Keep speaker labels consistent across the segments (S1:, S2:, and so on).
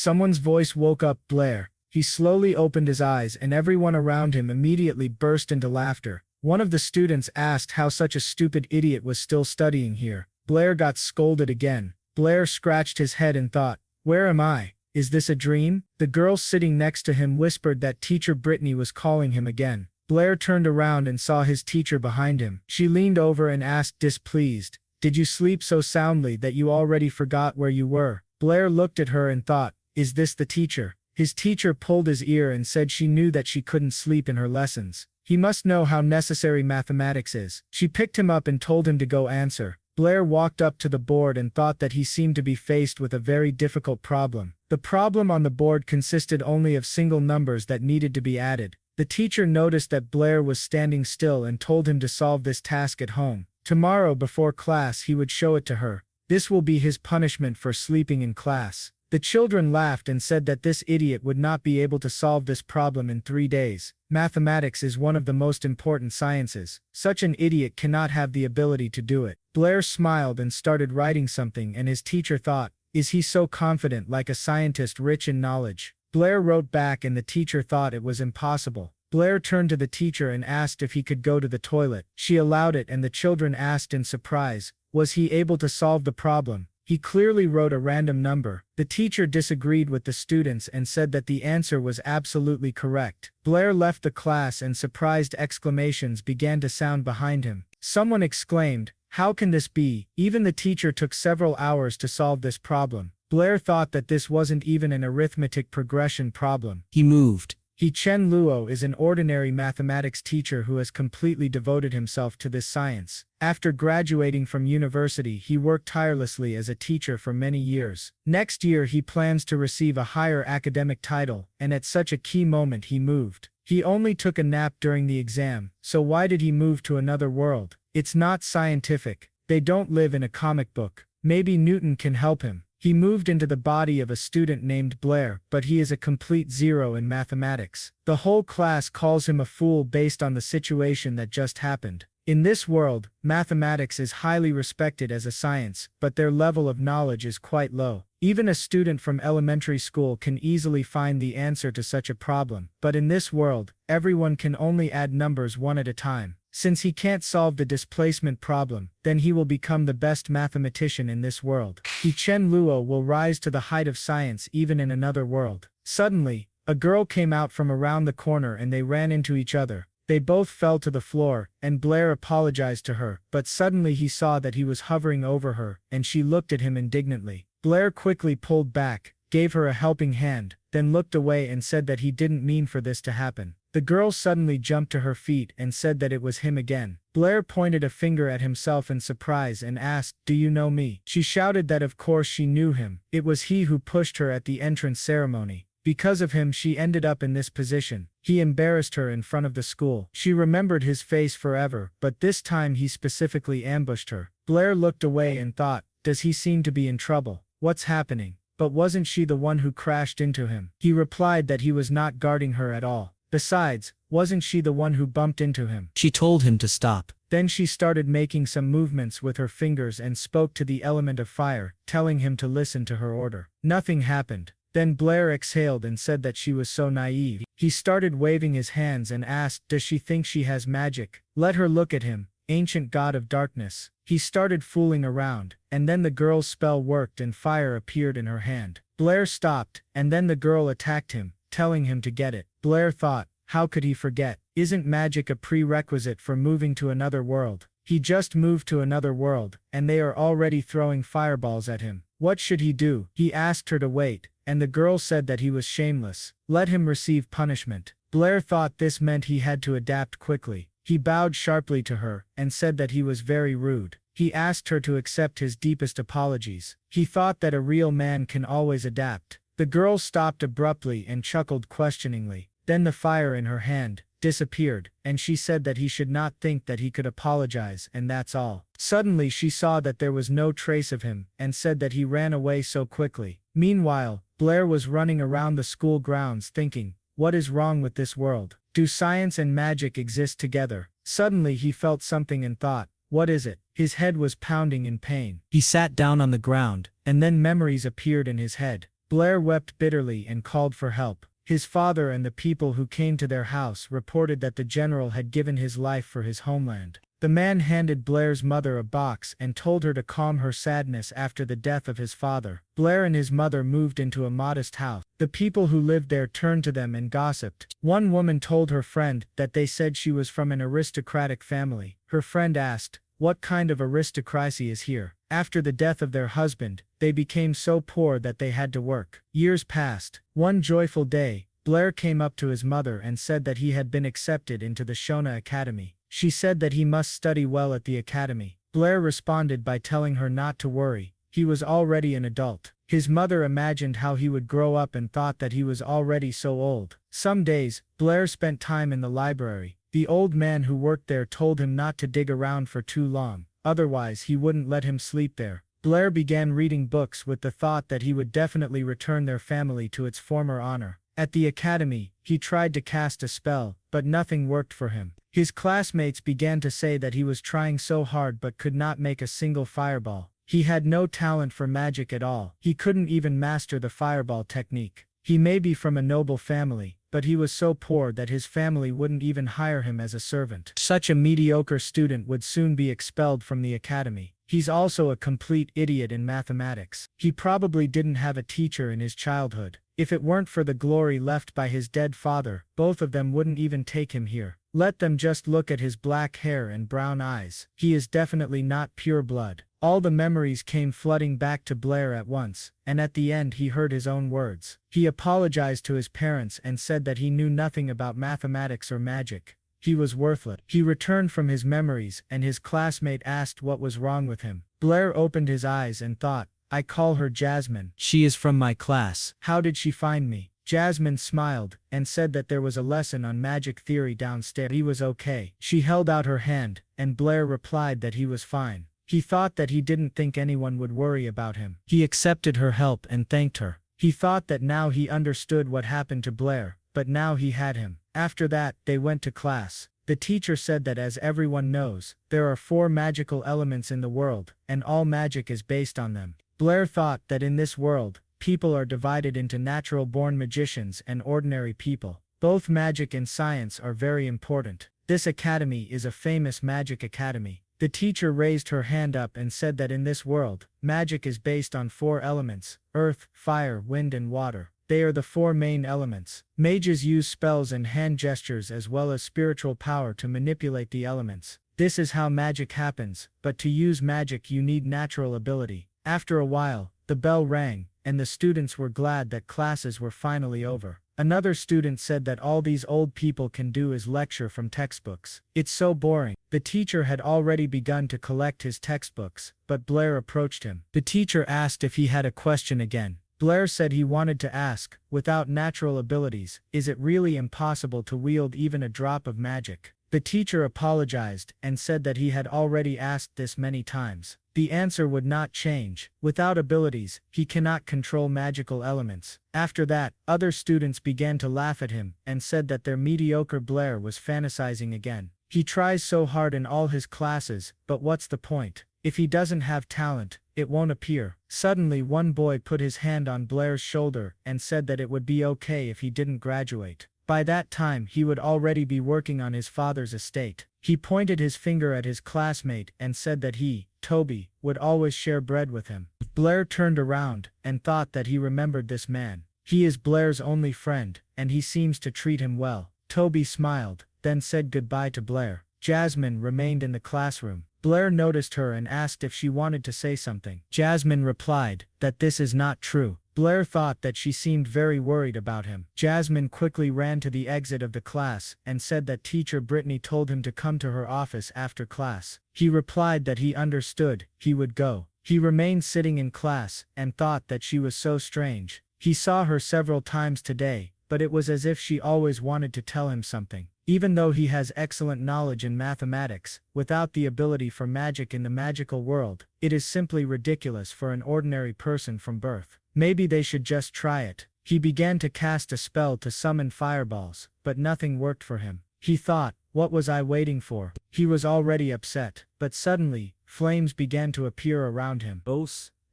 S1: Someone's voice woke up Blair. He slowly opened his eyes and everyone around him immediately burst into laughter. One of the students asked how such a stupid idiot was still studying here. Blair got scolded again. Blair scratched his head and thought, "Where am I? Is this a dream?" The girl sitting next to him whispered that teacher Brittany was calling him again. Blair turned around and saw his teacher behind him. She leaned over and asked displeased, "Did you sleep so soundly that you already forgot where you were?" Blair looked at her and thought, "Is this the teacher?" His teacher pulled his ear and said she knew that she couldn't sleep in her lessons. He must know how necessary mathematics is. She picked him up and told him to go answer. Blair walked up to the board and thought that he seemed to be faced with a very difficult problem. The problem on the board consisted only of single numbers that needed to be added. The teacher noticed that Blair was standing still and told him to solve this task at home. Tomorrow before class he would show it to her. This will be his punishment for sleeping in class. The children laughed and said that this idiot would not be able to solve this problem in 3 days. Mathematics is one of the most important sciences. Such an idiot cannot have the ability to do it. Blair smiled and started writing something and his teacher thought, "Is he so confident like a scientist rich in knowledge?" Blair wrote back and the teacher thought it was impossible. Blair turned to the teacher and asked if he could go to the toilet. She allowed it and the children asked in surprise, was he able to solve the problem? He clearly wrote a random number. The teacher disagreed with the students and said that the answer was absolutely correct. Blair left the class and surprised exclamations began to sound behind him. Someone exclaimed, "How can this be? Even the teacher took several hours to solve this problem." Blair thought that this wasn't even an arithmetic progression problem. He moved. Chen Luo is an ordinary mathematics teacher who has completely devoted himself to this science. After graduating from university, he worked tirelessly as a teacher for many years. Next year he plans to receive a higher academic title, and at such a key moment he moved. He only took a nap during the exam, so why did he move to another world? It's not scientific. They don't live in a comic book. Maybe Newton can help him. He moved into the body of a student named Blair, but he is a complete zero in mathematics. The whole class calls him a fool based on the situation that just happened. In this world, mathematics is highly respected as a science, but their level of knowledge is quite low. Even a student from elementary school can easily find the answer to such a problem, but in this world, everyone can only add numbers one at a time. Since he can't solve the displacement problem, then he will become the best mathematician in this world. Chen Luo will rise to the height of science even in another world. Suddenly, a girl came out from around the corner and they ran into each other. They both fell to the floor, and Blair apologized to her, but suddenly he saw that he was hovering over her, and she looked at him indignantly. Blair quickly pulled back, gave her a helping hand, then looked away and said that he didn't mean for this to happen. The girl suddenly jumped to her feet and said that it was him again. Blair pointed a finger at himself in surprise and asked, "Do you know me?" She shouted that of course she knew him. It was he who pushed her at the entrance ceremony. Because of him she ended up in this position. He embarrassed her in front of the school. She remembered his face forever, but this time he specifically ambushed her. Blair looked away and thought, does he seem to be in trouble? What's happening? But wasn't she the one who crashed into him? He replied that he was not guarding her at all. Besides, wasn't she the one who bumped into him? She told him to stop. Then she started making some movements with her fingers and spoke to the element of fire, telling him to listen to her order. Nothing happened. Then Blair exhaled and said that she was so naive. He started waving his hands and asked, does she think she has magic? Let her look at him, ancient god of darkness. He started fooling around, and then the girl's spell worked and fire appeared in her hand. Blair stopped, and then the girl attacked him, telling him to get it. Blair thought, how could he forget? Isn't magic a prerequisite for moving to another world? He just moved to another world, and they are already throwing fireballs at him. What should he do? He asked her to wait, and the girl said that he was shameless. Let him receive punishment. Blair thought this meant he had to adapt quickly. He bowed sharply to her, and said that he was very rude. He asked her to accept his deepest apologies. He thought that a real man can always adapt. The girl stopped abruptly and chuckled questioningly. Then the fire in her hand disappeared, and she said that he should not think that he could apologize, and that's all. Suddenly she saw that there was no trace of him, and said that he ran away so quickly. Meanwhile, Blair was running around the school grounds thinking, what is wrong with this world? Do science and magic exist together? Suddenly he felt something and thought, what is it? His head was pounding in pain. He sat down on the ground, and then memories appeared in his head. Blair wept bitterly and called for help. His father and the people who came to their house reported that the general had given his life for his homeland. The man handed Blair's mother a box and told her to calm her sadness after the death of his father. Blair and his mother moved into a modest house. The people who lived there turned to them and gossiped. One woman told her friend that they said she was from an aristocratic family. Her friend asked, "What kind of aristocracy is here?" After the death of their husband, they became so poor that they had to work. Years passed. One joyful day, Blair came up to his mother and said that he had been accepted into the Shona Academy. She said that he must study well at the academy. Blair responded by telling her not to worry. He was already an adult. His mother imagined how he would grow up and thought that he was already so old. Some days, Blair spent time in the library. The old man who worked there told him not to dig around for too long, otherwise he wouldn't let him sleep there. Blair began reading books with the thought that he would definitely return their family to its former honor. At the academy, he tried to cast a spell, but nothing worked for him. His classmates began to say that he was trying so hard but could not make a single fireball. He had no talent for magic at all. He couldn't even master the fireball technique. He may be from a noble family, but he was so poor that his family wouldn't even hire him as a servant. Such a mediocre student would soon be expelled from the academy. He's also a complete idiot in mathematics. He probably didn't have a teacher in his childhood. If it weren't for the glory left by his dead father, both of them wouldn't even take him here. Let them just look at his black hair and brown eyes. He is definitely not pure blood. All the memories came flooding back to Blair at once, and at the end he heard his own words. He apologized to his parents and said that he knew nothing about mathematics or magic. He was worthless. He returned from his memories and his classmate asked what was wrong with him. Blair opened his eyes and thought, "I call her Jasmine. She is from my class. How did she find me?" Jasmine smiled and said that there was a lesson on magic theory downstairs. He was okay. She held out her hand, and Blair replied that he was fine. He thought that he didn't think anyone would worry about him. He accepted her help and thanked her. He thought that now he understood what happened to Blair, but now he had him. After that, they went to class. The teacher said that as everyone knows, there are 4 magical elements in the world, and all magic is based on them. Blair thought that in this world, people are divided into natural-born magicians and ordinary people. Both magic and science are very important. This academy is a famous magic academy. The teacher raised her hand up and said that in this world, magic is based on 4 elements: earth, fire, wind and water. They are the 4 main elements. Mages use spells and hand gestures as well as spiritual power to manipulate the elements. This is how magic happens, but to use magic you need natural ability. After a while, the bell rang, and the students were glad that classes were finally over. Another student said that all these old people can do is lecture from textbooks. It's so boring. The teacher had already begun to collect his textbooks, but Blair approached him. The teacher asked if he had a question again. Blair said he wanted to ask, without natural abilities, is it really impossible to wield even a drop of magic? The teacher apologized and said that he had already asked this many times. The answer would not change. Without abilities, he cannot control magical elements. After that, other students began to laugh at him and said that their mediocre Blair was fantasizing again. He tries so hard in all his classes, but what's the point? If he doesn't have talent, it won't appear. Suddenly one boy put his hand on Blair's shoulder and said that it would be okay if he didn't graduate. By that time he would already be working on his father's estate. He pointed his finger at his classmate and said that he, Toby, would always share bread with him. Blair turned around and thought that he remembered this man. He is Blair's only friend, and he seems to treat him well. Toby smiled, then said goodbye to Blair. Jasmine remained in the classroom. Blair noticed her and asked if she wanted to say something. Jasmine replied that this is not true. Blair thought that she seemed very worried about him. Jasmine quickly ran to the exit of the class and said that teacher Brittany told him to come to her office after class. He replied that he understood, he would go. He remained sitting in class and thought that she was so strange. He saw her several times today, but it was as if she always wanted to tell him something. Even though he has excellent knowledge in mathematics, without the ability for magic in the magical world, it is simply ridiculous for an ordinary person from birth. Maybe they should just try it. He began to cast a spell to summon fireballs, but nothing worked for him. He thought, what was I waiting for? He was already upset, but suddenly, flames began to appear around him.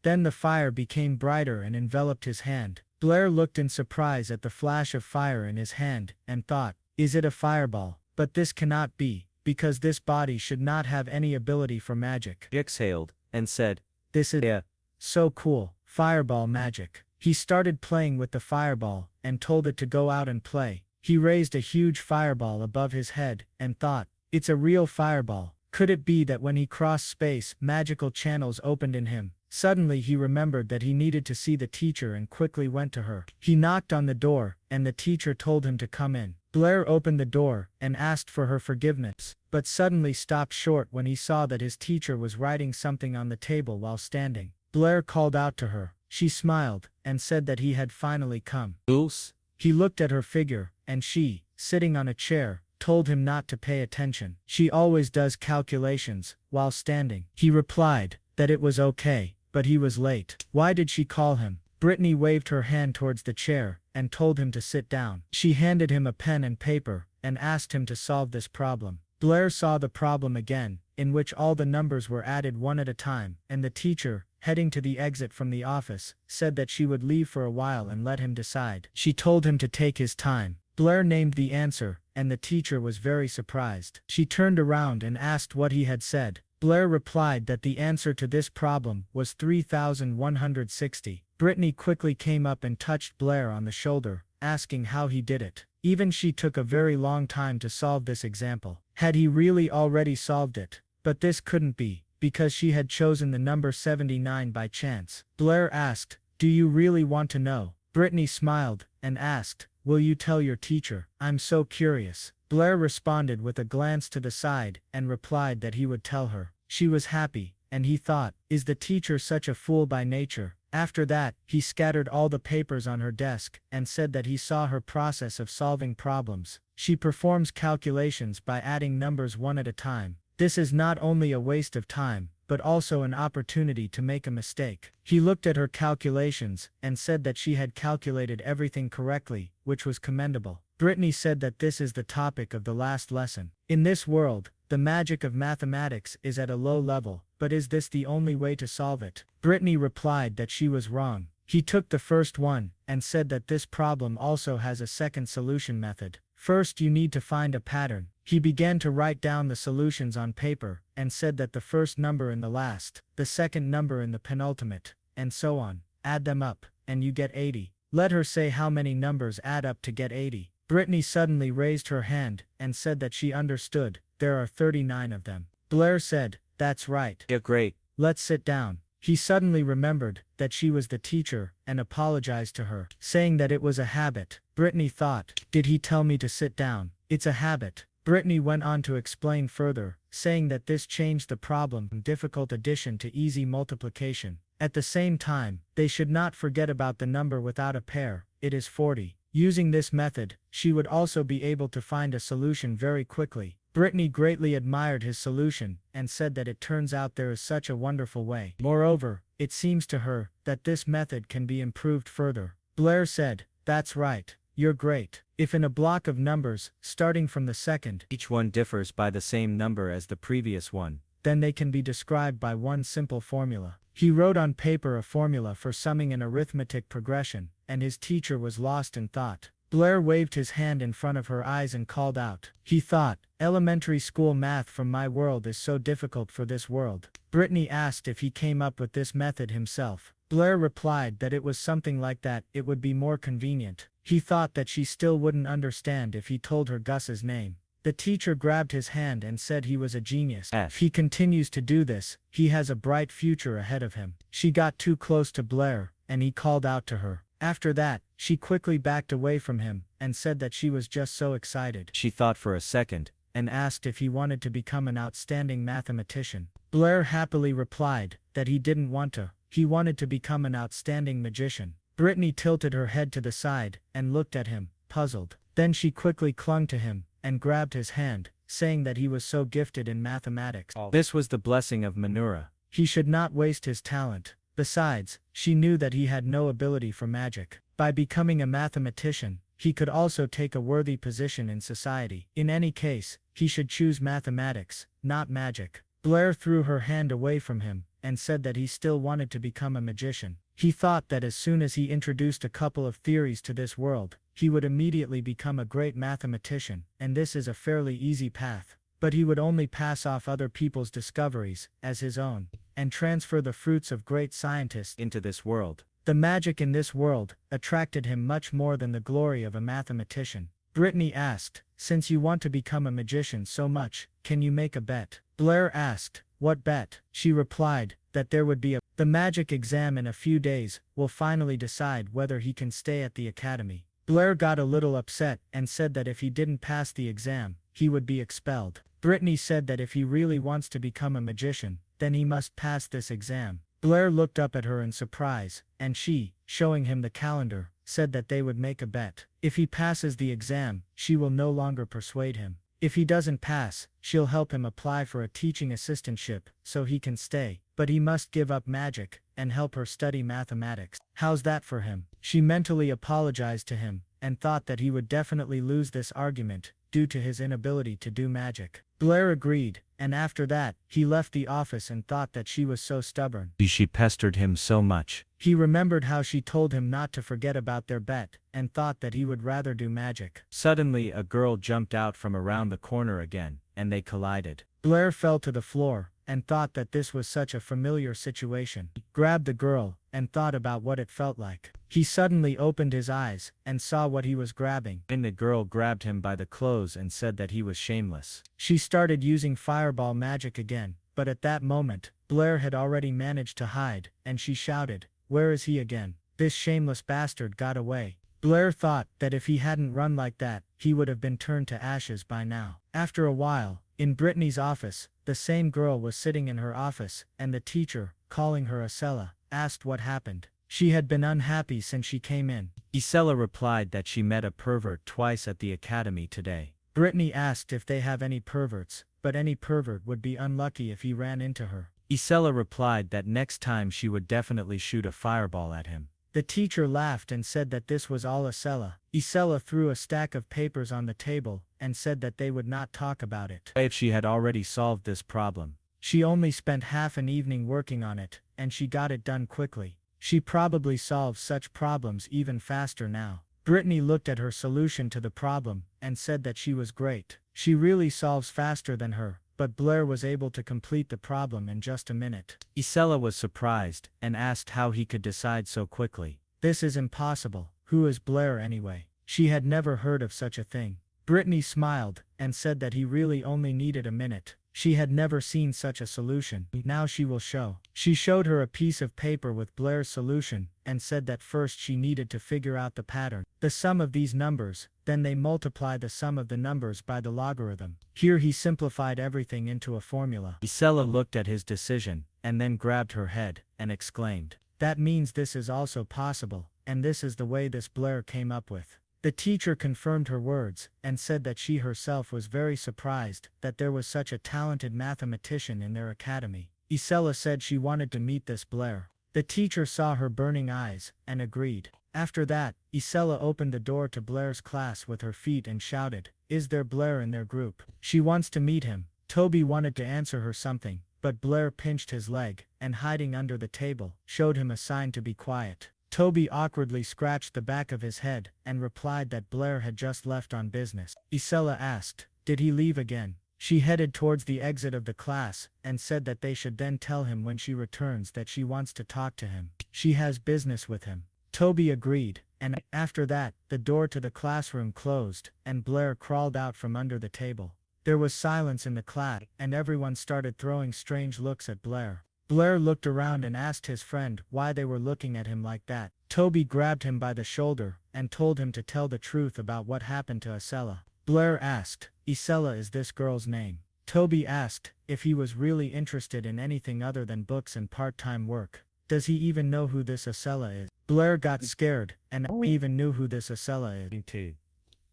S1: Then the fire became brighter and enveloped his hand. Blair looked in surprise at the flash of fire in his hand, and thought, is it a fireball? But this cannot be, because this body should not have any ability for magic.
S2: He exhaled, and said,
S1: This is so cool, fireball magic. He started playing with the fireball, and told it to go out and play. He raised a huge fireball above his head, and thought, it's a real fireball. Could it be that when he crossed space, magical channels opened in him? Suddenly he remembered that he needed to see the teacher and quickly went to her. He knocked on the door, and the teacher told him to come in. Blair opened the door, and asked for her forgiveness, but suddenly stopped short when he saw that his teacher was writing something on the table while standing. Blair called out to her. She smiled, and said that he had finally come.
S2: Goose?
S1: He looked at her figure, and she, sitting on a chair, told him not to pay attention. She always does calculations, while standing. He replied, that it was okay, but he was late. Why did she call him? Brittany waved her hand towards the chair, and told him to sit down. She handed him a pen and paper, and asked him to solve this problem. Blair saw the problem again, in which all the numbers were added one at a time, and the teacher, heading to the exit from the office, said that she would leave for a while and let him decide. She told him to take his time. Blair named the answer, and the teacher was very surprised. She turned around and asked what he had said. Blair replied that the answer to this problem was 3,160. Brittany quickly came up and touched Blair on the shoulder, asking how he did it. Even she took a very long time to solve this example. Had he really already solved it? But this couldn't be, because she had chosen the number 79 by chance. Blair asked, do you really want to know? Brittany smiled, and asked, will you tell your teacher? I'm so curious. Blair responded with a glance to the side, and replied that he would tell her. She was happy, and he thought, is the teacher such a fool by nature? After that, he scattered all the papers on her desk, and said that he saw her process of solving problems. She performs calculations by adding numbers one at a time. This is not only a waste of time, but also an opportunity to make a mistake. He looked at her calculations, and said that she had calculated everything correctly, which was commendable. Brittany said that this is the topic of the last lesson. In this world, the magic of mathematics is at a low level, but is this the only way to solve it? Brittany replied that she was wrong. He took the first one, and said that this problem also has a second solution method. First you need to find a pattern. He began to write down the solutions on paper, and said that the first number in the last, the second number in the penultimate, and so on. Add them up, and you get 80. Let her say how many numbers add up to get 80. Brittany suddenly raised her hand, and said that she understood. There are 39 of them. Blair said, that's right.
S2: Yeah, great.
S1: Let's sit down. He suddenly remembered that she was the teacher, and apologized to her, saying that it was a habit. Brittany thought, did he tell me to sit down? It's a habit. Brittany went on to explain further, saying that this changed the problem from difficult addition to easy multiplication. At the same time, they should not forget about the number without a pair. It is 40. Using this method, she would also be able to find a solution very quickly. Brittany greatly admired his solution, and said that it turns out there is such a wonderful way. Moreover, it seems to her that this method can be improved further. Blair said, that's right. You're great. If in a block of numbers, starting from the second,
S2: Each one differs by the same number as the previous one,
S1: then they can be described by one simple formula. He wrote on paper a formula for summing an arithmetic progression, and his teacher was lost in thought. Blair waved his hand in front of her eyes and called out. He thought, elementary school math from my world is so difficult for this world. Brittany asked if he came up with this method himself. Blair replied that it was something like that, it would be more convenient. He thought that she still wouldn't understand if he told her Gus's name. The teacher grabbed his hand and said he was a genius. If he continues to do this, he has a bright future ahead of him. She got too close to Blair, and he called out to her. After that, she quickly backed away from him, and said that she was just so excited.
S2: She thought for a second,
S1: and asked if he wanted to become an outstanding mathematician. Blair happily replied that he didn't want to. He wanted to become an outstanding magician. Brittany tilted her head to the side, and looked at him, puzzled. Then she quickly clung to him, and grabbed his hand, saying that he was so gifted in mathematics.
S2: This was the blessing of Manura.
S1: He should not waste his talent. Besides, she knew that he had no ability for magic. By becoming a mathematician, he could also take a worthy position in society. In any case, he should choose mathematics, not magic. Blair threw her hand away from him, and said that he still wanted to become a magician. He thought that as soon as he introduced a couple of theories to this world, he would immediately become a great mathematician, and this is a fairly easy path. But he would only pass off other people's discoveries as his own, and transfer the fruits of great scientists
S2: into this world.
S1: The magic in this world attracted him much more than the glory of a mathematician. Brittany asked, "Since you want to become a magician so much, can you make a bet?" Blair asked, "What bet?" She replied, that there would be the magic exam in a few days will finally decide whether he can stay at the academy. Blair got a little upset and said that if he didn't pass the exam, he would be expelled. Brittany said that if he really wants to become a magician, then he must pass this exam. Blair looked up at her in surprise, and she, showing him the calendar, said that they would make a bet. If he passes the exam, she will no longer persuade him. If he doesn't pass, she'll help him apply for a teaching assistantship so he can stay, but he must give up magic and help her study mathematics. How's that for him? She mentally apologized to him and thought that he would definitely lose this argument due to his inability to do magic. Blair agreed, and after that, he left the office and thought that she was so stubborn.
S2: She pestered him so much.
S1: He remembered how she told him not to forget about their bet, and thought that he would rather do magic.
S2: Suddenly a girl jumped out from around the corner again, and they collided.
S1: Blair fell to the floor, and thought that this was such a familiar situation. He grabbed the girl, and thought about what it felt like. He suddenly opened his eyes, and saw what he was grabbing.
S2: And the girl grabbed him by the clothes and said that he was shameless.
S1: She started using fireball magic again, but at that moment, Blair had already managed to hide, and she shouted, "Where is he again? This shameless bastard got away." Blair thought that if he hadn't run like that, he would have been turned to ashes by now. After a while, in Brittany's office, the same girl was sitting in her office, and the teacher, calling her Isella, asked what happened. She had been unhappy since she came in.
S2: Isella replied that she met a pervert twice at the academy today.
S1: Brittany asked if they have any perverts, but any pervert would be unlucky if he ran into her.
S2: Isella replied that next time she would definitely shoot a fireball at him.
S1: The teacher laughed and said that this was all Isella. Isella threw a stack of papers on the table, and said that they would not talk about it.
S2: If she had already solved this problem.
S1: She only spent half an evening working on it, and she got it done quickly. She probably solves such problems even faster now. Brittany looked at her solution to the problem, and said that she was great. She really solves faster than her, but Blair was able to complete the problem in just a minute.
S2: Isella was surprised, and asked how he could decide so quickly.
S1: This is impossible. Who is Blair anyway? She had never heard of such a thing. Brittany smiled, and said that he really only needed a minute. She had never seen such a solution. Now she will show. She showed her a piece of paper with Blair's solution, and said that first she needed to figure out the pattern. The sum of these numbers, then they multiply the sum of the numbers by the logarithm. Here he simplified everything into a formula.
S2: Isella looked at his decision, and then grabbed her head, and exclaimed,
S1: "That means this is also possible, and this is the way this Blair came up with." The teacher confirmed her words, and said that she herself was very surprised that there was such a talented mathematician in their academy. Isella said she wanted to meet this Blair. The teacher saw her burning eyes, and agreed. After that, Isella opened the door to Blair's class with her feet and shouted, "Is there Blair in their group? She wants to meet him." Toby wanted to answer her something, but Blair pinched his leg, and hiding under the table, showed him a sign to be quiet. Toby awkwardly scratched the back of his head, and replied that Blair had just left on business. Isella asked, "Did he leave again?" She headed towards the exit of the class, and said that they should then tell him when she returns that she wants to talk to him. She has business with him. Toby agreed, and after that, the door to the classroom closed, and Blair crawled out from under the table. There was silence in the class, and everyone started throwing strange looks at Blair. Blair looked around and asked his friend why they were looking at him like that. Toby grabbed him by the shoulder, and told him to tell the truth about what happened to Isella. Blair asked, "Isella is this girl's name?" Toby asked if he was really interested in anything other than books and part-time work. Does he even know who this Isella is? Blair got scared, and even knew who this Isella is.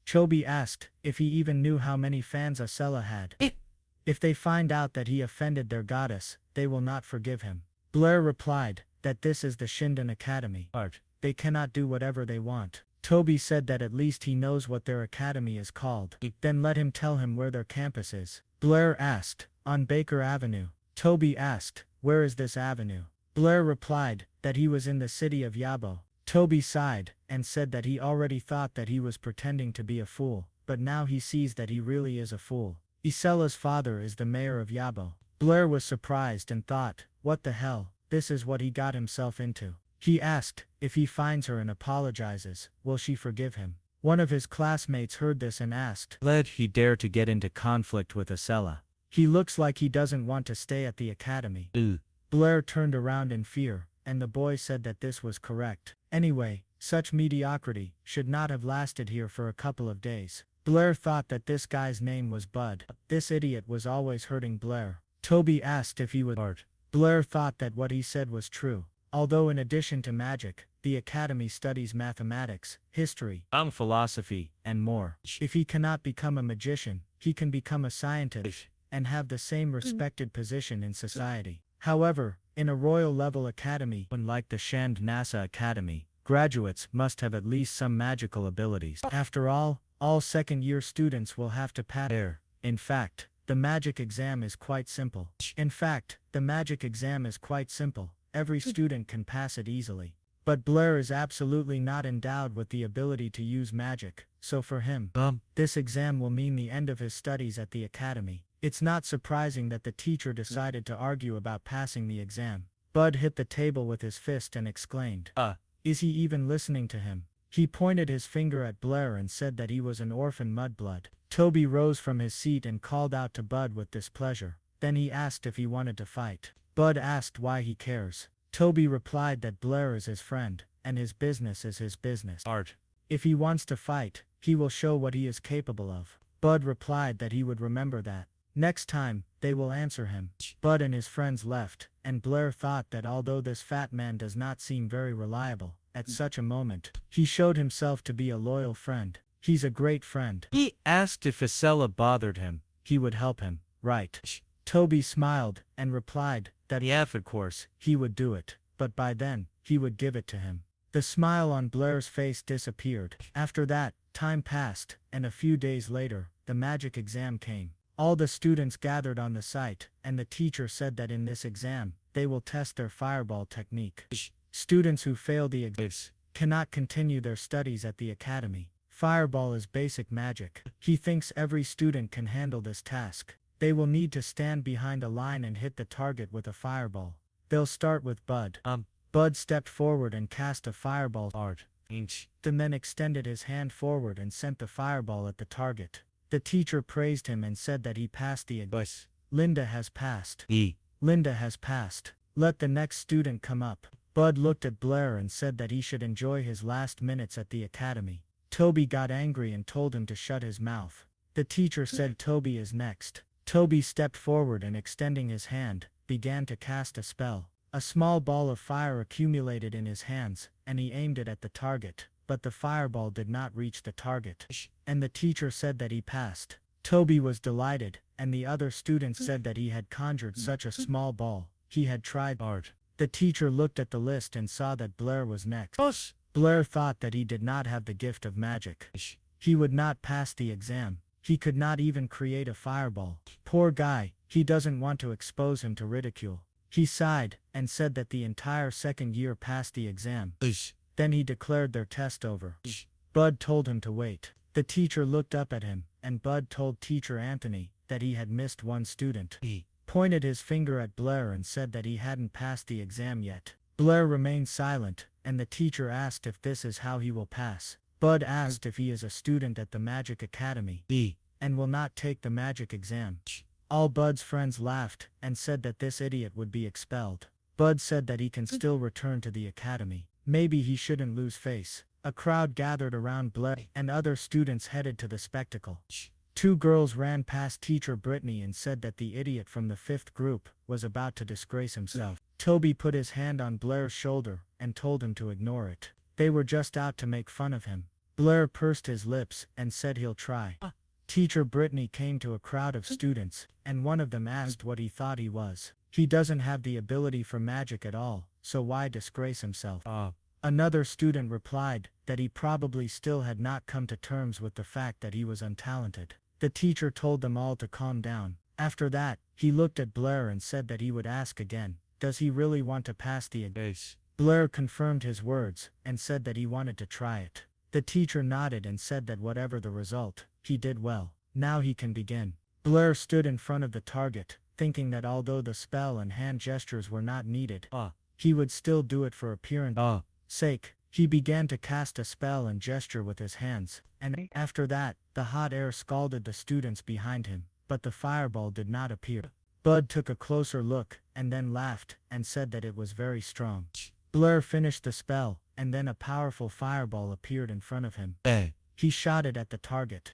S1: Toby asked if he even knew how many fans Isella had. If they find out that he offended their goddess, they will not forgive him. Blair replied that this is the Shinden Academy. They cannot do whatever they want. Toby said that at least he knows what their academy is called. Then let him tell him where their campus is. Blair asked, "On Baker Avenue." Toby asked, "Where is this avenue?" Blair replied that he was in the city of Yabo. Toby sighed and said that he already thought that he was pretending to be a fool, but now he sees that he really is a fool. Isella's father is the mayor of Yabo. Blair was surprised and thought, what the hell, this is what he got himself into. He asked, if he finds her and apologizes, will she forgive him? One of his classmates heard this and asked,
S2: Led he dare to get into conflict with Isella.
S1: He looks like he doesn't want to stay at the academy. Blair turned around in fear, and the boy said that this was correct. Anyway, such mediocrity should not have lasted here for a couple of days. Blair thought that this guy's name was Bud. This idiot was always hurting Blair. Toby asked if he would art. Blair thought that what he said was true. Although in addition to magic, the academy studies mathematics, history,
S2: philosophy, and more.
S1: If he cannot become a magician, he can become a scientist and have the same respected position in society. However, in a royal-level academy, unlike the Shand NASA Academy, graduates must have at least some magical abilities. After all second-year students will have to pass. In fact, the magic exam is quite simple. Every student can pass it easily. But Blair is absolutely not endowed with the ability to use magic, so for him, this exam will mean the end of his studies at the academy. It's not surprising that the teacher decided to argue about passing the exam. Bud hit the table with his fist and exclaimed, is he even listening to him? He pointed his finger at Blair and said that he was an orphan mudblood. Toby rose from his seat and called out to Bud with displeasure. Then he asked if he wanted to fight. Bud asked why he cares. Toby replied that Blair is his friend, and his business is his business. If he wants to fight, he will show what he is capable of. Bud replied that he would remember that. Next time, they will answer him. Bud and his friends left, and Blair thought that although this fat man does not seem very reliable, at such a moment, he showed himself to be a loyal friend. He's a great friend.
S2: He asked if Isella bothered him.
S1: He would help him, right? Toby smiled and replied that of course, he would do it, but by then, he would give it to him. The smile on Blair's face disappeared. After that, time passed, and a few days later, the magic exam came. All the students gathered on the site, and the teacher said that in this exam, they will test their fireball technique. Students who fail the exam cannot continue their studies at the academy. Fireball is basic magic. He thinks every student can handle this task. They will need to stand behind a line and hit the target with a fireball. They'll start with Bud. Bud stepped forward and cast a fireball. The man extended his hand forward and sent the fireball at the target. The teacher praised him and said that he passed the exam. Linda has passed. Linda has passed. Let the next student come up. Bud looked at Blair and said that he should enjoy his last minutes at the academy. Toby got angry and told him to shut his mouth. The teacher said Toby is next. Toby stepped forward and extending his hand, began to cast a spell. A small ball of fire accumulated in his hands, and he aimed it at the target, but the fireball did not reach the target. And the teacher said that he passed. Toby was delighted, and the other students said that he had conjured such a small ball. He had tried hard. The teacher looked at the list and saw that Blair was next. Blair thought that he did not have the gift of magic. He would not pass the exam. He could not even create a fireball. Poor guy, he doesn't want to expose him to ridicule. He sighed, and said that the entire second year passed the exam. Then he declared their test over. Bud told him to wait. The teacher looked up at him, and Bud told Teacher Anthony that he had missed one student. He pointed his finger at Blair and said that he hadn't passed the exam yet. Blair remained silent, and the teacher asked if this is how he will pass. Bud asked if he is a student at the Magic Academy and will not take the magic exam. All Bud's friends laughed and said that this idiot would be expelled. Bud said that he can still return to the academy. Maybe he shouldn't lose face. A crowd gathered around Blair, and other students headed to the spectacle. Two girls ran past Teacher Brittany and said that the idiot from the 5th group was about to disgrace himself. Toby put his hand on Blair's shoulder and told him to ignore it. They were just out to make fun of him. Blair pursed his lips and said he'll try. Teacher Brittany came to a crowd of students, and one of them asked what he thought he was. He doesn't have the ability for magic at all, so why disgrace himself? Another student replied that he probably still had not come to terms with the fact that he was untalented. The teacher told them all to calm down. After that, he looked at Blair and said that he would ask again.
S2: Does he really want to pass the exam? Blair confirmed his words, and said that he wanted to try it. The teacher nodded and said that whatever the result, he did well. Now he can begin. Blair stood in front of the target, thinking that although the spell and hand gestures were not needed, he would still do it for appearance sake. He began to cast a spell and gesture with his hands, and after that, the hot air scalded the students behind him, but the fireball did not appear. Bud took a closer look, and then laughed, and said that it was very strong. Blair finished the spell, and then a powerful fireball appeared in front of him. He shot it at the target.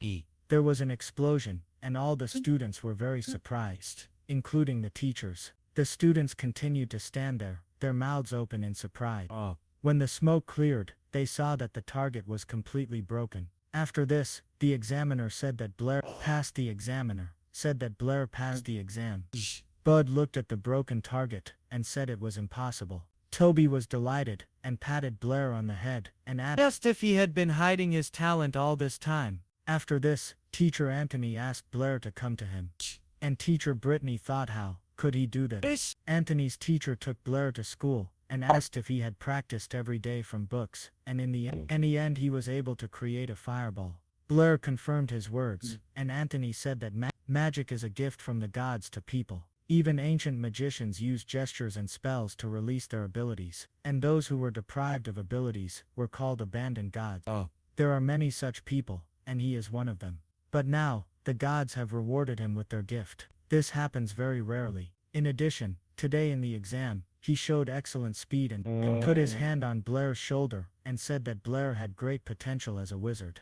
S2: There was an explosion, and all the students were very surprised, including the teachers. The students continued to stand there, their mouths open in surprise. When the smoke cleared, they saw that the target was completely broken. After this, the examiner said that Blair passed the examiner, said that Blair passed the exam. Bud looked at the broken target, and said it was impossible. Toby was delighted, and patted Blair on the head, and asked if he had been hiding his talent all this time. After this, Teacher Anthony asked Blair to come to him. And Teacher Brittany thought, how could he do this? Anthony's teacher took Blair to school, and asked if he had practiced every day from books, and in the end he was able to create a fireball. Blair confirmed his words, and Anthony said that magic is a gift from the gods to people. Even ancient magicians used gestures and spells to release their abilities, and those who were deprived of abilities were called abandoned gods. There are many such people, and he is one of them. But now, the gods have rewarded him with their gift. This happens very rarely. In addition, today in the exam, he showed excellent speed and put his hand on Blair's shoulder, and said that Blair had great potential as a wizard.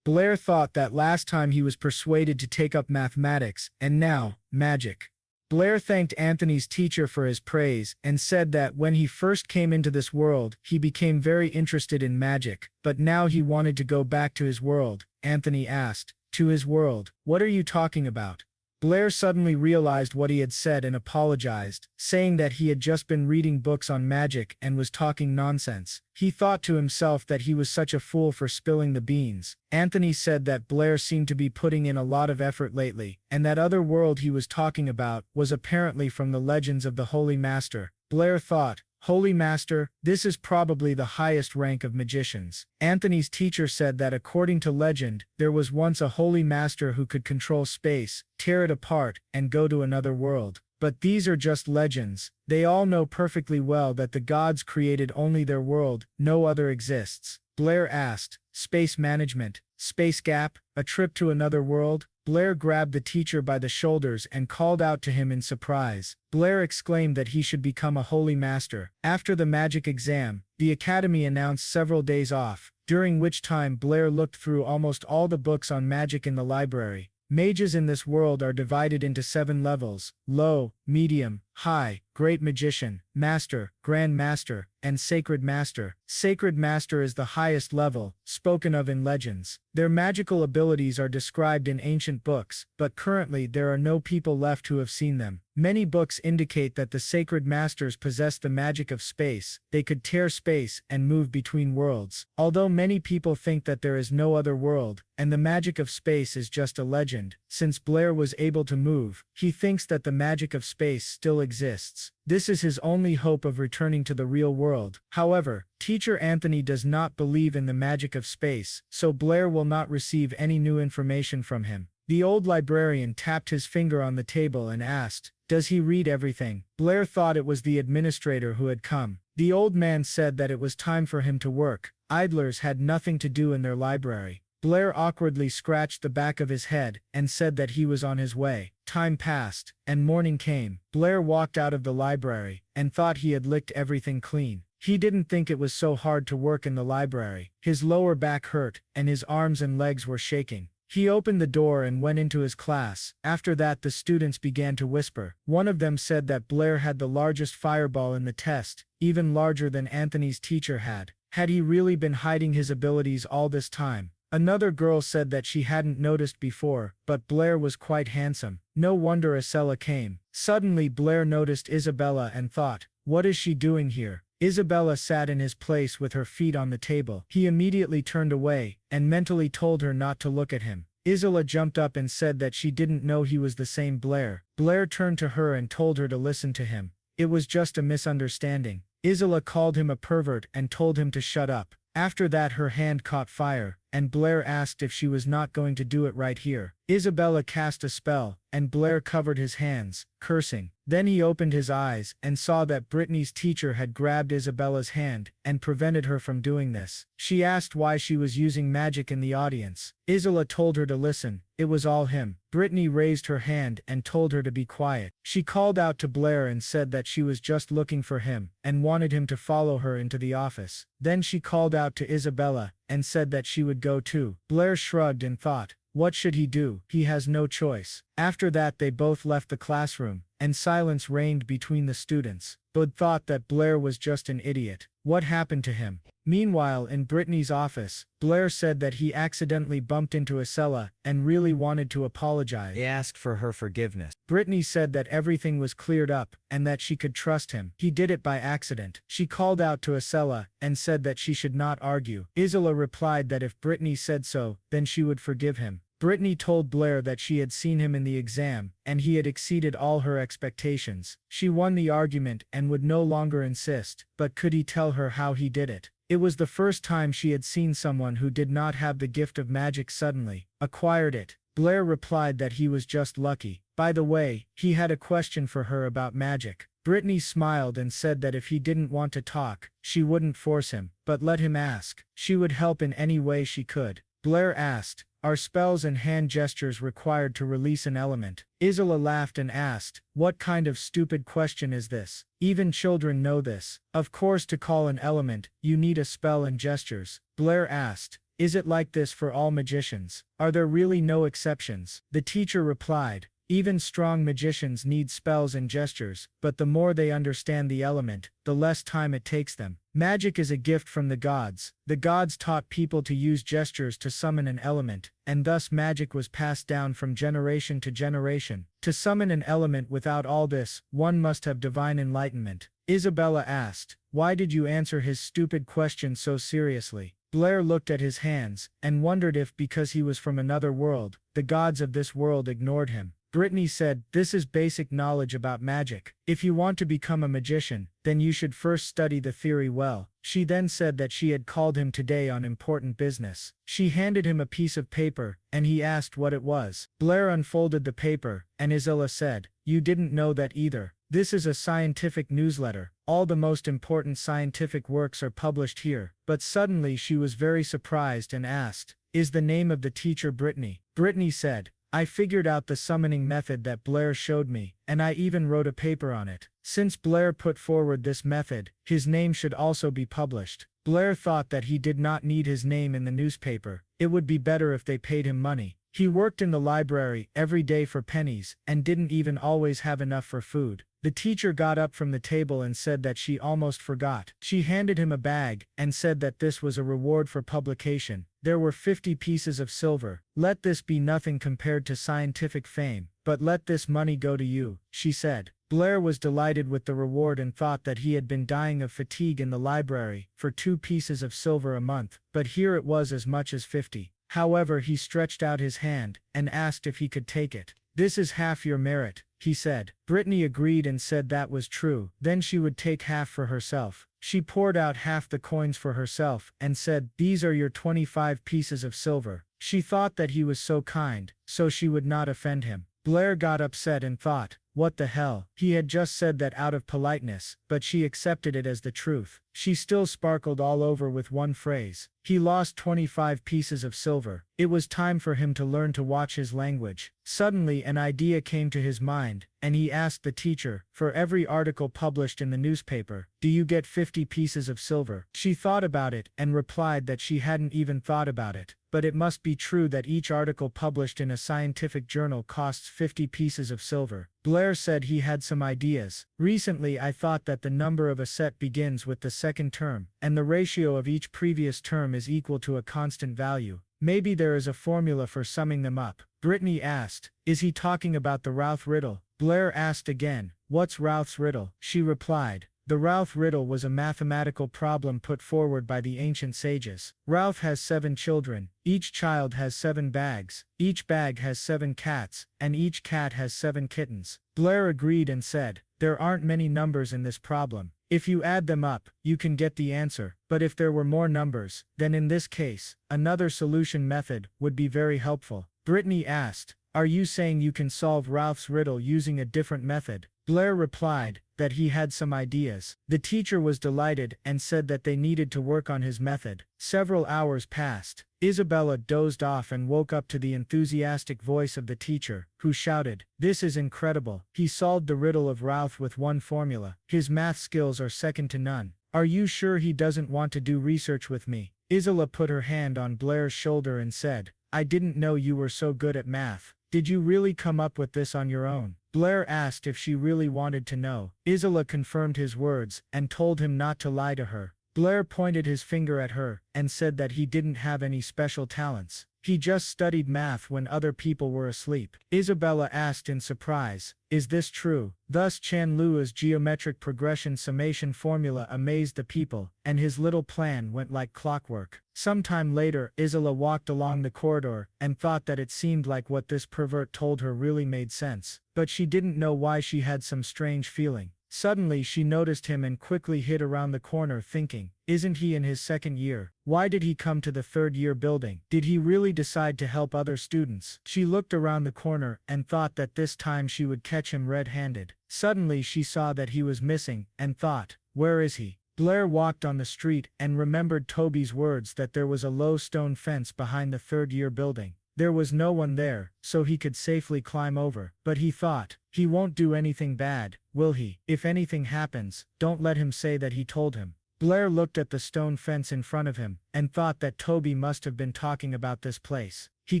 S1: Blair thought that last time he was persuaded to take up mathematics, and now, magic. Blair thanked Anthony's teacher for his praise, and said that when he first came into this world, he became very interested in magic, but now he wanted to go back to his world. Anthony asked, "To his world? What are you talking about?" Blair suddenly realized what he had said and apologized, saying that he had just been reading books on magic and was talking nonsense. He thought to himself that he was such a fool for spilling the beans. Anthony said that Blair seemed to be putting in a lot of effort lately, and that other world he was talking about was apparently from the legends of the Holy Master. Blair thought, "Holy Master, this is probably the highest rank of magicians." Anthony's teacher said that according to legend, there was once a holy master who could control space, tear it apart, and go to another world. But these are just legends. They all know perfectly well that the gods created only their world, no other exists. Blair asked, "Space management, space gap, a trip to another world?" Blair grabbed the teacher by the shoulders and called out to him in surprise. Blair exclaimed that he should become a holy master. After the magic exam, the academy announced several days off, during which time Blair looked through almost all the books on magic in the library. Mages in this world are divided into 7 levels: low, medium, high, great magician, master, grand master, and sacred master. Sacred master is the highest level, spoken of in legends. Their magical abilities are described in ancient books, but currently there are no people left who have seen them. Many books indicate that the sacred masters possess the magic of space. They could tear space and move between worlds. Although many people think that there is no other world, and the magic of space is just a legend, since Blair was able to move, he thinks that the magic of space still exists. This is his only hope of returning to the real world. However, Teacher Anthony does not believe in the magic of space, so Blair will not receive any new information from him. The old librarian tapped his finger on the table and asked, "Does he read everything?" Blair thought it was the administrator who had come. The old man said that it was time for him to work. Idlers had nothing to do in their library. Blair awkwardly scratched the back of his head and said that he was on his way. Time passed, and morning came. Blair walked out of the library and thought he had licked everything clean. He didn't think it was so hard to work in the library. His lower back hurt, and his arms and legs were shaking. He opened the door and went into his class. After that, the students began to whisper. One of them said that Blair had the largest fireball in the test, even larger than Anthony's teacher had. Had he really been hiding his abilities all this time? Another girl said that she hadn't noticed before, but Blair was quite handsome. No wonder Isella came. Suddenly Blair noticed Isabella and thought, "What is she doing here?" Isabella sat in his place with her feet on the table. He immediately turned away, and mentally told her not to look at him. Isella jumped up and said that she didn't know he was the same Blair. Blair turned to her and told her to listen to him. It was just a misunderstanding. Isella called him a pervert and told him to shut up. After that her hand caught fire, and Blair asked if she was not going to do it right here. Isabella cast a spell, and Blair covered his hands, cursing. Then he opened his eyes and saw that Brittany's teacher had grabbed Isabella's hand and prevented her from doing this. She asked why she was using magic in the audience. Isella told her to listen. It was all him. Brittany raised her hand and told her to be quiet. She called out to Blair and said that she was just looking for him and wanted him to follow her into the office. Then she called out to Isabella and said that she would go too. Blair shrugged and thought, what should he do? He has no choice. After that they both left the classroom, and silence reigned between the students. Bud thought that Blair was just an idiot. What happened to him? Meanwhile, in Brittany's office, Blair said that he accidentally bumped into Isella and really wanted to apologize.
S3: He asked for her forgiveness.
S1: Brittany said that everything was cleared up and that she could trust him. He did it by accident. She called out to Isella and said that she should not argue. Isella replied that if Brittany said so, then she would forgive him. Brittany told Blair that she had seen him in the exam, and he had exceeded all her expectations. She won the argument and would no longer insist, but could he tell her how he did it? It was the first time she had seen someone who did not have the gift of magic suddenly acquired it. Blair replied that he was just lucky. By the way, he had a question for her about magic. Brittany smiled and said that if he didn't want to talk, she wouldn't force him, but let him ask. She would help in any way she could. Blair asked, are spells and hand gestures required to release an element? Isella laughed and asked, what kind of stupid question is this? Even children know this. Of course, to call an element, you need a spell and gestures. Blair asked, is it like this for all magicians? Are there really no exceptions? The teacher replied, even strong magicians need spells and gestures, but the more they understand the element, the less time it takes them. Magic is a gift from the gods. The gods taught people to use gestures to summon an element, and thus magic was passed down from generation to generation. To summon an element without all this, one must have divine enlightenment. Isabella asked, why did you answer his stupid question so seriously? Blair looked at his hands, and wondered if because he was from another world, the gods of this world ignored him. Brittany said, this is basic knowledge about magic. If you want to become a magician, then you should first study the theory well. She then said that she had called him today on important business. She handed him a piece of paper, and he asked what it was. Blair unfolded the paper, and Isella said, you didn't know that either. This is a scientific newsletter. All the most important scientific works are published here. But suddenly she was very surprised and asked, is the name of the teacher Brittany? Brittany said, I figured out the summoning method that Blair showed me, and I even wrote a paper on it. Since Blair put forward this method, his name should also be published. Blair thought that he did not need his name in the newspaper. It would be better if they paid him money. He worked in the library every day for pennies and didn't even always have enough for food. The teacher got up from the table and said that she almost forgot. She handed him a bag and said that this was a reward for publication. There were 50 pieces of silver. Let this be nothing compared to scientific fame, but let this money go to you, she said. Blair was delighted with the reward and thought that he had been dying of fatigue in the library for 2 pieces of silver a month, but here it was as much as 50. However, he stretched out his hand and asked if he could take it. This is half your merit, he said. Brittany agreed and said that was true. Then she would take half for herself. She poured out half the coins for herself and said, these are your 25 pieces of silver. She thought that he was so kind, so she would not offend him. Blair got upset and thought, what the hell? He had just said that out of politeness, but she accepted it as the truth. She still sparkled all over with one phrase. He lost 25 pieces of silver. It was time for him to learn to watch his language. Suddenly an idea came to his mind, and he asked the teacher, for every article published in the newspaper, do you get 50 pieces of silver? She thought about it and replied that she hadn't even thought about it. But it must be true that each article published in a scientific journal costs 50 pieces of silver. Blair said he had some ideas. Recently I thought that the number of a set begins with the second term, and the ratio of each previous term is equal to a constant value. Maybe there is a formula for summing them up. Brittany asked, is he talking about the Routh riddle? Blair asked again, what's Routh's riddle? She replied, The Ralph riddle was a mathematical problem put forward by the ancient sages. Ralph has 7 children, each child has 7 bags, each bag has 7 cats, and each cat has 7 kittens. Blair agreed and said, there aren't many numbers in this problem. If you add them up, you can get the answer, but if there were more numbers, then in this case, another solution method would be very helpful. Brittany asked, are you saying you can solve Ralph's riddle using a different method? Blair replied that he had some ideas. The teacher was delighted and said that they needed to work on his method. Several hours passed. Isabella dozed off and woke up to the enthusiastic voice of the teacher, who shouted, this is incredible. He solved the riddle of Ralph with one formula. His math skills are second to none. Are you sure he doesn't want to do research with me? Isella put her hand on Blair's shoulder and said, I didn't know you were so good at math. Did you really come up with this on your own? Blair asked if she really wanted to know. Isella confirmed his words and told him not to lie to her. Blair pointed his finger at her and said that he didn't have any special talents. He just studied math when other people were asleep. Isabella asked in surprise, is this true? Thus Chanlua's geometric progression summation formula amazed the people, and his little plan went like clockwork. Sometime later, Isella walked along the corridor and thought that it seemed like what this pervert told her really made sense, but she didn't know why she had some strange feeling. Suddenly she noticed him and quickly hid around the corner thinking, isn't he in his second year? Why did he come to the third-year building? Did he really decide to help other students? She looked around the corner and thought that this time she would catch him red-handed. Suddenly she saw that he was missing and thought, where is he? Blair walked on the street and remembered Toby's words that there was a low stone fence behind the third-year building. There was no one there, so he could safely climb over. But he thought, he won't do anything bad, will he? If anything happens, don't let him say that he told him. Blair looked at the stone fence in front of him and thought that Toby must have been talking about this place. He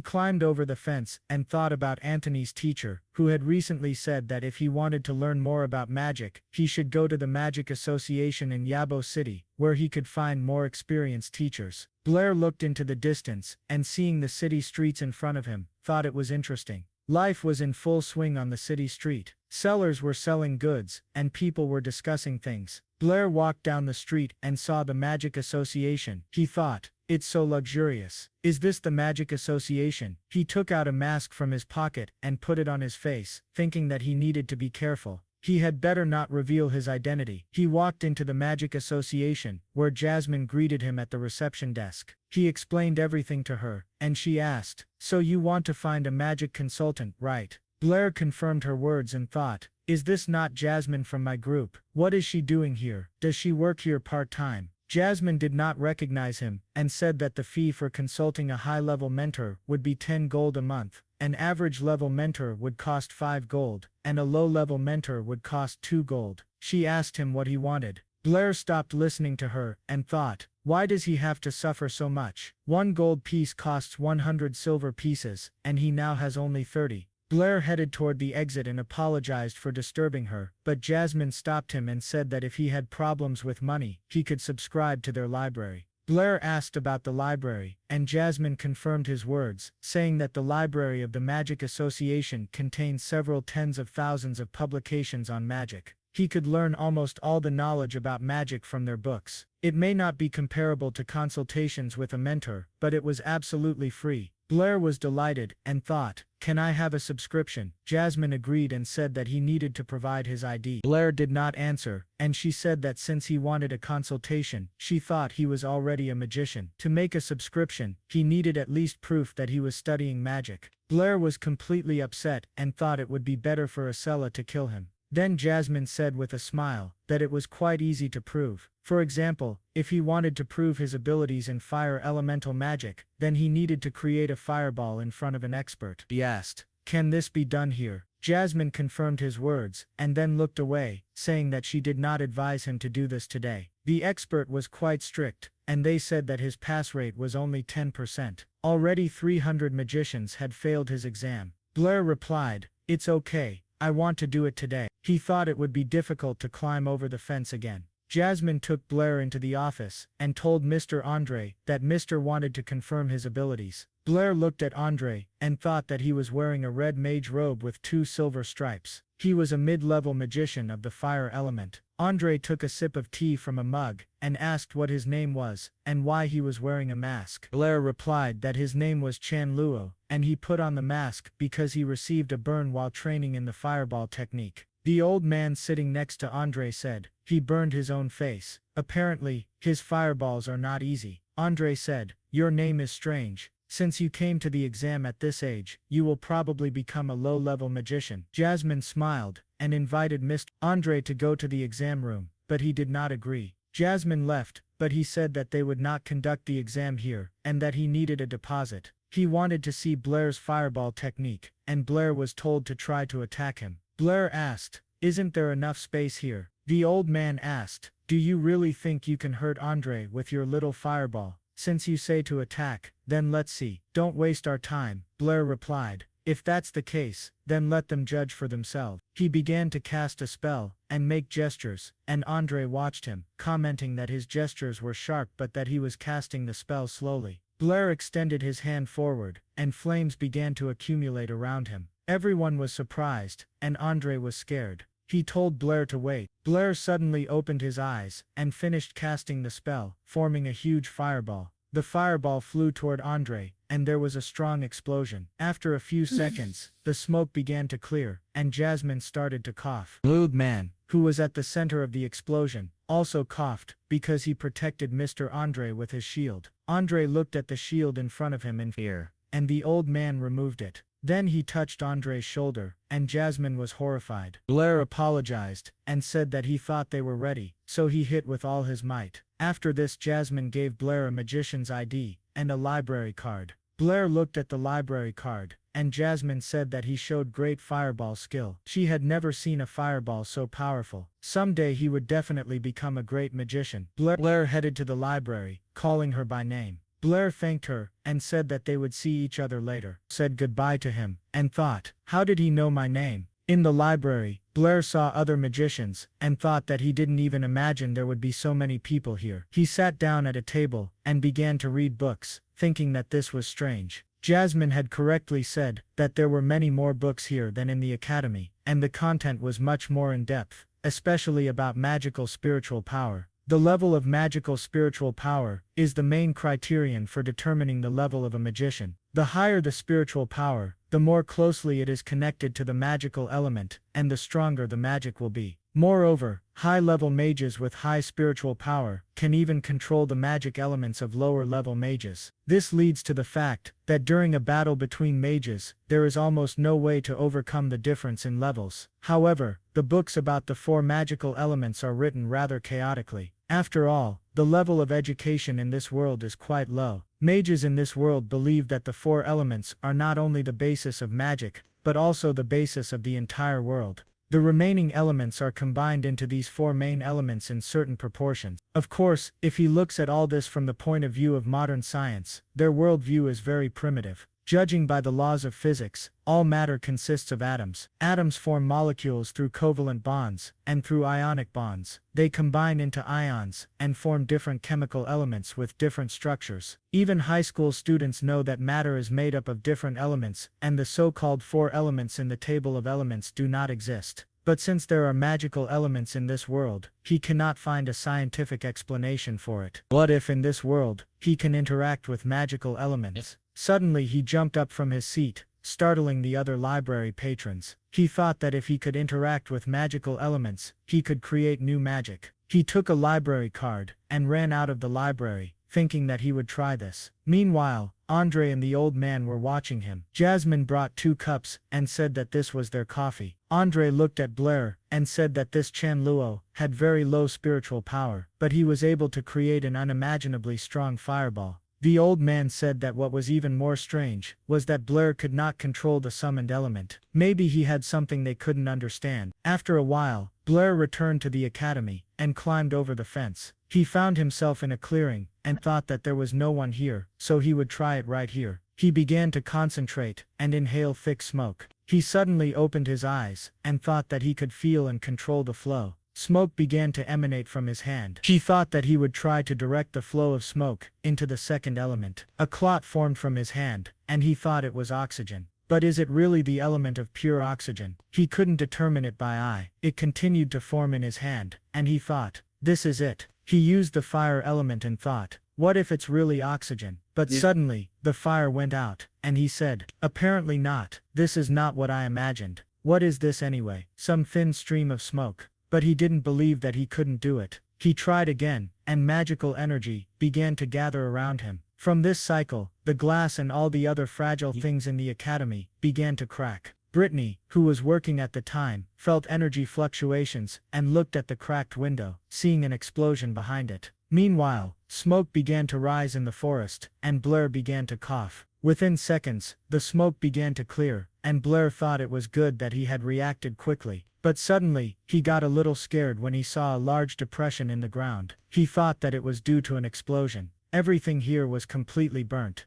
S1: climbed over the fence and thought about Anthony's teacher, who had recently said that if he wanted to learn more about magic, he should go to the Magic Association in Yabo City, where he could find more experienced teachers. Blair looked into the distance and seeing the city streets in front of him, thought it was interesting. Life was in full swing on the city street. Sellers were selling goods, and people were discussing things. Blair walked down the street and saw the Magic Association. He thought, it's so luxurious. Is this the Magic Association? He took out a mask from his pocket and put it on his face, thinking that he needed to be careful. He had better not reveal his identity. He walked into the Magic Association, where Jasmine greeted him at the reception desk. He explained everything to her, and she asked, so you want to find a magic consultant, right? Blair confirmed her words and thought, is this not Jasmine from my group? What is she doing here? Does she work here part-time? Jasmine did not recognize him, and said that the fee for consulting a high-level mentor would be 10 gold a month. An average-level mentor would cost 5 gold, and a low-level mentor would cost 2 gold. She asked him what he wanted. Blair stopped listening to her, and thought, why does he have to suffer so much? 1 gold piece costs 100 silver pieces, and he now has only 30. Blair headed toward the exit and apologized for disturbing her, but Jasmine stopped him and said that if he had problems with money, he could subscribe to their library. Blair asked about the library, and Jasmine confirmed his words, saying that the library of the Magic Association contains several tens of thousands of publications on magic. He could learn almost all the knowledge about magic from their books. It may not be comparable to consultations with a mentor, but it was absolutely free. Blair was delighted, and thought, can I have a subscription? Jasmine agreed and said that he needed to provide his ID. Blair did not answer, and she said that since he wanted a consultation, she thought he was already a magician. To make a subscription, he needed at least proof that he was studying magic. Blair was completely upset and thought it would be better for Isella to kill him. Then Jasmine said with a smile that it was quite easy to prove. For example, if he wanted to prove his abilities in fire elemental magic, then he needed to create a fireball in front of an expert. He asked, can this be done here? Jasmine confirmed his words, and then looked away, saying that she did not advise him to do this today. The expert was quite strict, and they said that his pass rate was only 10%. Already 300 magicians had failed his exam. Blair replied, it's okay. I want to do it today. He thought it would be difficult to climb over the fence again.
S2: Jasmine took Blair into the office and told Mr. Andre that Mr. wanted to confirm his abilities. Blair looked at Andre and thought that he was wearing a red mage robe with 2 silver stripes. He was a mid-level magician of the fire element. Andre took a sip of tea from a mug and asked what his name was and why he was wearing a mask. Blair replied that his name was Chan Luo and he put on the mask because he received a burn while training in the fireball technique. The old man sitting next to Andre said, he burned his own face. Apparently, his fireballs are not easy. Andre said, your name is strange. Since you came to the exam at this age, you will probably become a low-level magician. Jasmine smiled and invited Mr. Andre to go to the exam room, but he did not agree. Jasmine left, but he said that they would not conduct the exam here and that he needed a deposit. He wanted to see Blair's fireball technique, and Blair was told to try to attack him. Blair asked, isn't there enough space here? The old man asked, do you really think you can hurt Andre with your little fireball? Since you say to attack, then let's see. Don't waste our time, Blair replied. If that's the case, then let them judge for themselves. He began to cast a spell and make gestures, and Andre watched him, commenting that his gestures were sharp but that he was casting the spell slowly. Blair extended his hand forward, and flames began to accumulate around him. Everyone was surprised, and Andre was scared. He told Blair to wait. Blair suddenly opened his eyes and finished casting the spell, forming a huge fireball. The fireball flew toward Andre, and there was a strong explosion. After a few seconds, the smoke began to clear, and Jasmine started to cough. The old man, who was at the center of the explosion, also coughed, because he protected Mr. Andre with his shield. Andre looked at the shield in front of him in fear, and the old man removed it. Then he touched Andre's shoulder, and Jasmine was horrified. Blair apologized, and said that he thought they were ready, so he hit with all his might. After this, Jasmine gave Blair a magician's ID, and a library card. Blair looked at the library card, and Jasmine said that he showed great fireball skill. She had never seen a fireball so powerful. Someday he would definitely become a great magician. Blair headed to the library, calling her by name. Blair thanked her, and said that they would see each other later. Said goodbye to him, and thought, how did he know my name? In the library, Blair saw other magicians, and thought that he didn't even imagine there would be so many people here. He sat down at a table, and began to read books, thinking that this was strange. Jasmine had correctly said that there were many more books here than in the academy, and the content was much more in-depth, especially about magical spiritual power. The level of magical spiritual power is the main criterion for determining the level of a magician. The higher the spiritual power, the more closely it is connected to the magical element, and the stronger the magic will be. Moreover, high-level mages with high spiritual power can even control the magic elements of lower-level mages. This leads to the fact that during a battle between mages, there is almost no way to overcome the difference in levels. However, the books about the 4 magical elements are written rather chaotically. After all, the level of education in this world is quite low. Mages in this world believe that the 4 elements are not only the basis of magic, but also the basis of the entire world. The remaining elements are combined into these 4 main elements in certain proportions. Of course, if he looks at all this from the point of view of modern science, their worldview is very primitive. Judging by the laws of physics, all matter consists of atoms. Atoms form molecules through covalent bonds, and through ionic bonds. They combine into ions, and form different chemical elements with different structures. Even high school students know that matter is made up of different elements, and the so-called 4 elements in the table of elements do not exist. But since there are magical elements in this world, he cannot find a scientific explanation for it. What if in this world, he can interact with magical elements? Suddenly he jumped up from his seat, startling the other library patrons. He thought that if he could interact with magical elements, he could create new magic. He took a library card, and ran out of the library, thinking that he would try this. Meanwhile, Andre and the old man were watching him. Jasmine brought 2 cups, and said that this was their coffee. Andre looked at Blair, and said that this Chan Luo had very low spiritual power, but he was able to create an unimaginably strong fireball. The old man said that what was even more strange was that Blair could not control the summoned element. Maybe he had something they couldn't understand. After a while, Blair returned to the academy, and climbed over the fence. He found himself in a clearing, and thought that there was no one here, so he would try it right here. He began to concentrate, and inhale thick smoke. He suddenly opened his eyes, and thought that he could feel and control the flow. Smoke began to emanate from his hand. He thought that he would try to direct the flow of smoke into the second element. A clot formed from his hand, and he thought it was oxygen. But is it really the element of pure oxygen? He couldn't determine it by eye. It continued to form in his hand, and he thought, this is it. He used the fire element and thought, what if it's really oxygen? But suddenly, the fire went out, and he said, apparently not. This is not what I imagined. What is this anyway? Some thin stream of smoke. But he didn't believe that he couldn't do it. He tried again, and magical energy began to gather around him. From this cycle, the glass and all the other fragile things in the academy began to crack. Brittany, who was working at the time, felt energy fluctuations and looked at the cracked window, seeing an explosion behind it. Meanwhile, smoke began to rise in the forest, and Blair began to cough. Within seconds, the smoke began to clear, and Blair thought it was good that he had reacted quickly. But suddenly, he got a little scared when he saw a large depression in the ground. He thought that it was due to an explosion. Everything here was completely burnt.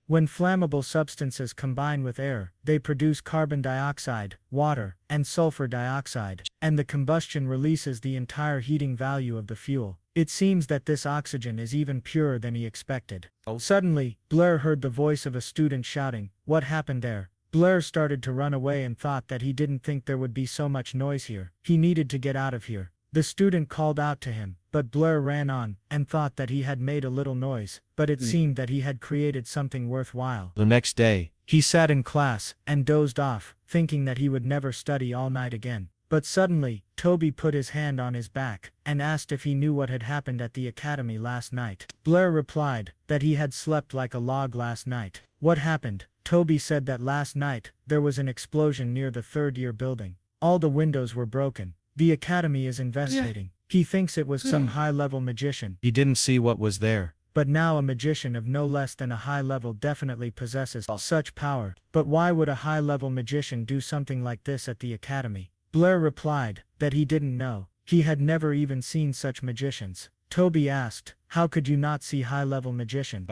S2: When flammable substances combine with air, they produce carbon dioxide, water, and sulfur dioxide, and the combustion releases the entire heating value of the fuel. It seems that this oxygen is even purer than he expected. Suddenly, Blair heard the voice of a student shouting, "What happened there?" Blair started to run away and thought that he didn't think there would be so much noise here. He needed to get out of here. The student called out to him, but Blair ran on and thought that he had made a little noise, but it seemed that he had created something worthwhile. The next day, he sat in class and dozed off, thinking that he would never study all night again. But suddenly, Toby put his hand on his back and asked if he knew what had happened at the academy last night. Blair replied that he had slept like a log last night. What happened? Toby said that last night, there was an explosion near the third-year building. All the windows were broken. The academy is investigating. He thinks it was some high-level magician. He didn't see what was there. But now a magician of no less than a high level definitely possesses such power. But why would a high-level magician do something like this at the academy? Blair replied that he didn't know. He had never even seen such magicians. Toby asked, how could you not see high-level magician?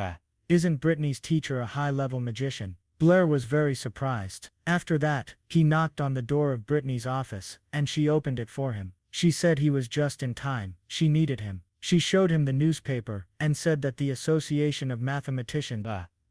S2: Isn't Brittany's teacher a high-level magician? Blair was very surprised. After that, he knocked on the door of Brittany's office, and she opened it for him. She said he was just in time. She needed him. She showed him the newspaper, and said that the Association of Mathematicians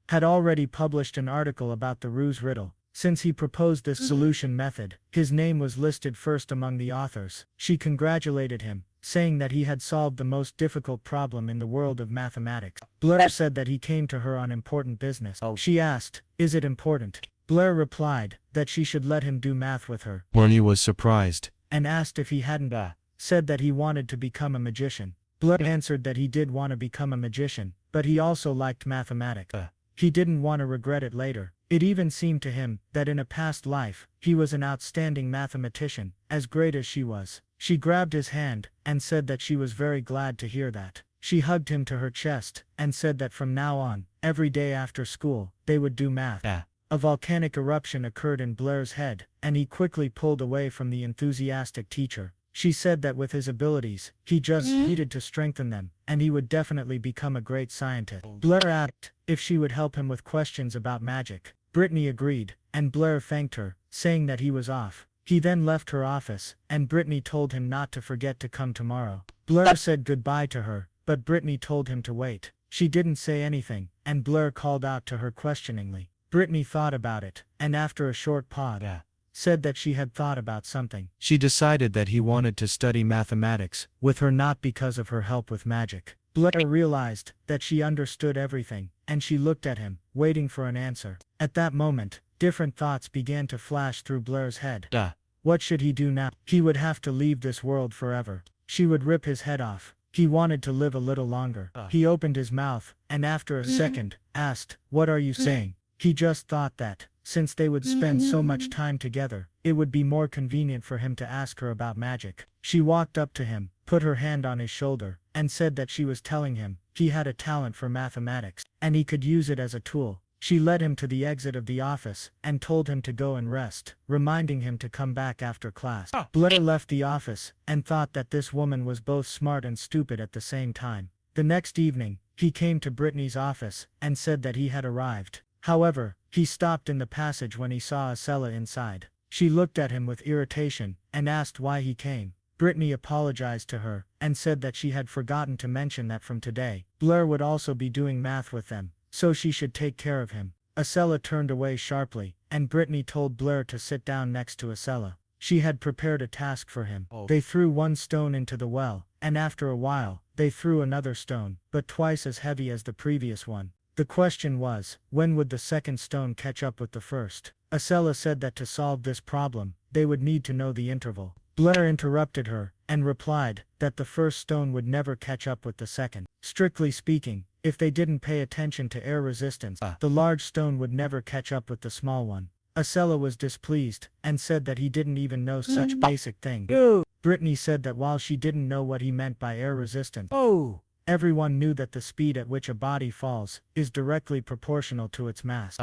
S2: had already published an article about the ruse riddle. Since he proposed this solution method, his name was listed first among the authors. She congratulated him, saying that he had solved the most difficult problem in the world of mathematics. Blair said that he came to her on important business. She asked, is it important? Blair replied that she should let him do math with her. Bernie was surprised and asked if he hadn't said that he wanted to become a magician. Blair answered that he did want to become a magician, but he also liked mathematics. He didn't want to regret it later. It even seemed to him that in a past life, he was an outstanding mathematician, as great as she was. She grabbed his hand and said that she was very glad to hear that. She hugged him to her chest and said that from now on, every day after school, they would do math. A volcanic eruption occurred in Blair's head, and he quickly pulled away from the enthusiastic teacher. She said that with his abilities, he just needed to strengthen them, and he would definitely become a great scientist. Blair asked if she would help him with questions about magic. Brittany agreed, and Blair thanked her, saying that he was off. He then left her office, and Brittany told him not to forget to come tomorrow. Blair said goodbye to her, but Brittany told him to wait. She didn't say anything, and Blair called out to her questioningly. Brittany thought about it, and after a short pause, said that she had thought about something. She decided that he wanted to study mathematics with her, not because of her help with magic. Blair realized that she understood everything, and she looked at him, waiting for an answer. At that moment, different thoughts began to flash through Blair's head. What should he do now? He would have to leave this world forever. She would rip his head off. He wanted to live a little longer. He opened his mouth, and after a second, asked, what are you saying? He just thought that, since they would spend so much time together, it would be more convenient for him to ask her about magic. She walked up to him, put her hand on his shoulder, and said that she was telling him he had a talent for mathematics, and he could use it as a tool. She led him to the exit of the office, and told him to go and rest, reminding him to come back after class. Blair left the office, and thought that this woman was both smart and stupid at the same time. The next evening, he came to Brittany's office, and said that he had arrived. However, he stopped in the passage when he saw Isella inside. She looked at him with irritation, and asked why he came. Brittany apologized to her, and said that she had forgotten to mention that from today, Blair would also be doing math with them, so she should take care of him. Isella turned away sharply, and Brittany told Blair to sit down next to Isella. She had prepared a task for him. They threw one stone into the well, and after a while, they threw another stone, but twice as heavy as the previous one. The question was, when would the second stone catch up with the first? Isella said that to solve this problem, they would need to know the interval. Blair interrupted her, and replied that the first stone would never catch up with the second. Strictly speaking, if they didn't pay attention to air resistance, the large stone would never catch up with the small one. Isella was displeased, and said that he didn't even know such basic thing. Brittany said that while she didn't know what he meant by air resistance, everyone knew that the speed at which a body falls is directly proportional to its mass.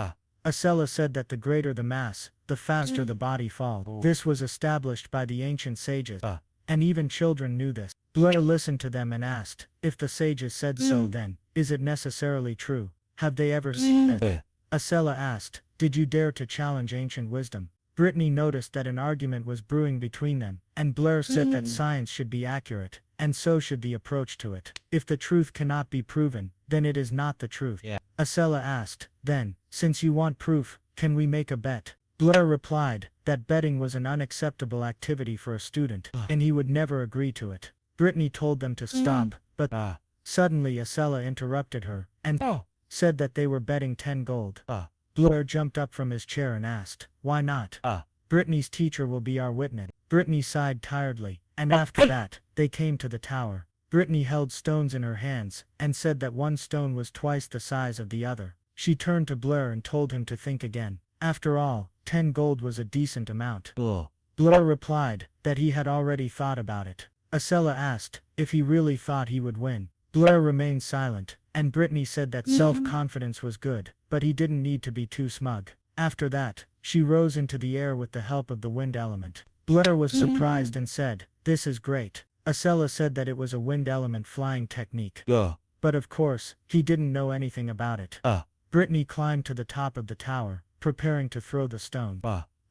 S2: Isella said that the greater the mass, the faster the body falls. This was established by the ancient sages, and even children knew this. Blair listened to them and asked, if the sages said so, then, is it necessarily true? Have they ever seen it? Isella asked, did you dare to challenge ancient wisdom? Brittany noticed that an argument was brewing between them, and Blair said that science should be accurate, and so should the approach to it. If the truth cannot be proven, then it is not the truth. Isella asked, then, since you want proof, can we make a bet? Blair replied that betting was an unacceptable activity for a student, and he would never agree to it. Brittany told them to stop, but suddenly Isella interrupted her, and said that they were betting 10 gold. Blair jumped up from his chair and asked, why not? Brittany's teacher will be our witness. Brittany sighed tiredly, and after that, they came to the tower. Brittany held stones in her hands, and said that one stone was twice the size of the other. She turned to Blair and told him to think again. After all, 10 gold was a decent amount. Blair replied that he had already thought about it. Isella asked if he really thought he would win. Blair remained silent, and Brittany said that self-confidence was good, but he didn't need to be too smug. After that, she rose into the air with the help of the wind element. Blair was surprised and said, this is great. Isella said that it was a wind element flying technique. But of course, he didn't know anything about it. Brittany climbed to the top of the tower, preparing to throw the stone.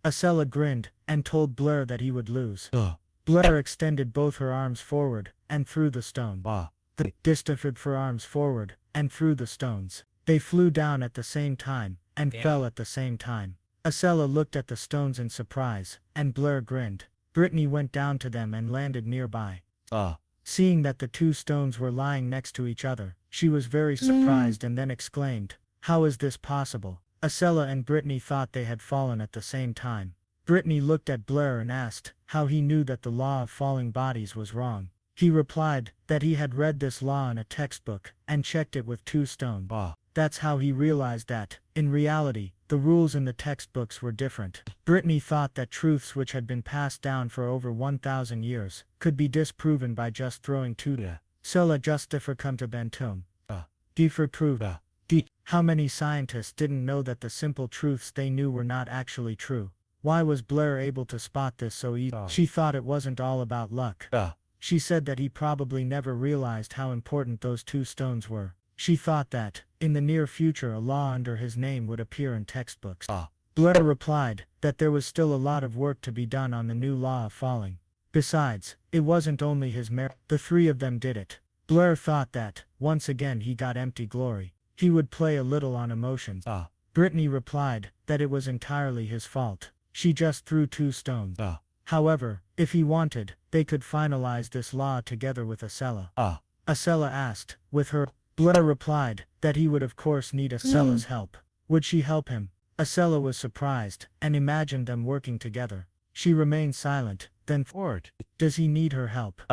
S2: Isella grinned, and told Blair that he would lose. Blair extended both her arms forward, and threw the stone. The distant her arms forward, and threw the stones. They flew down at the same time, and fell at the same time. Isella looked at the stones in surprise, and Blair grinned. Brittany went down to them and landed nearby. Seeing that the two stones were lying next to each other, she was very surprised and then exclaimed, how is this possible? Isella and Brittany thought they had fallen at the same time. Brittany looked at Blair and asked how he knew that the law of falling bodies was wrong. He replied that he had read this law in a textbook and checked it with 2 stones. That's how he realized that, in reality, the rules in the textbooks were different. Brittany thought that truths which had been passed down for over 1,000 years could be disproven by just throwing 2. Cela justificantabentum. Differprove. How many scientists didn't know that the simple truths they knew were not actually true? Why was Blair able to spot this so easily? She thought it wasn't all about luck. She said that he probably never realized how important those 2 stones were. She thought that, in the near future, a law under his name would appear in textbooks. Blair replied that there was still a lot of work to be done on the new law of falling. Besides, it wasn't only his merit. The 3 of them did it. Blair thought that, once again he got empty glory. He would play a little on emotions. Brittany replied that it was entirely his fault. She just threw 2 stones. However, if he wanted, they could finalize this law together with Isella. Isella asked, with her. Blair replied that he would of course need Isella's help. Would she help him? Isella was surprised, and imagined them working together. She remained silent, then thought, does he need her help?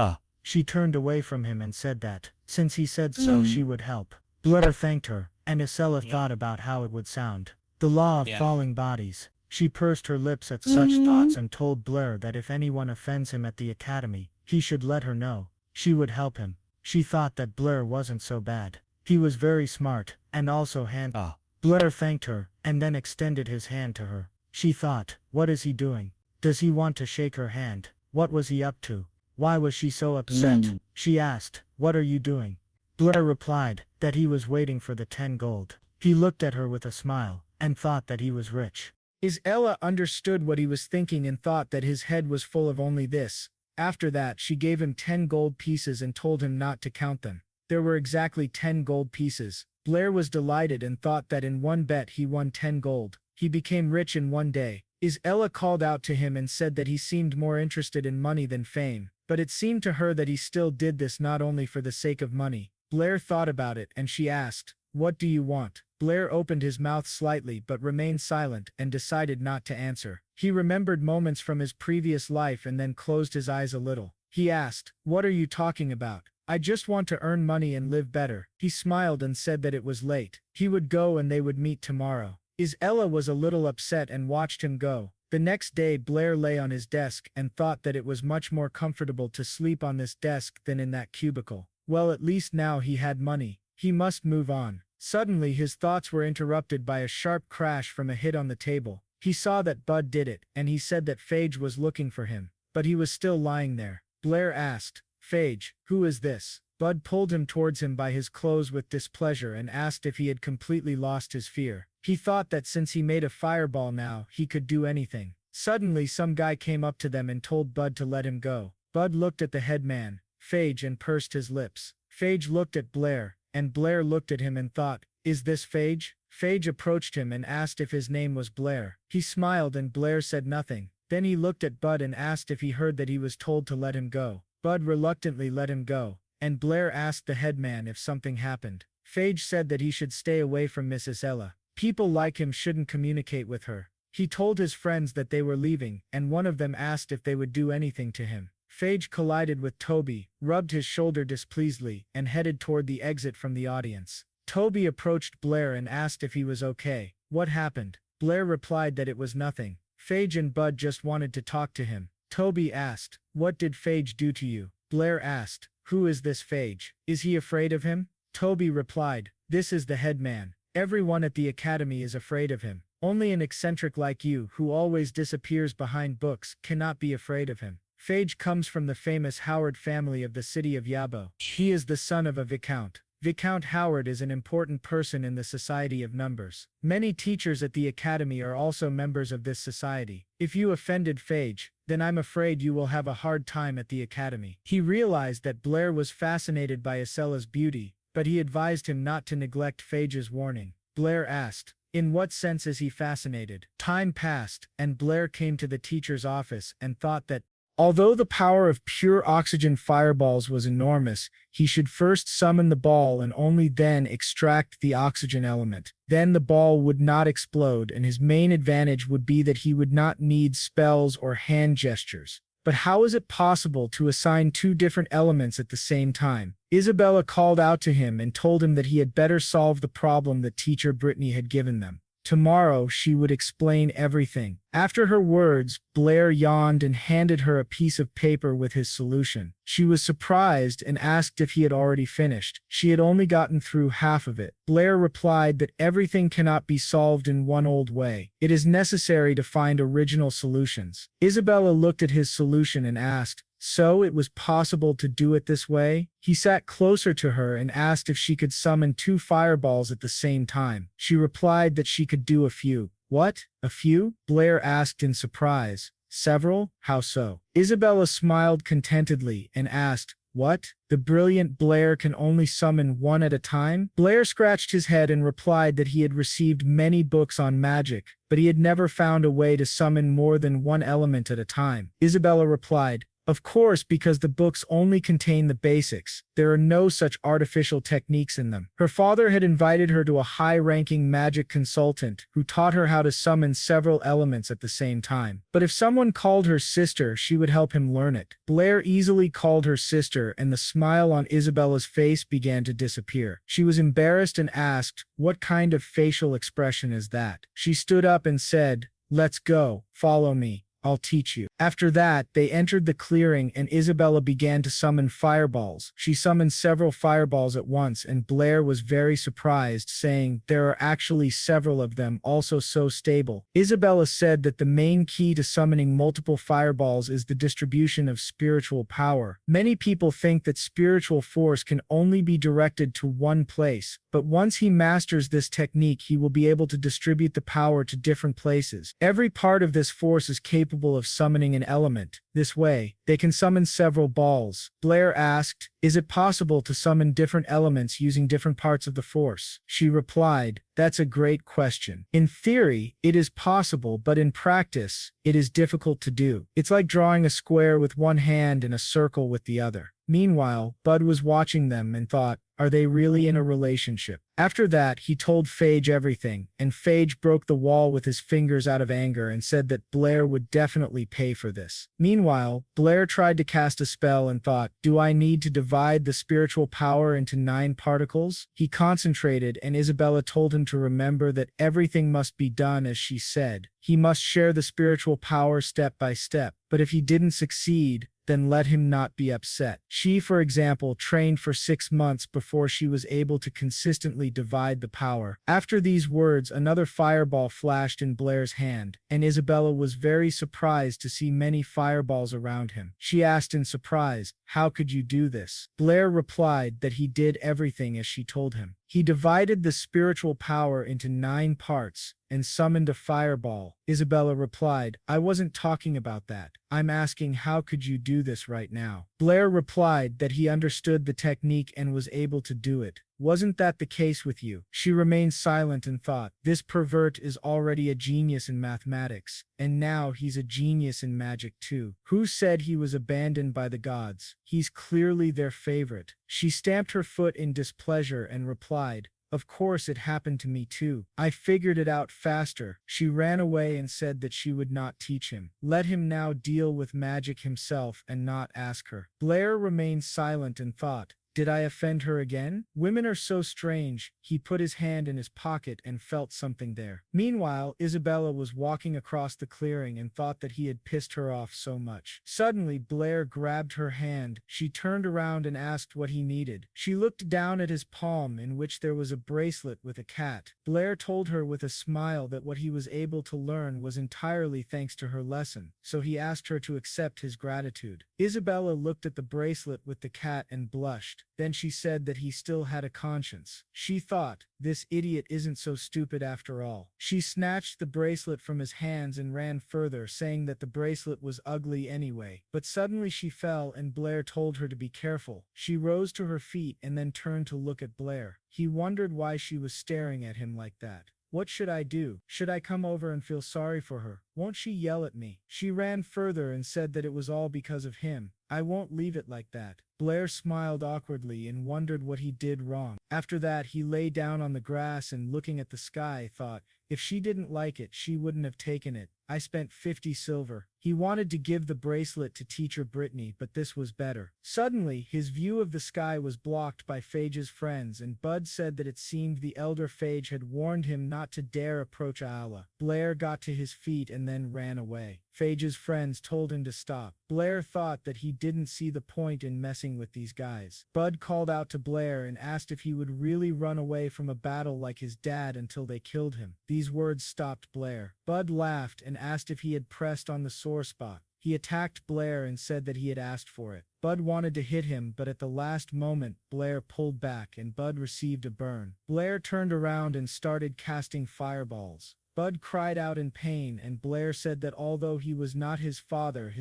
S2: She turned away from him and said that, since he said so, she would help. Blair thanked her, and Isella thought about how it would sound. The law of falling bodies. She pursed her lips at such thoughts and told Blair that if anyone offends him at the academy, he should let her know. She would help him. She thought that Blair wasn't so bad. He was very smart, and also handsome. Blair thanked her, and then extended his hand to her. She thought, what is he doing? Does he want to shake her hand? What was he up to? Why was she so upset? She asked, what are you doing? Blair replied that he was waiting for the 10 gold. He looked at her with a smile, and thought that he was rich.
S1: Isella understood what he was thinking and thought that his head was full of only this. After that, she gave him 10 gold pieces and told him not to count them. There were exactly 10 gold pieces. Blair was delighted and thought that in one bet he won 10 gold. He became rich in one day. Isella called out to him and said that he seemed more interested in money than fame, but it seemed to her that he still did this not only for the sake of money. Blair thought about it and she asked, "What do you want?" Blair opened his mouth slightly but remained silent and decided not to answer. He remembered moments from his previous life and then closed his eyes a little. He asked, "What are you talking about?" "I just want to earn money and live better." He smiled and said that it was late. He would go and they would meet tomorrow. Isella was a little upset and watched him go. The next day Blair lay on his desk and thought that it was much more comfortable to sleep on this desk than in that cubicle. Well, at least now he had money. He must move on. Suddenly his thoughts were interrupted by a sharp crash from a hit on the table. He saw that Bud did it, and he said that Phage was looking for him, but he was still lying there. Blair asked, "Phage, who is this?" Bud pulled him towards him by his clothes with displeasure and asked if he had completely lost his fear. He thought that since he made a fireball now, he could do anything. Suddenly some guy came up to them and told Bud to let him go. Bud looked at the head man, Phage, and pursed his lips. Phage looked at Blair, and Blair looked at him and thought, "Is this Phage?" Phage approached him and asked if his name was Blair. He smiled and Blair said nothing. Then he looked at Bud and asked if he heard that he was told to let him go. Bud reluctantly let him go, and Blair asked the headman if something happened. Phage said that he should stay away from Miss Isella. People like him shouldn't communicate with her. He told his friends that they were leaving, and one of them asked if they would do anything to him. Phage collided with Toby, rubbed his shoulder displeasedly, and headed toward the exit from the audience. Toby approached Blair and asked if he was okay. What happened? Blair replied that it was nothing. Phage and Bud just wanted to talk to him. Toby asked, "What did Phage do to you?" Blair asked, "Who is this Phage? Is he afraid of him?" Toby replied, "This is the headman. Everyone at the academy is afraid of him. Only an eccentric like you, who always disappears behind books, cannot be afraid of him." Phage comes from the famous Howard family of the city of Yabo. He is the son of a viscount. Viscount Howard is an important person in the Society of Numbers. Many teachers at the academy are also members of this society. If you offended Phage, then I'm afraid you will have a hard time at the academy. He realized that Blair was fascinated by Isella's beauty, but he advised him not to neglect Phage's warning. Blair asked, "In what sense is he fascinated?" Time passed, and Blair came to the teacher's office and thought that, although the power of pure oxygen fireballs was enormous, he should first summon the ball and only then extract the oxygen element. Then the ball would not explode, and his main advantage would be that he would not need spells or hand gestures. But how is it possible to assign two different elements at the same time? Isabella called out to him and told him that he had better solve the problem that teacher Brittany had given them. Tomorrow she would explain everything. After her words, Blair yawned and handed her a piece of paper with his solution. She was surprised and asked if he had already finished. She had only gotten through half of it. Blair replied that everything cannot be solved in one old way. It is necessary to find original solutions. Isabella looked at his solution and asked, "So it was possible to do it this way?" He sat closer to her and asked if she could summon two fireballs at the same time. She replied that she could do a few. "What? A few?" Blair asked in surprise. "Several? How so?" Isabella smiled contentedly and asked, "What? The brilliant Blair can only summon one at a time?" Blair scratched his head and replied that he had received many books on magic, but he had never found a way to summon more than one element at a time. Isabella replied, "Of course, because the books only contain the basics. There are no such artificial techniques in them." Her father had invited her to a high-ranking magic consultant who taught her how to summon several elements at the same time. But if someone called her sister, she would help him learn it. Blair easily called her sister, and the smile on Isabella's face began to disappear. She was embarrassed and asked, "What kind of facial expression is that?" She stood up and said, "Let's go. Follow me. I'll teach you." After that, they entered the clearing and Isabella began to summon fireballs. She summoned several fireballs at once and Blair was very surprised, saying, "There are actually several of them, also so stable." Isabella said that the main key to summoning multiple fireballs is the distribution of spiritual power. Many people think that spiritual force can only be directed to one place, but once he masters this technique, he will be able to distribute the power to different places. Every part of this force is capable capable of summoning an element. This way, they can summon several balls. Blair asked, is it possible to summon different elements using different parts of the force? She replied, that's a great question. In theory, it is possible, but in practice, it is difficult to do. It's like drawing a square with one hand and a circle with the other. Meanwhile, Bud was watching them and thought, are they really in a relationship? After that, he told Phage everything, and Phage broke the wall with his fingers out of anger and said that Blair would definitely pay for this. Meanwhile, Blair tried to cast a spell and thought, do I need to divide the spiritual power into 9 particles? He concentrated, and Isabella told him to remember that everything must be done as she said. He must share the spiritual power step by step, but if he didn't succeed, then let him not be upset. She, for example, trained for 6 months before she was able to consistently divide the power. After these words, another fireball flashed in Blair's hand, and Isabella was very surprised to see many fireballs around him. She asked in surprise, how could you do this? Blair replied that he did everything as she told him. He divided the spiritual power into 9 parts and summoned a fireball. Isabella replied, I wasn't talking about that. I'm asking how could you do this right now? Blair replied that he understood the technique and was able to do it. Wasn't that the case with you? She remained silent and thought, this pervert is already a genius in mathematics, and now he's a genius in magic too. Who said he was abandoned by the gods? He's clearly their favorite. She stamped her foot in displeasure and replied, of course it happened to me too. I figured it out faster. She ran away and said that she would not teach him. Let him now deal with magic himself and not ask her. Blair remained silent and thought, did I offend her again? Women are so strange. He put his hand in his pocket and felt something there. Meanwhile, Isabella was walking across the clearing and thought that he had pissed her off so much. Suddenly, Blair grabbed her hand. She turned around and asked what he needed. She looked down at his palm, in which there was a bracelet with a cat. Blair told her with a smile that what he was able to learn was entirely thanks to her lesson, so he asked her to accept his gratitude. Isabella looked at the bracelet with the cat and blushed. Then she said that he still had a conscience. She thought, this idiot isn't so stupid after all. She snatched the bracelet from his hands and ran further, saying that the bracelet was ugly anyway. But suddenly she fell and Blair told her to be careful. She rose to her feet and then turned to look at Blair. He wondered why she was staring at him like that. What should I do? Should I come over and feel sorry for her? Won't she yell at me? She ran further and said that it was all because of him. I won't leave it like that. Blair smiled awkwardly and wondered what he did wrong. After that, he lay down on the grass and looking at the sky thought, if she didn't like it, she wouldn't have taken it. I spent 50 silver. He wanted to give the bracelet to teacher Brittany, but this was better. Suddenly, his view of the sky was blocked by Phage's friends, and Bud said that it seemed the elder Phage had warned him not to dare approach Isella. Blair got to his feet and then ran away. Phage's friends told him to stop. Blair thought that he didn't see the point in messing with these guys. Bud called out to Blair and asked if he would really run away from a battle like his dad until they killed him. These words stopped Blair. Bud laughed and asked if he had pressed on the sore spot. He attacked Blair and said that he had asked for it. Bud wanted to hit him, but at the last moment, Blair pulled back and Bud received a burn. Blair turned around and started casting fireballs. Bud cried out in pain, and Blair said that although he was not his father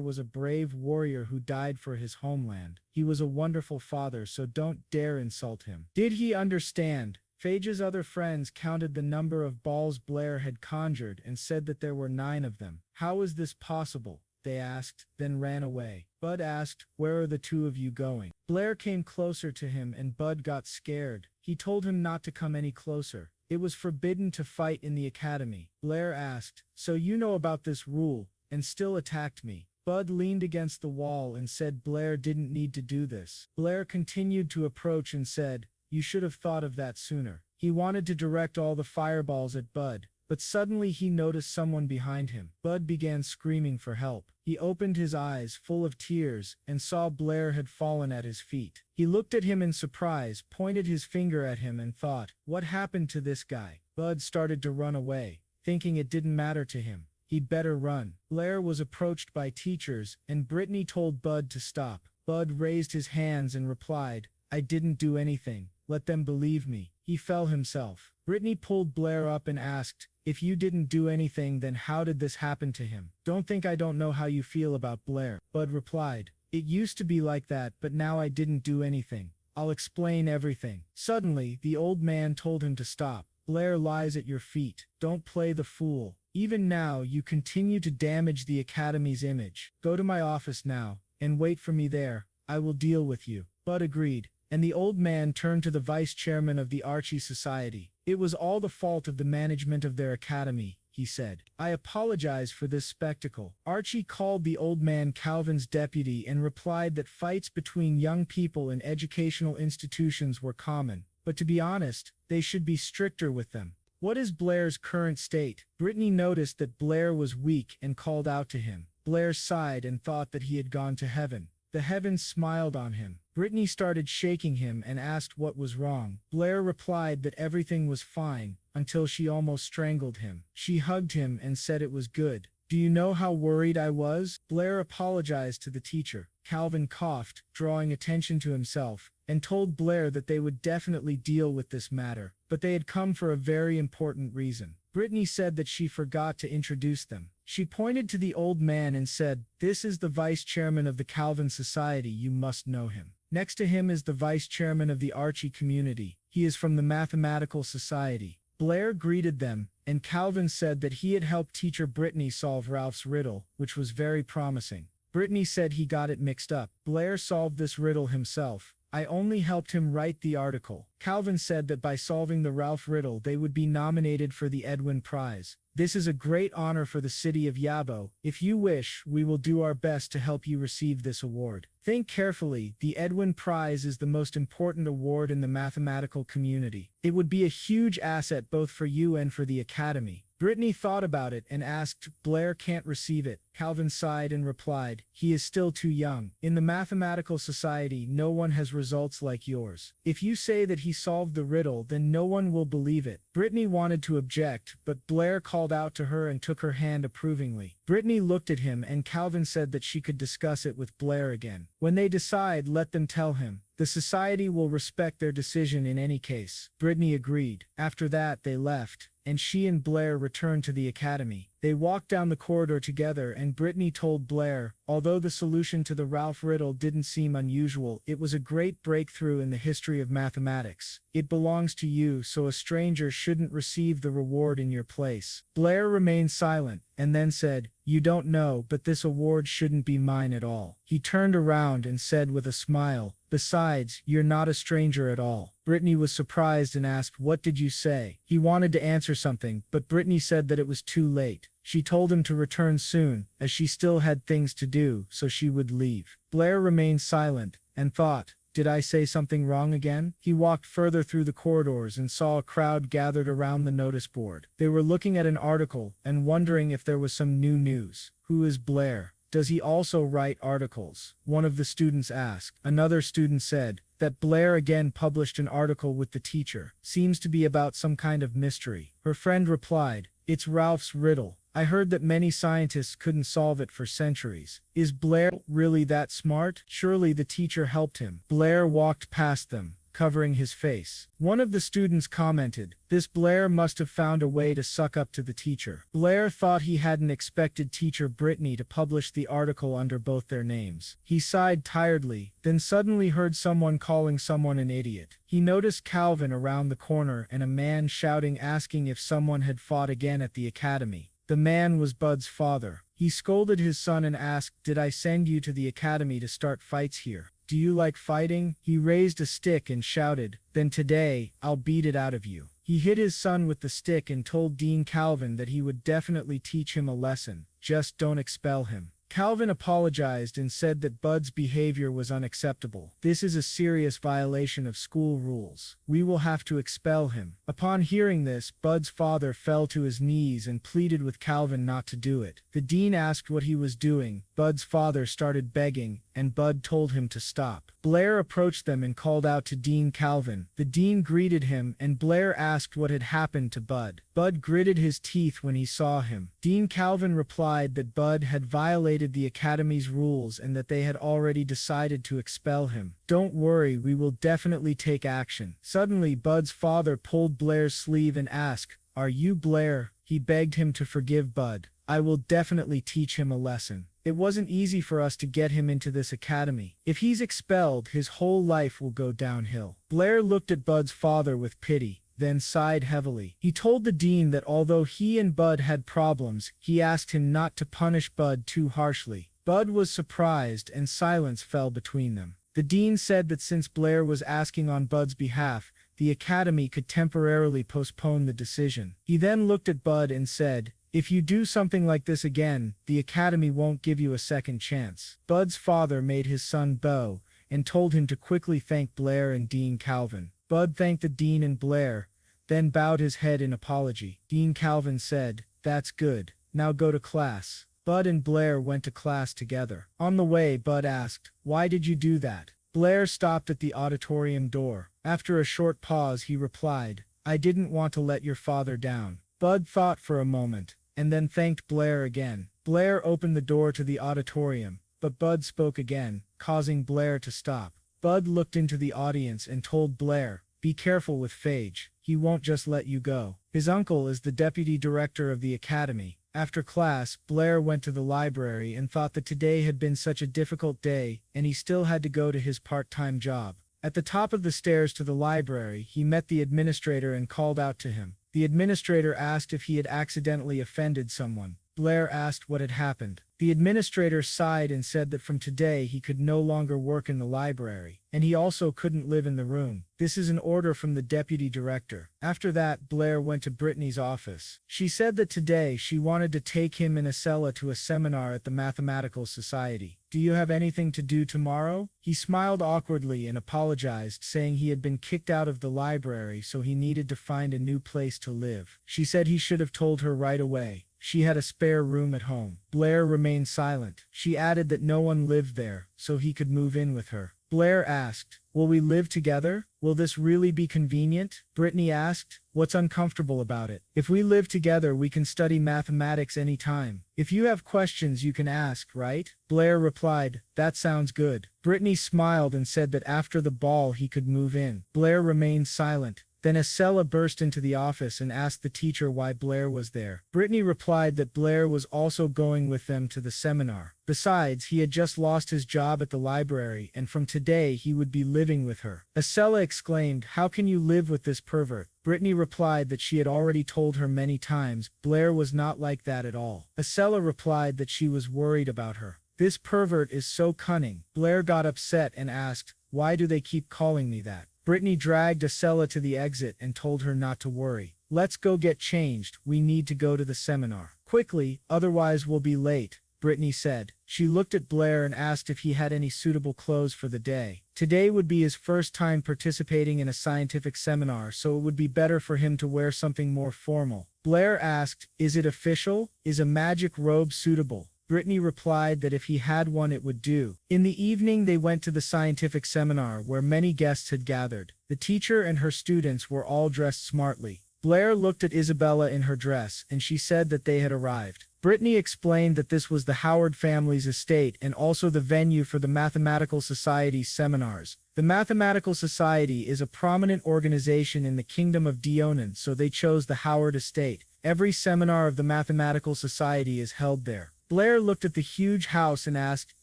S1: was a brave warrior who died for his homeland. He was a wonderful father, so don't dare insult him. Did he understand? Phage's other friends counted the number of balls Blair had conjured and said that there were 9 of them. How is this possible? They asked, then ran away. Bud asked, where are the 2 of you going? Blair came closer to him and Bud got scared. He told him not to come any closer. It was forbidden to fight in the academy. Blair asked, so you know about this rule, and still attacked me. Bud leaned against the wall and said Blair didn't need to do this. Blair continued to approach and said, you should have thought of that sooner. He wanted to direct all the fireballs at Bud, but suddenly he noticed someone behind him. Bud began screaming for help. He opened his eyes, full of tears, and saw Blair had fallen at his feet. He looked at him in surprise, pointed his finger at him and thought, what happened to this guy? Bud started to run away, thinking it didn't matter to him. He'd better run. Blair was approached by teachers, and Brittany told Bud to stop. Bud raised his hands and replied, I didn't do anything. Let them believe me. He fell himself. Brittany pulled Blair up and asked, If you didn't do anything, then how did this happen to him? Don't think I don't know how you feel about Blair, Bud replied. It used to be like that, but now I didn't do anything. I'll explain everything. Suddenly, the old man told him to stop. Blair lies at your feet. Don't play the fool. Even now, you continue to damage the Academy's image. Go to my office now, and wait for me there. I will deal with you. Bud agreed, and the old man turned to the vice chairman of the Archie Society. It was all the fault of the management of their academy, he said. I apologize for this spectacle. Archie called the old man Calvin's deputy and replied that fights between young people in educational institutions were common, but to be honest, they should be stricter with them. What is Blair's current state? Brittany noticed that Blair was weak and called out to him. Blair sighed and thought that he had gone to heaven. The heavens smiled on him. Brittany started shaking him and asked what was wrong. Blair replied that everything was fine, until she almost strangled him. She hugged him and said it was good. Do you know how worried I was? Blair apologized to the teacher. Calvin coughed, drawing attention to himself, and told Blair that they would definitely deal with this matter, but they had come for a very important reason. Brittany said that she forgot to introduce them. She pointed to the old man and said, "This is the vice chairman of the Calvin Society, you must know him. Next to him is the vice chairman of the Archie community. He is from the Mathematical Society." Blair greeted them, and Calvin said that he had helped teacher Brittany solve Ralph's riddle, which was very promising. Brittany said he got it mixed up. Blair solved this riddle himself. I only helped him write the article. Calvin said that by solving the Ralph riddle they would be nominated for the Edwin Prize. This is a great honor for the city of Yabo. If you wish, we will do our best to help you receive this award. Think carefully, the Edwin Prize is the most important award in the mathematical community. It would be a huge asset both for you and for the Academy. Brittany thought about it and asked, Blair can't receive it. Calvin sighed and replied, he is still too young. In the Mathematical Society, no one has results like yours. If you say that he solved the riddle, then no one will believe it. Brittany wanted to object, but Blair called out to her and took her hand approvingly. Brittany looked at him and Calvin said that she could discuss it with Blair again. When they decide, let them tell him. The society will respect their decision in any case. Brittany agreed. After that, they left, and she and Blair returned to the academy. They walked down the corridor together and Brittany told Blair, although the solution to the Ralph riddle didn't seem unusual, it was a great breakthrough in the history of mathematics. It belongs to you, so a stranger shouldn't receive the reward in your place. Blair remained silent, and then said, you don't know, but this award shouldn't be mine at all. He turned around and said with a smile, besides, you're not a stranger at all. Brittany was surprised and asked, what did you say? He wanted to answer something, but Brittany said that it was too late. She told him to return soon, as she still had things to do, so she would leave. Blair remained silent, and thought, did I say something wrong again? He walked further through the corridors and saw a crowd gathered around the notice board. They were looking at an article and wondering if there was some new news. Who is Blair? Does he also write articles? One of the students asked. Another student said that Blair again published an article with the teacher. Seems to be about some kind of mystery. Her friend replied, it's Ralph's riddle. I heard that many scientists couldn't solve it for centuries. Is Blair really that smart? Surely the teacher helped him. Blair walked past them, covering his face. One of the students commented, this Blair must have found a way to suck up to the teacher. Blair thought he hadn't expected teacher Brittany to publish the article under both their names. He sighed tiredly, then suddenly heard someone calling someone an idiot. He noticed Calvin around the corner and a man shouting asking if someone had fought again at the academy. The man was Bud's father. He scolded his son and asked, did I send you to the academy to start fights here? Do you like fighting? He raised a stick and shouted, then today, I'll beat it out of you. He hit his son with the stick and told Dean Calvin that he would definitely teach him a lesson. Just don't expel him. Calvin apologized and said that Bud's behavior was unacceptable. This is a serious violation of school rules. We will have to expel him. Upon hearing this, Bud's father fell to his knees and pleaded with Calvin not to do it. The dean asked what he was doing. Bud's father started begging, and Bud told him to stop. Blair approached them and called out to Dean Calvin. The dean greeted him, and Blair asked what had happened to Bud. Bud gritted his teeth when he saw him. Dean Calvin replied that Bud had violated the academy's rules and that they had already decided to expel him. Don't worry, we will definitely take action. Suddenly, Bud's father pulled Blair's sleeve and asked, are you Blair? he begged him to forgive Bud. I will definitely teach him a lesson. It wasn't easy for us to get him into this academy. If he's expelled, his whole life will go downhill. Blair looked at Bud's father with pity, then sighed heavily. He told the dean that although he and Bud had problems, he asked him not to punish Bud too harshly. Bud was surprised and silence fell between them. The dean said that since Blair was asking on Bud's behalf, the academy could temporarily postpone the decision. He then looked at Bud and said, "If you do something like this again, the academy won't give you a second chance." Bud's father made his son bow and told him to quickly thank Blair and Dean Calvin. Bud thanked the dean and Blair, then bowed his head in apology. Dean Calvin said, "That's good. Now go to class." Bud and Blair went to class together. On the way, Bud asked, "Why did you do that?" Blair stopped at the auditorium door. After a short pause, he replied, "I didn't want to let your father down." Bud thought for a moment, and then thanked Blair again. Blair opened the door to the auditorium, but Bud spoke again, causing Blair to stop. Bud looked into the audience and told Blair, "Be careful with Phage. He won't just let you go." His uncle is the deputy director of the academy. After class, Blair went to the library and thought that today had been such a difficult day, and he still had to go to his part-time job. At the top of the stairs to the library, he met the administrator and called out to him. The administrator asked if he had accidentally offended someone. Blair asked what had happened. The administrator sighed and said that from today he could no longer work in the library, and he also couldn't live in the room. This is an order from the deputy director. After that, Blair went to Brittany's office. She said that today she wanted to take him and Isella to a seminar at the Mathematical Society. "Do you have anything to do tomorrow?" He smiled awkwardly and apologized, saying he had been kicked out of the library, so he needed to find a new place to live. She said he should have told her right away. She had a spare room at home. Blair remained silent. She added that no one lived there, so he could move in with her. Blair asked, "Will we live together? Will this really be convenient?" Brittany asked, "What's uncomfortable about it? If we live together, we can study mathematics anytime. If you have questions, you can ask, right?" Blair replied, "That sounds good." Brittany smiled and said that after the ball he could move in. Blair remained silent. Then Isella burst into the office and asked the teacher why Blair was there. Brittany replied that Blair was also going with them to the seminar. Besides, he had just lost his job at the library, and from today he would be living with her. Isella exclaimed, "How can you live with this pervert?" Brittany replied that she had already told her many times Blair was not like that at all. Isella replied that she was worried about her. "This pervert is so cunning." Blair got upset and asked, "Why do they keep calling me that?" Brittany dragged Isella to the exit and told her not to worry. "Let's go get changed. We need to go to the seminar. Quickly, otherwise we'll be late," Brittany said. She looked at Blair and asked if he had any suitable clothes for the day. Today would be his first time participating in a scientific seminar, so it would be better for him to wear something more formal. Blair asked, "Is it official? Is a magic robe suitable?" Brittany replied that if he had one it would do. In the evening they went to the scientific seminar where many guests had gathered. The teacher and her students were all dressed smartly. Blair looked at Isabella in her dress, and she said that they had arrived. Brittany explained that this was the Howard family's estate and also the venue for the Mathematical Society's seminars. The Mathematical Society is a prominent organization in the Kingdom of Dionan, so they chose the Howard estate. Every seminar of the Mathematical Society is held there. Blair looked at the huge house and asked,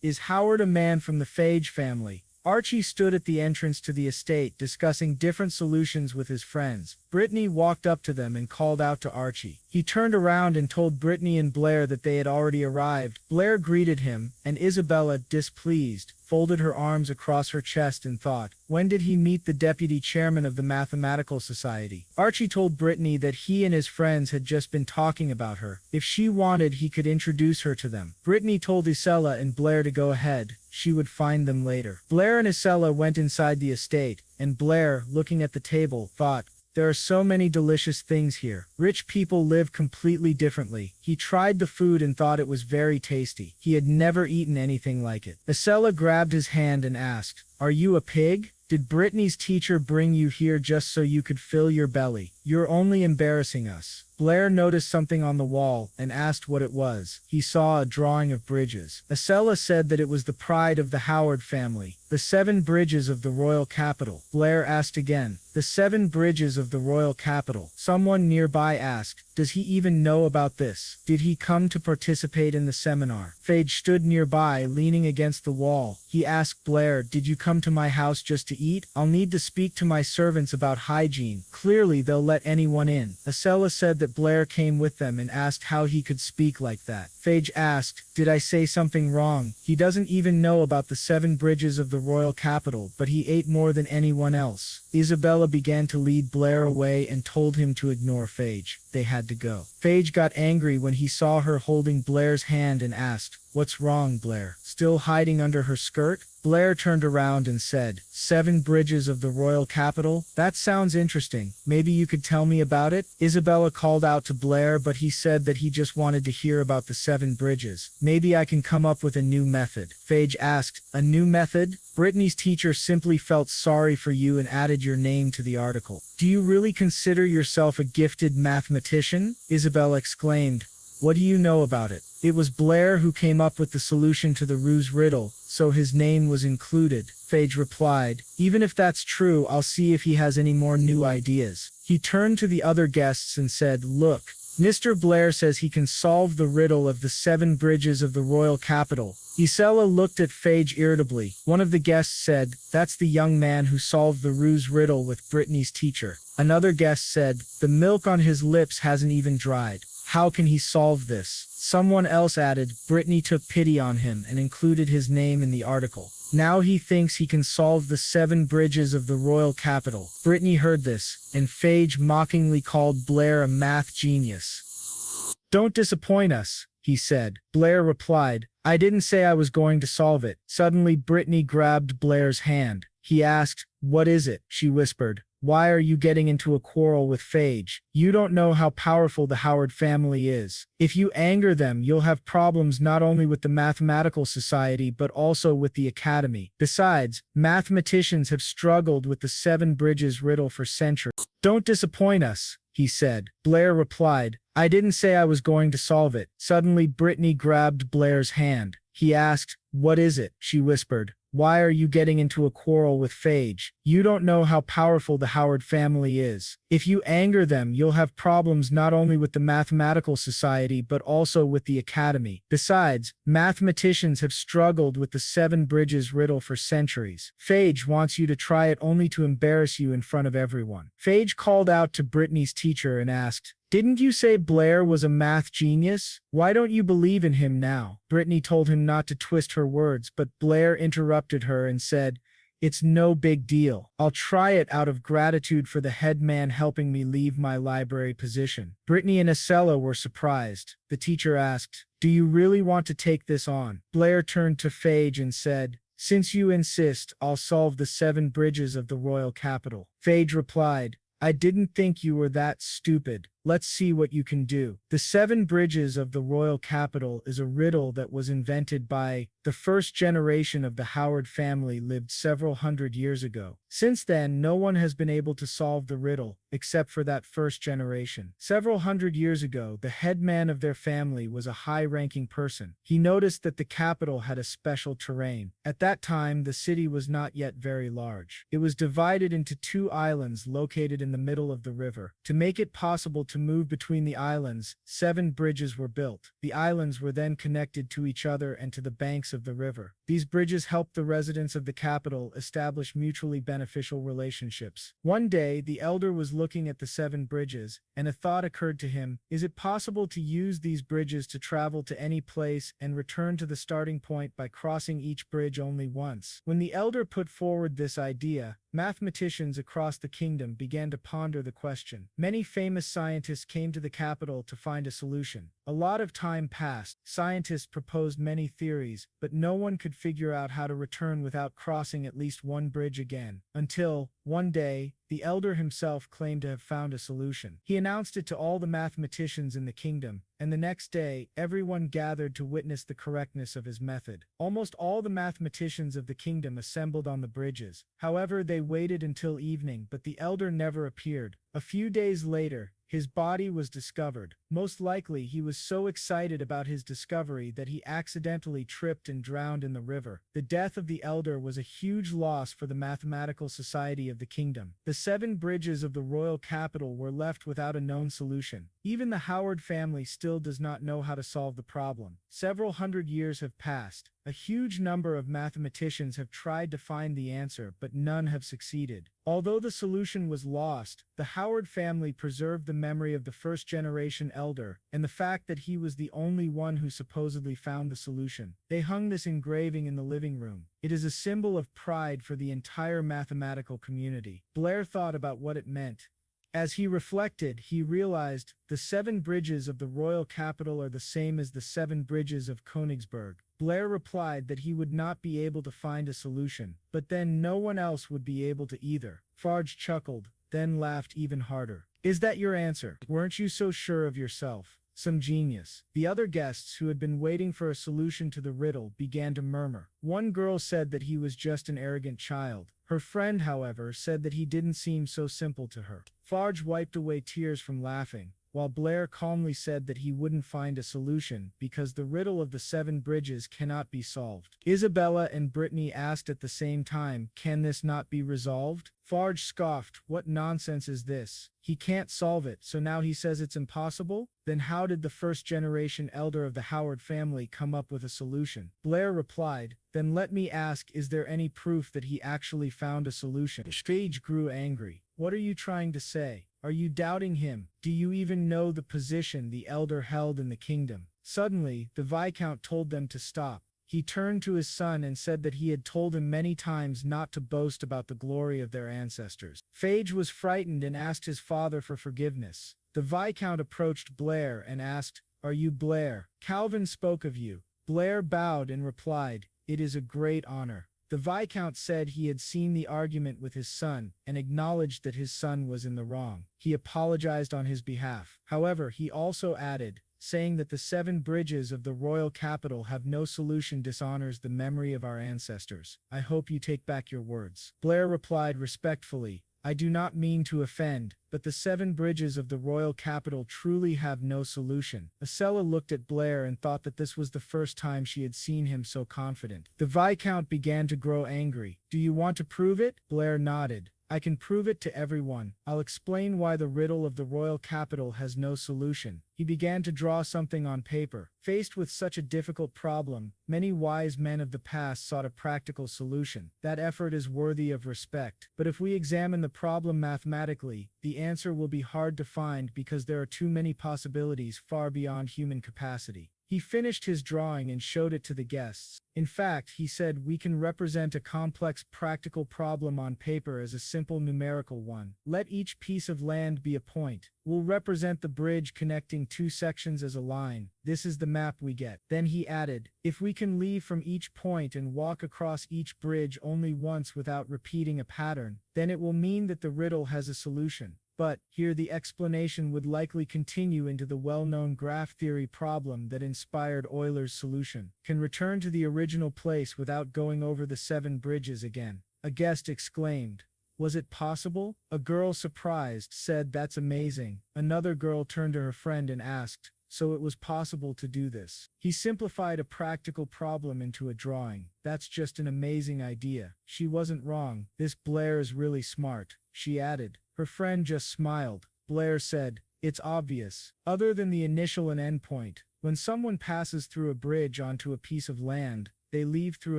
S1: "Is Howard a man from the Phage family?" Archie stood at the entrance to the estate discussing different solutions with his friends. Brittany walked up to them and called out to Archie. He turned around and told Brittany and Blair that they had already arrived. Blair greeted him, and Isabella, displeased, folded her arms across her chest and thought, when did he meet the deputy chairman of the Mathematical Society? Archie told Brittany that he and his friends had just been talking about her. If she wanted, he could introduce her to them. Brittany told Isella and Blair to go ahead. She would find them later. Blair and Isella went inside the estate, and Blair, looking at the table, thought, there are so many delicious things here. Rich people live completely differently. He tried the food and thought it was very tasty. He had never eaten anything like it. Isella grabbed his hand and asked, "Are you a pig?" Did Brittany's teacher bring you here just so you could fill your belly? You're only embarrassing us. Blair noticed something on the wall and asked what it was. He saw a drawing of bridges. Isella said that it was the pride of the Howard family, the 7 bridges of the royal capital. Blair asked again, the 7 bridges of the royal capital. Someone nearby asked, does he even know about this? Did he come to participate in the seminar? Phage stood nearby, leaning against the wall. He asked Blair, did you come to my house just to eat? I'll need to speak to my servants about hygiene. Clearly they'll let anyone in. Isella said that Blair came with them and asked how he could speak like that. Phage asked, did I say something wrong? He doesn't even know about the 7 bridges of the royal capital, but he ate more than anyone else. Isabella began to lead Blair away and told him to ignore Phage. They had to go. Phage got angry when he saw her holding Blair's hand and asked, what's wrong, Blair? Still hiding under her skirt? Blair turned around and said, 7 bridges of the royal capital? That sounds interesting. Maybe you could tell me about it? Isabella called out to Blair, but he said that he just wanted to hear about the 7 bridges. Maybe I can come up with a new method. Phage asked, a new method? Brittany's teacher simply felt sorry for you and added your name to the article. Do you really consider yourself a gifted mathematician? Isabella exclaimed. What do you know about it? It was Blair who came up with the solution to the ruse riddle, so his name was included. Phage replied, even if that's true, I'll see if he has any more new ideas. He turned to the other guests and said, look, Mr. Blair says he can solve the riddle of the 7 bridges of the royal capital. Isella looked at Phage irritably. One of the guests said, that's the young man who solved the ruse riddle with Brittany's teacher. Another guest said, the milk on his lips hasn't even dried. How can he solve this? Someone else added, Brittany took pity on him and included his name in the article. Now he thinks he can solve the 7 bridges of the royal capital. Brittany heard this, and Phage mockingly called Blair a math genius. Don't disappoint us, he said. Blair replied, I didn't say I was going to solve it. Suddenly Brittany grabbed Blair's hand. He asked, what is it? She whispered. Why are you getting into a quarrel with Phage? You don't know how powerful the Howard family is. If you anger them, you'll have problems not only with the mathematical society but also with the academy. Besides, mathematicians have struggled with the 7 bridges riddle for centuries. Don't disappoint us, he said. Blair replied, I didn't say I was going to solve it. Suddenly Brittany grabbed Blair's hand. He asked, what is it? She whispered. Why are you getting into a quarrel with Phage? You don't know how powerful the Howard family is. If you anger them, you'll have problems not only with the mathematical society but also with the academy. Besides, mathematicians have struggled with the 7 bridges riddle for centuries. Phage wants you to try it only to embarrass you in front of everyone. Phage called out to Brittany's teacher and asked, didn't you say Blair was a math genius? Why don't you believe in him now? Brittany told him not to twist her words, but Blair interrupted her and said, it's no big deal. I'll try it out of gratitude for the head man helping me leave my library position. Brittany and Isella were surprised. The teacher asked, do you really want to take this on? Blair turned to Phage and said, since you insist, I'll solve the 7 bridges of the royal capital. Phage replied, I didn't think you were that stupid. Let's see what you can do. The 7 bridges of the royal capital is a riddle that was invented by the first generation of the Howard family lived several hundred years ago. Since then, no one has been able to solve the riddle, except for that first generation. Several hundred years ago, the head man of their family was a high-ranking person. He noticed that the capital had a special terrain. At that time, the city was not yet very large. It was divided into 2 islands located in the middle of the river. To make it possible to move between the islands, 7 bridges were built. The islands were then connected to each other and to the banks of the river. These bridges helped the residents of the capital establish mutually beneficial relationships. One day, the elder was looking at the 7 bridges, and a thought occurred to him. Is it possible to use these bridges to travel to any place and return to the starting point by crossing each bridge only once? When the elder put forward this idea, mathematicians across the kingdom began to ponder the question. Many famous scientists came to the capital to find a solution. A lot of time passed. Scientists proposed many theories, but no one could figure out how to return without crossing at least one bridge again. Until, one day, the elder himself claimed to have found a solution. He announced it to all the mathematicians in the kingdom, and the next day, everyone gathered to witness the correctness of his method. Almost all the mathematicians of the kingdom assembled on the bridges. However, they waited until evening, but the elder never appeared. A few days later, his body was discovered. Most likely, he was so excited about his discovery that he accidentally tripped and drowned in the river. The death of the elder was a huge loss for the mathematical society of the kingdom. The 7 bridges of the royal capital were left without a known solution. Even the Howard family still does not know how to solve the problem. Several hundred years have passed. A huge number of mathematicians have tried to find the answer, but none have succeeded. Although the solution was lost, the Howard family preserved the memory of the first-generation elder, and the fact that he was the only one who supposedly found the solution. They hung this engraving in the living room. It is a symbol of pride for the entire mathematical community. Blair thought about what it meant. As he reflected, he realized the 7 bridges of the royal capital are the same as the 7 bridges of Königsberg. Blair replied that he would not be able to find a solution, but then no one else would be able to either. Farge chuckled, then laughed even harder. Is that your answer? Weren't you so sure of yourself? Some genius. The other guests who had been waiting for a solution to the riddle began to murmur. One girl said that he was just an arrogant child. Her friend, however, said that he didn't seem so simple to her. Farge wiped away tears from laughing, while Blair calmly said that he wouldn't find a solution because the riddle of the 7 bridges cannot be solved. Isabella and Brittany asked at the same time, "Can this not be resolved?" Farge scoffed, "What nonsense is this? He can't solve it, so now he says it's impossible? Then how did the first-generation elder of the Howard family come up with a solution?" Blair replied, "Then let me ask, is there any proof that he actually found a solution?" Farge grew angry. "What are you trying to say? Are you doubting him? Do you even know the position the elder held in the kingdom?" Suddenly, the Viscount told them to stop. He turned to his son and said that he had told him many times not to boast about the glory of their ancestors. Farge was frightened and asked his father for forgiveness. The Viscount approached Blair and asked, "Are you Blair? Calvin spoke of you." Blair bowed and replied, "It is a great honor." The Viscount said he had seen the argument with his son and acknowledged that his son was in the wrong. He apologized on his behalf. However, he also added, saying that the 7 bridges of the royal capital have no solution dishonors the memory of our ancestors. I hope you take back your words. Blair replied respectfully, "I do not mean to offend, but the 7 bridges of the royal capital truly have no solution." Isella looked at Blair and thought that this was the first time she had seen him so confident. The Viscount began to grow angry. "Do you want to prove it?" Blair nodded. "I can prove it to everyone. I'll explain why the riddle of the royal capital has no solution." He began to draw something on paper. Faced with such a difficult problem, many wise men of the past sought a practical solution. That effort is worthy of respect. But if we examine the problem mathematically, the answer will be hard to find because there are too many possibilities far beyond human capacity. He finished his drawing and showed it to the guests. In fact, he said, "We can represent a complex practical problem on paper as a simple numerical one. Let each piece of land be a point. We'll represent the bridge connecting 2 sections as a line. This is the map we get." Then he added, "If we can leave from each point and walk across each bridge only once without repeating a pattern, then it will mean that the riddle has a solution." But, here the explanation would likely continue into the well-known graph theory problem that inspired Euler's solution. Can return to the original place without going over the 7 bridges again. A guest exclaimed, "Was it possible?" A girl, surprised, said, "That's amazing." Another girl turned to her friend and asked, "So it was possible to do this?" He simplified a practical problem into a drawing. "That's just an amazing idea." She wasn't wrong. "This Blair is really smart," she added. Her friend just smiled. Blair said, "It's obvious. Other than the initial and end point, when someone passes through a bridge onto a piece of land, they leave through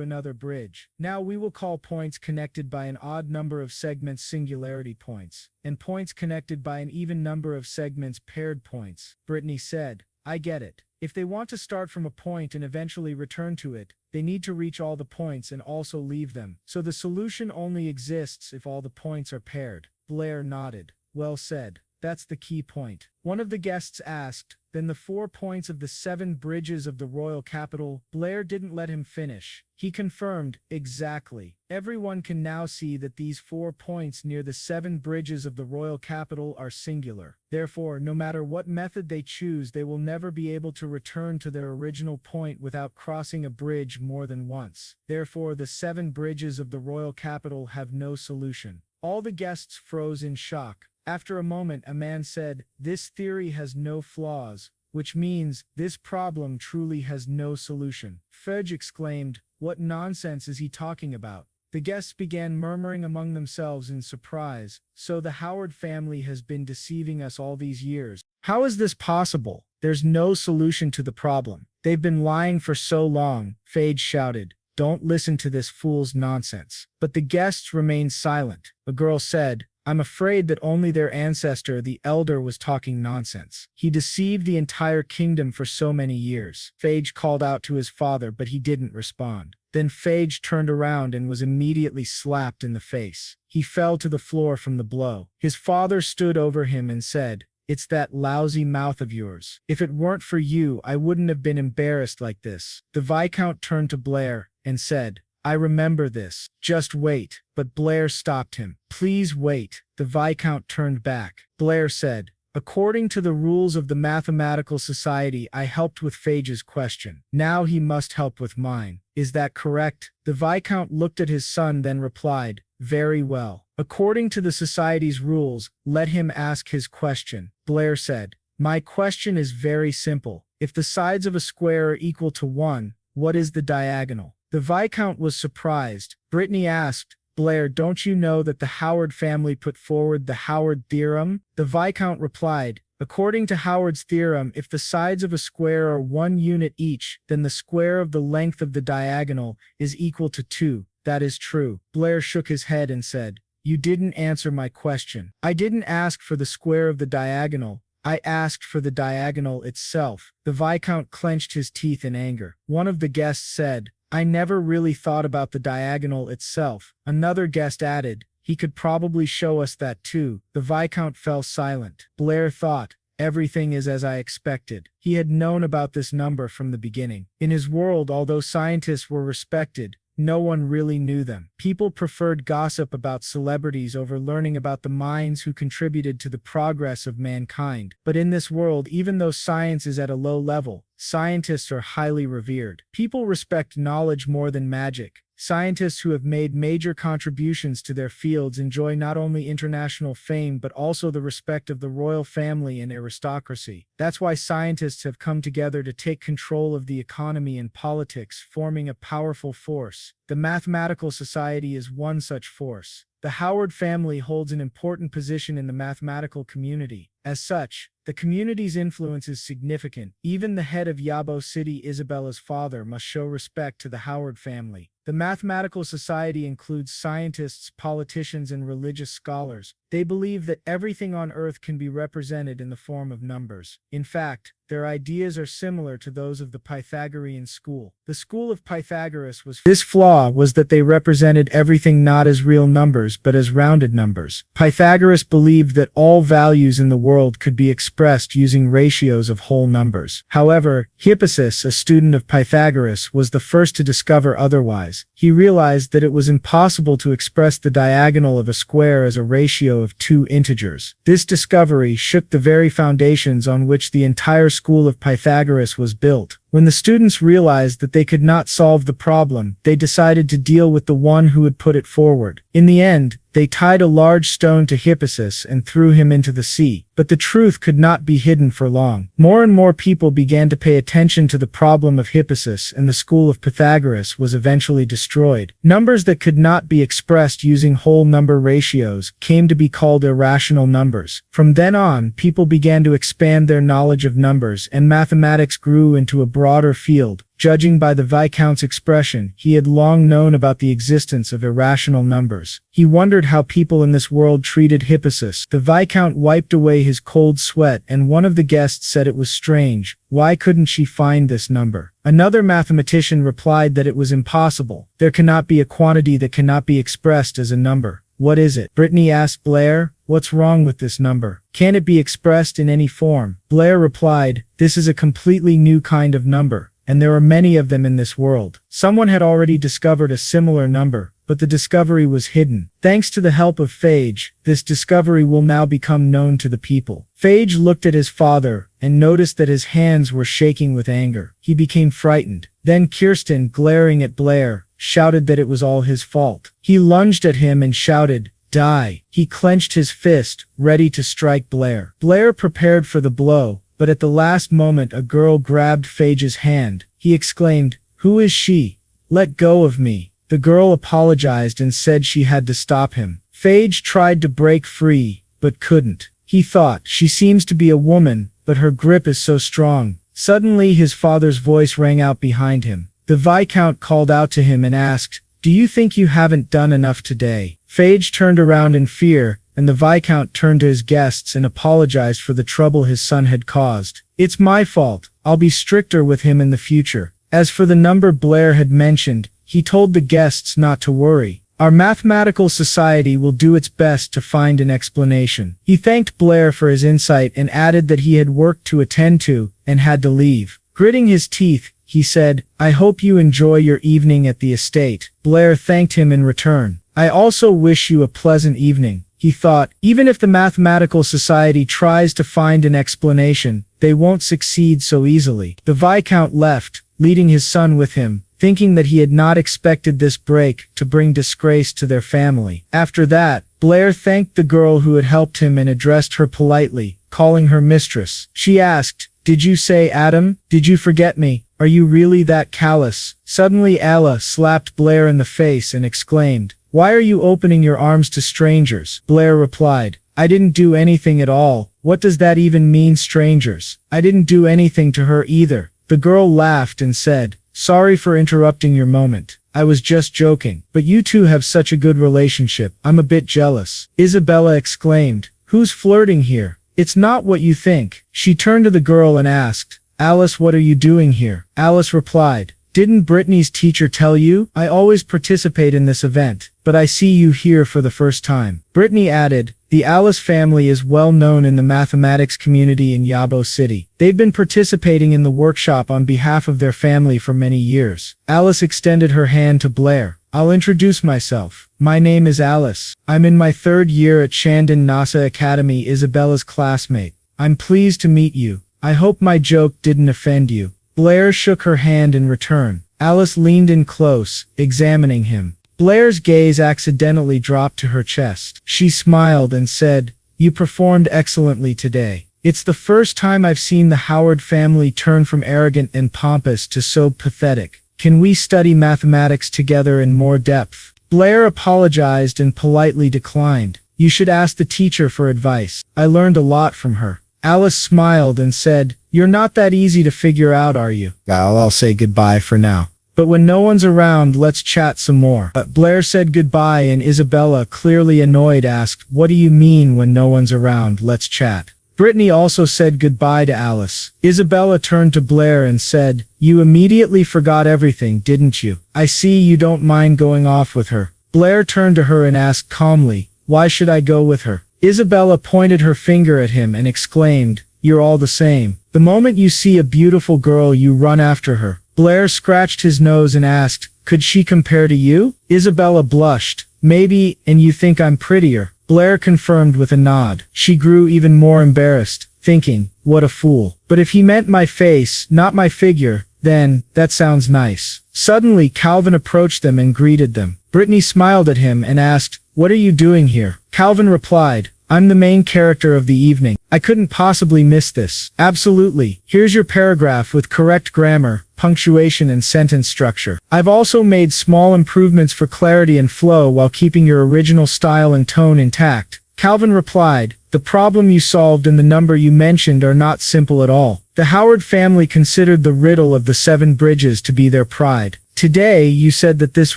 S1: another bridge. Now we will call points connected by an odd number of segments singularity points, and points connected by an even number of segments paired points." Brittany said, "I get it. If they want to start from a point and eventually return to it, they need to reach all the points and also leave them. So the solution only exists if all the points are paired." Blair nodded. "Well said. That's the key point." One of the guests asked, Then the 4 points of the 7 bridges of the royal capital. Blair didn't let him finish. He confirmed, exactly. Everyone can now see that these 4 points near the 7 bridges of the royal capital are singular. Therefore, no matter what method they choose, they will never be able to return to their original point without crossing a bridge more than once. Therefore, the 7 bridges of the royal capital have no solution. All the guests froze in shock. After a moment, a man said, "This theory has no flaws, which means this problem truly has no solution." Fudge exclaimed, "What nonsense is he talking about?" The guests began murmuring among themselves in surprise. "So the Howard family has been deceiving us all these years. How is this possible? There's no solution to the problem. They've been lying for so long," Fage shouted. "Don't listen to this fool's nonsense." But the guests remained silent. A girl said, "I'm afraid that only their ancestor, the elder, was talking nonsense. He deceived the entire kingdom for so many years." Fage called out to his father, but he didn't respond. Then Fage turned around and was immediately slapped in the face. He fell to the floor from the blow. His father stood over him and said, "It's that lousy mouth of yours. If it weren't for you, I wouldn't have been embarrassed like this." The Viscount turned to Blair and said, "I remember this. Just wait." But Blair stopped him. "Please wait." The Viscount turned back. Blair said, "According to the rules of the Mathematical Society, I helped with Fage's question. Now he must help with mine. Is that correct?" The Viscount looked at his son, then replied, "Very well. According to the Society's rules, let him ask his question." Blair said, "My question is very simple. If the sides of a square are equal to 1, what is the diagonal?" The Viscount was surprised. Brittany asked, "Blair, don't you know that the Howard family put forward the Howard theorem?" The Viscount replied, "According to Howard's theorem, if the sides of a square are 1 unit each, then the square of the length of the diagonal is equal to 2. That is true." Blair shook his head and said, "You didn't answer my question. I didn't ask for the square of the diagonal. I asked for the diagonal itself." The Viscount clenched his teeth in anger. One of the guests said, "I never really thought about the diagonal itself." Another guest added, "He could probably show us that too." The Viscount fell silent. Blair thought, "Everything is as I expected." He had known about this number from the beginning. In his world, although scientists were respected, no one really knew them. People preferred gossip about celebrities over learning about the minds who contributed to the progress of mankind. But in this world, even though science is at a low level, scientists are highly revered. People respect knowledge more than magic. Scientists who have made major contributions to their fields enjoy not only international fame but also the respect of the royal family and aristocracy. That's why scientists have come together to take control of the economy and politics, forming a powerful force. The Mathematical Society is one such force. The Howard family holds an important position in the mathematical community. As such, the community's influence is significant. Even the head of Yabo City, Isabella's father, must show respect to the Howard family. The Mathematical Society includes scientists, politicians, and religious scholars. They believe that everything on Earth can be represented in the form of numbers. In fact, their ideas are similar to those of the Pythagorean school. The school of Pythagoras was this flaw was that they represented everything not as real numbers but as rounded numbers. Pythagoras believed that all values in the world could be expressed using ratios of whole numbers. However, Hippasus, a student of Pythagoras, was the first to discover otherwise. He realized that it was impossible to express the diagonal of a square as a ratio of 2 integers. This discovery shook the very foundations on which the entire school of Pythagoras was built. When the students realized that they could not solve the problem, they decided to deal with the one who had put it forward. In the end, they tied a large stone to Hippasus and threw him into the sea. But the truth could not be hidden for long. More and more people began to pay attention to the problem of Hippasus, and the school of Pythagoras was eventually destroyed. Numbers that could not be expressed using whole number ratios came to be called irrational numbers. From then on, people began to expand their knowledge of numbers, and mathematics grew into a broader field. Judging by the Viscount's expression, he had long known about the existence of irrational numbers. He wondered how people in this world treated Hippasus. The Viscount wiped away his cold sweat, and one of the guests said it was strange. Why couldn't she find this number? Another mathematician replied that it was impossible. There cannot be a quantity that cannot be expressed as a number. What is it? Brittany asked Blair. What's wrong with this number? Can it be expressed in any form? Blair replied, this is a completely new kind of number, and there are many of them in this world. Someone had already discovered a similar number, but the discovery was hidden. Thanks to the help of Phage, this discovery will now become known to the people. Phage looked at his father and noticed that his hands were shaking with anger. He became frightened. Then Kirsten, glaring at Blair, shouted that it was all his fault. He lunged at him and shouted, die. He clenched his fist, ready to strike Blair. Blair prepared for the blow, but at the last moment a girl grabbed Phage's hand. He exclaimed, who is she? Let go of me. The girl apologized and said she had to stop him. Phage tried to break free, but couldn't. He thought, she seems to be a woman, but her grip is so strong. Suddenly his father's voice rang out behind him. The Viscount called out to him and asked, do you think you haven't done enough today? Phage turned around in fear, and the Viscount turned to his guests and apologized for the trouble his son had caused. It's my fault. I'll be stricter with him in the future. As for the number Blair had mentioned, he told the guests not to worry. Our mathematical society will do its best to find an explanation. He thanked Blair for his insight and added that he had work to attend to and had to leave. Gritting his teeth, he said, I hope you enjoy your evening at the estate. Blair thanked him in return. I also wish you a pleasant evening. He thought, even if the mathematical society tries to find an explanation, they won't succeed so easily. The Viscount left, leading his son with him, thinking that he had not expected this break to bring disgrace to their family. After that, Blair thanked the girl who had helped him and addressed her politely, calling her mistress. She asked, did you say Adam? Did you forget me? Are you really that callous? Suddenly Ella slapped Blair in the face and exclaimed, why are you opening your arms to strangers? Blair replied, I didn't do anything at all. What does that even mean, strangers? I didn't do anything to her either. The girl laughed and said, sorry for interrupting your moment. I was just joking. But you two have such a good relationship. I'm a bit jealous. Isabella exclaimed, who's flirting here? It's not what you think. She turned to the girl and asked, Alice, what are you doing here? Alice replied, didn't Brittany's teacher tell you? I always participate in this event, but I see you here for the first time. Brittany added, the Alice family is well known in the mathematics community in Yabo City. They've been participating in the workshop on behalf of their family for many years. Alice extended her hand to Blair. I'll introduce myself. My name is Alice. I'm in my 3rd year at Shandon NASA Academy, Isabella's classmate. I'm pleased to meet you. I hope my joke didn't offend you. Blair shook her hand in return. Alice leaned in close, examining him. Blair's gaze accidentally dropped to her chest. She smiled and said, you performed excellently today. It's the first time I've seen the Howard family turn from arrogant and pompous to so pathetic. Can we study mathematics together in more depth? Blair apologized and politely declined. You should ask the teacher for advice. I learned a lot from her. Alice smiled and said, you're not that easy to figure out, are you? I'll say goodbye for now. But when no one's around, let's chat some more. Blair said goodbye and Isabella, clearly annoyed, asked, what do you mean when no one's around, let's chat? Brittany also said goodbye to Alice. Isabella turned to Blair and said, you immediately forgot everything, didn't you? I see you don't mind going off with her. Blair turned to her and asked calmly, why should I go with her? Isabella pointed her finger at him and exclaimed, you're all the same. The moment you see a beautiful girl, you run after her. Blair scratched his nose and asked, could she compare to you? Isabella blushed. Maybe, and you think I'm prettier. Blair confirmed with a nod. She grew even more embarrassed, thinking, what a fool. But if he meant my face, not my figure, then, that sounds nice. Suddenly Calvin approached them and greeted them. Brittany smiled at him and asked, what are you doing here? Calvin replied, I'm the main character of the evening. I couldn't possibly miss this. Absolutely. Here's your paragraph with correct grammar, punctuation and sentence structure. I've also made small improvements for clarity and flow while keeping your original style and tone intact. Calvin replied, the problem you solved and the number you mentioned are not simple at all. The Howard family considered the riddle of the 7 bridges to be their pride. Today, you said that this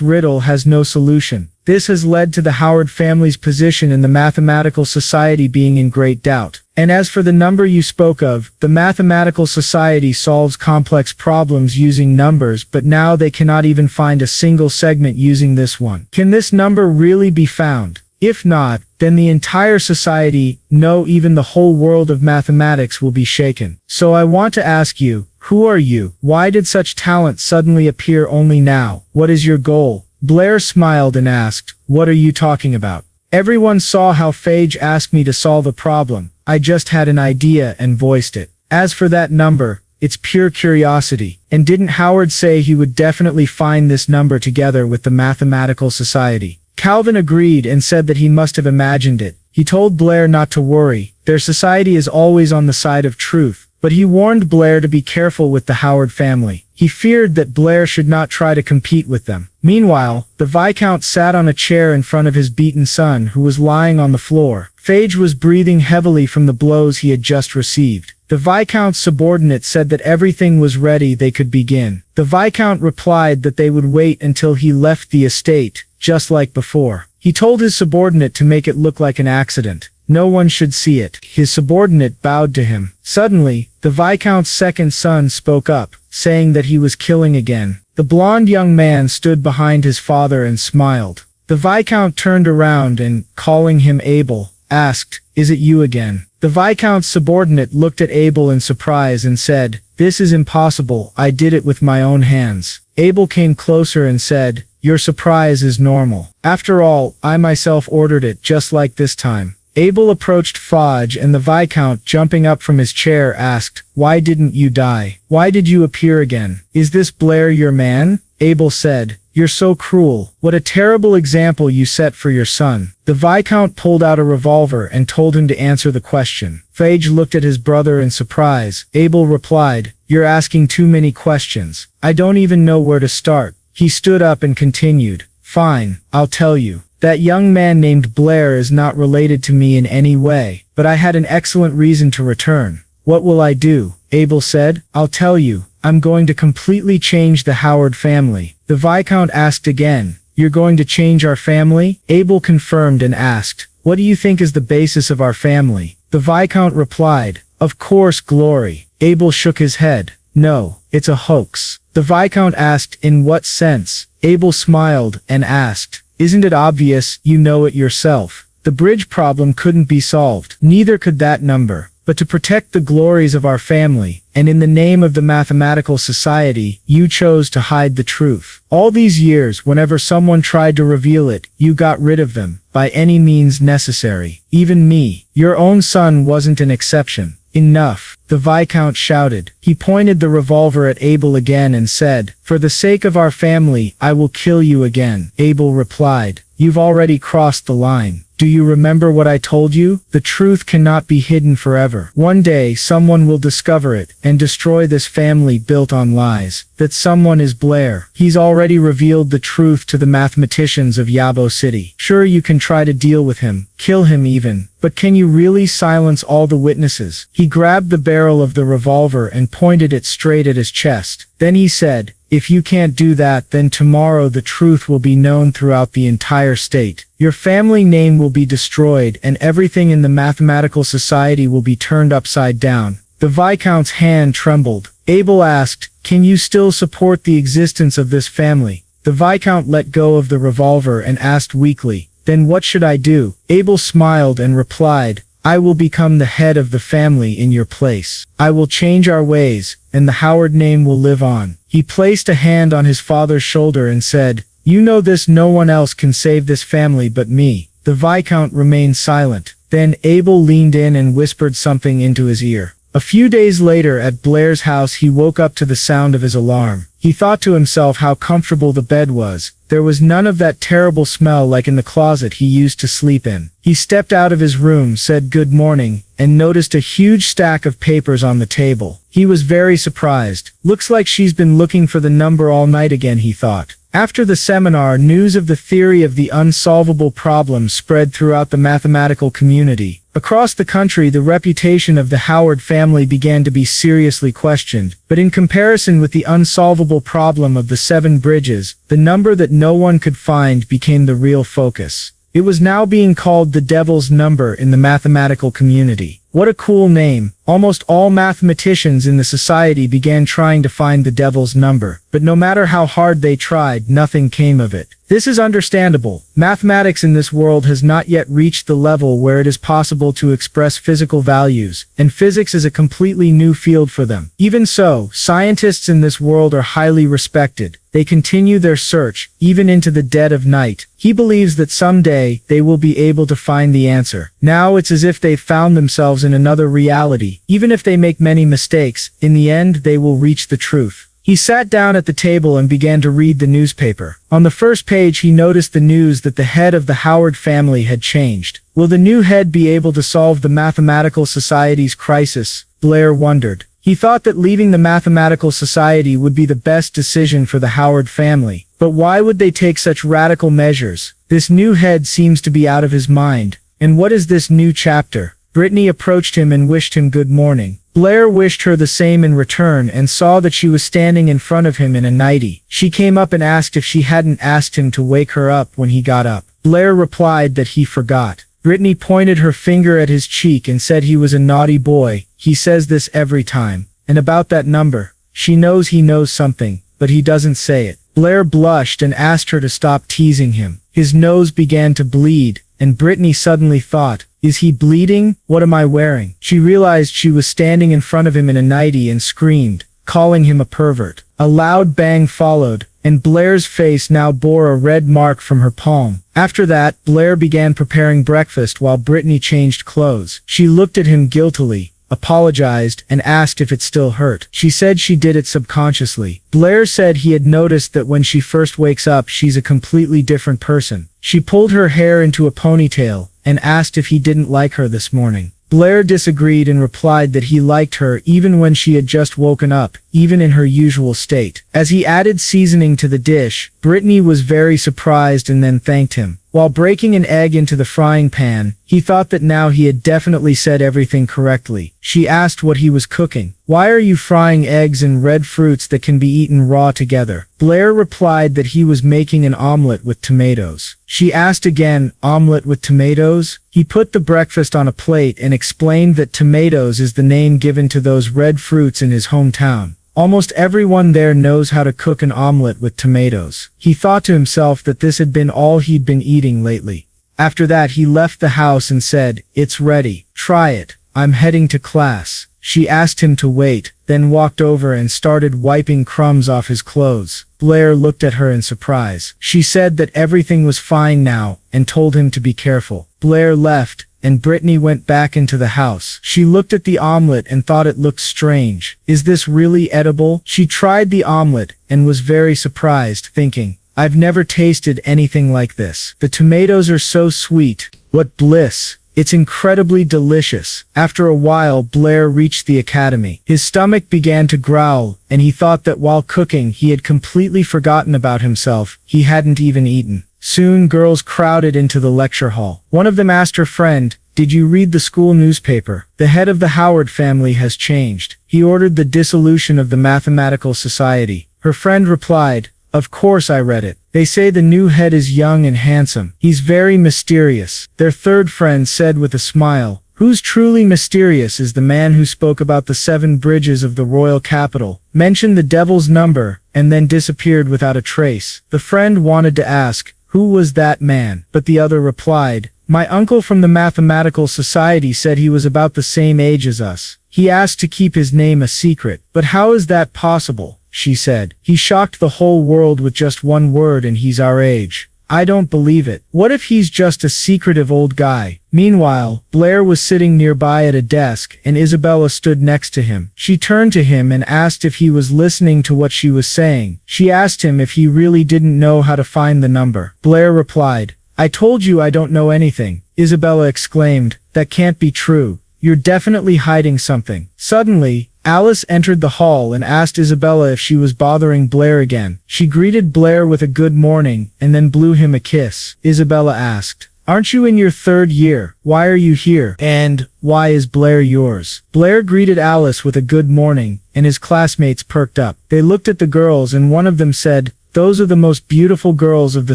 S1: riddle has no solution. This has led to the Howard family's position in the mathematical society being in great doubt. And as for the number you spoke of, the mathematical society solves complex problems using numbers, but now they cannot even find a single segment using this one. Can this number really be found? If not, then the entire society, no, even the whole world of mathematics will be shaken. So I want to ask you, who are you? Why did such talent suddenly appear only now? What is your goal? Blair smiled and asked, what are you talking about? Everyone saw how Phage asked me to solve a problem. I just had an idea and voiced it. As for that number, it's pure curiosity. And didn't Howard say he would definitely find this number together with the Mathematical Society? Calvin agreed and said that he must have imagined it. He told Blair not to worry, their society is always on the side of truth. But he warned Blair to be careful with the Howard family. He feared that Blair should not try to compete with them. Meanwhile, the Viscount sat on a chair in front of his beaten son who was lying on the floor. Phage was breathing heavily from the blows he had just received. The Viscount's subordinate said that everything was ready, they could begin. The Viscount replied that they would wait until he left the estate, just like before. He told his subordinate to make it look like an accident. No one should see it. His subordinate bowed to him. Suddenly, the Viscount's second son spoke up, saying that he was killing again. The blond young man stood behind his father and smiled. The Viscount turned around and, calling him Abel, asked, is it you again? The Viscount's subordinate looked at Abel in surprise and said, this is impossible, I did it with my own hands. Abel came closer and said, your surprise is normal. After all, I myself ordered it just like this time. Abel approached Phage and the Viscount, jumping up from his chair, asked, why didn't you die? Why did you appear again? Is this Blair your man? Abel said, you're so cruel. What a terrible example you set for your son. The Viscount pulled out a revolver and told him to answer the question. Phage looked at his brother in surprise. Abel replied, you're asking too many questions. I don't even know where to start. He stood up and continued, fine, I'll tell you. That young man named Blair is not related to me in any way, but I had an excellent reason to return. What will I do? Abel said, I'll tell you. I'm going to completely change the Howard family. The Viscount asked again, you're going to change our family? Abel confirmed and asked, what do you think is the basis of our family? The Viscount replied, of course, glory. Abel shook his head. No, it's a hoax. The Viscount asked, in what sense? Abel smiled and asked, isn't it obvious? You know it yourself. The bridge problem couldn't be solved. Neither could that number. But to protect the glories of our family, and in the name of the Mathematical Society, you chose to hide the truth. All these years, whenever someone tried to reveal it, you got rid of them, by any means necessary. Even me. Your own son wasn't an exception. Enough, the Viscount shouted. He pointed the revolver at Abel again and said, for the sake of our family, I will kill you again. Abel replied, you've already crossed the line. Do you remember what I told you? The truth cannot be hidden forever. One day, someone will discover it, and destroy this family built on lies. That someone is Blair. He's already revealed the truth to the mathematicians of Yabo City. Sure, you can try to deal with him, kill him even, but can you really silence all the witnesses? He grabbed the barrel of the revolver and pointed it straight at his chest. Then he said, if you can't do that, then tomorrow the truth will be known throughout the entire state. Your family name will be destroyed and everything in the Mathematical Society will be turned upside down. The Viscount's hand trembled. Abel asked, can you still support the existence of this family? The Viscount let go of the revolver and asked weakly, then what should I do? Abel smiled and replied, I will become the head of the family in your place. I will change our ways, and the Howard name will live on. He placed a hand on his father's shoulder and said, you know this, no one else can save this family but me. The Viscount remained silent. Then Abel leaned in and whispered something into his ear. A few days later at Blair's house he woke up to the sound of his alarm. He thought to himself how comfortable the bed was. There was none of that terrible smell like in the closet he used to sleep in. He stepped out of his room, said good morning, and noticed a huge stack of papers on the table. He was very surprised. Looks like she's been looking for the number all night again, he thought. After the seminar, news of the theory of the unsolvable problem spread throughout the mathematical community. Across the country, the reputation of the Howard family began to be seriously questioned, but in comparison with the unsolvable problem of the 7 bridges, the number that no one could find became the real focus. It was now being called the devil's number in the mathematical community. What a cool name. Almost all mathematicians in the society began trying to find the devil's number, but no matter how hard they tried, nothing came of it. This is understandable. Mathematics in this world has not yet reached the level where it is possible to express physical values, and physics is a completely new field for them. Even so, scientists in this world are highly respected. They continue their search, even into the dead of night. He believes that someday, they will be able to find the answer. Now it's as if they've found themselves in another reality. Even if they make many mistakes, in the end they will reach the truth. He sat down at the table and began to read the newspaper. On the first page he noticed the news that the head of the Howard family had changed. Will the new head be able to solve the Mathematical Society's crisis? Blair wondered. He thought that leaving the Mathematical Society would be the best decision for the Howard family. But why would they take such radical measures? This new head seems to be out of his mind. And what is this new chapter? Brittany approached him and wished him good morning. Blair wished her the same in return and saw that she was standing in front of him in a nightie. She came up and asked if she hadn't asked him to wake her up when he got up. Blair replied that he forgot. Brittany pointed her finger at his cheek and said he was a naughty boy. He says this every time. And about that number, she knows he knows something, but he doesn't say it. Blair blushed and asked her to stop teasing him. His nose began to bleed, and Brittany suddenly thought, is he bleeding? What am I wearing? She realized she was standing in front of him in a nightie and screamed, calling him a pervert. A loud bang followed, and Blair's face now bore a red mark from her palm. After that, Blair began preparing breakfast while Brittany changed clothes. She looked at him guiltily, apologized, and asked if it still hurt. She said she did it subconsciously. Blair said he had noticed that when she first wakes up she's a completely different person. She pulled her hair into a ponytail, and asked if he didn't like her this morning. Blair disagreed and replied that he liked her even when she had just woken up, even in her usual state. As he added seasoning to the dish, Brittany was very surprised and then thanked him. While breaking an egg into the frying pan, he thought that now he had definitely said everything correctly. She asked what he was cooking. Why are you frying eggs and red fruits that can be eaten raw together? Blair replied that he was making an omelet with tomatoes. She asked again, omelet with tomatoes? He put the breakfast on a plate and explained that tomatoes is the name given to those red fruits in his hometown. Almost everyone there knows how to cook an omelet with tomatoes. He thought to himself that this had been all he'd been eating lately. After that he left the house and said, it's ready. Try it. I'm heading to class. She asked him to wait, then walked over and started wiping crumbs off his clothes. Blair looked at her in surprise. She said that everything was fine now, and told him to be careful. Blair left, and Brittany went back into the house. She looked at the omelet and thought it looked strange. Is this really edible? She tried the omelet, and was very surprised, thinking, I've never tasted anything like this. The tomatoes are so sweet. What bliss! It's incredibly delicious. After a while, Blair reached the academy. His stomach began to growl, and he thought that while cooking he had completely forgotten about himself. He hadn't even eaten. Soon girls crowded into the lecture hall. One of them asked her friend, did you read the school newspaper? The head of the Howard family has changed. He ordered the dissolution of the Mathematical Society. Her friend replied, of course I read it. They say the new head is young and handsome. He's very mysterious. Their third friend said with a smile, who's truly mysterious is the man who spoke about the 7 bridges of the royal capital, mentioned the devil's number, and then disappeared without a trace. The friend wanted to ask, who was that man? But the other replied, my uncle from the Mathematical Society said he was about the same age as us. He asked to keep his name a secret. But how is that possible? She said. He shocked the whole world with just one word and he's our age. I don't believe it. What if he's just a secretive old guy? Meanwhile, Blair was sitting nearby at a desk and Isabella stood next to him. She turned to him and asked if he was listening to what she was saying. She asked him if he really didn't know how to find the number. Blair replied, I told you I don't know anything. Isabella exclaimed, that can't be true. You're definitely hiding something. Suddenly, Alice entered the hall and asked Isabella if she was bothering Blair again. She greeted Blair with a good morning and then blew him a kiss. Isabella asked, aren't you in your 3rd year? Why are you here? And why is Blair yours? Blair greeted Alice with a good morning, and his classmates perked up. They looked at the girls and one of them said, those are the most beautiful girls of the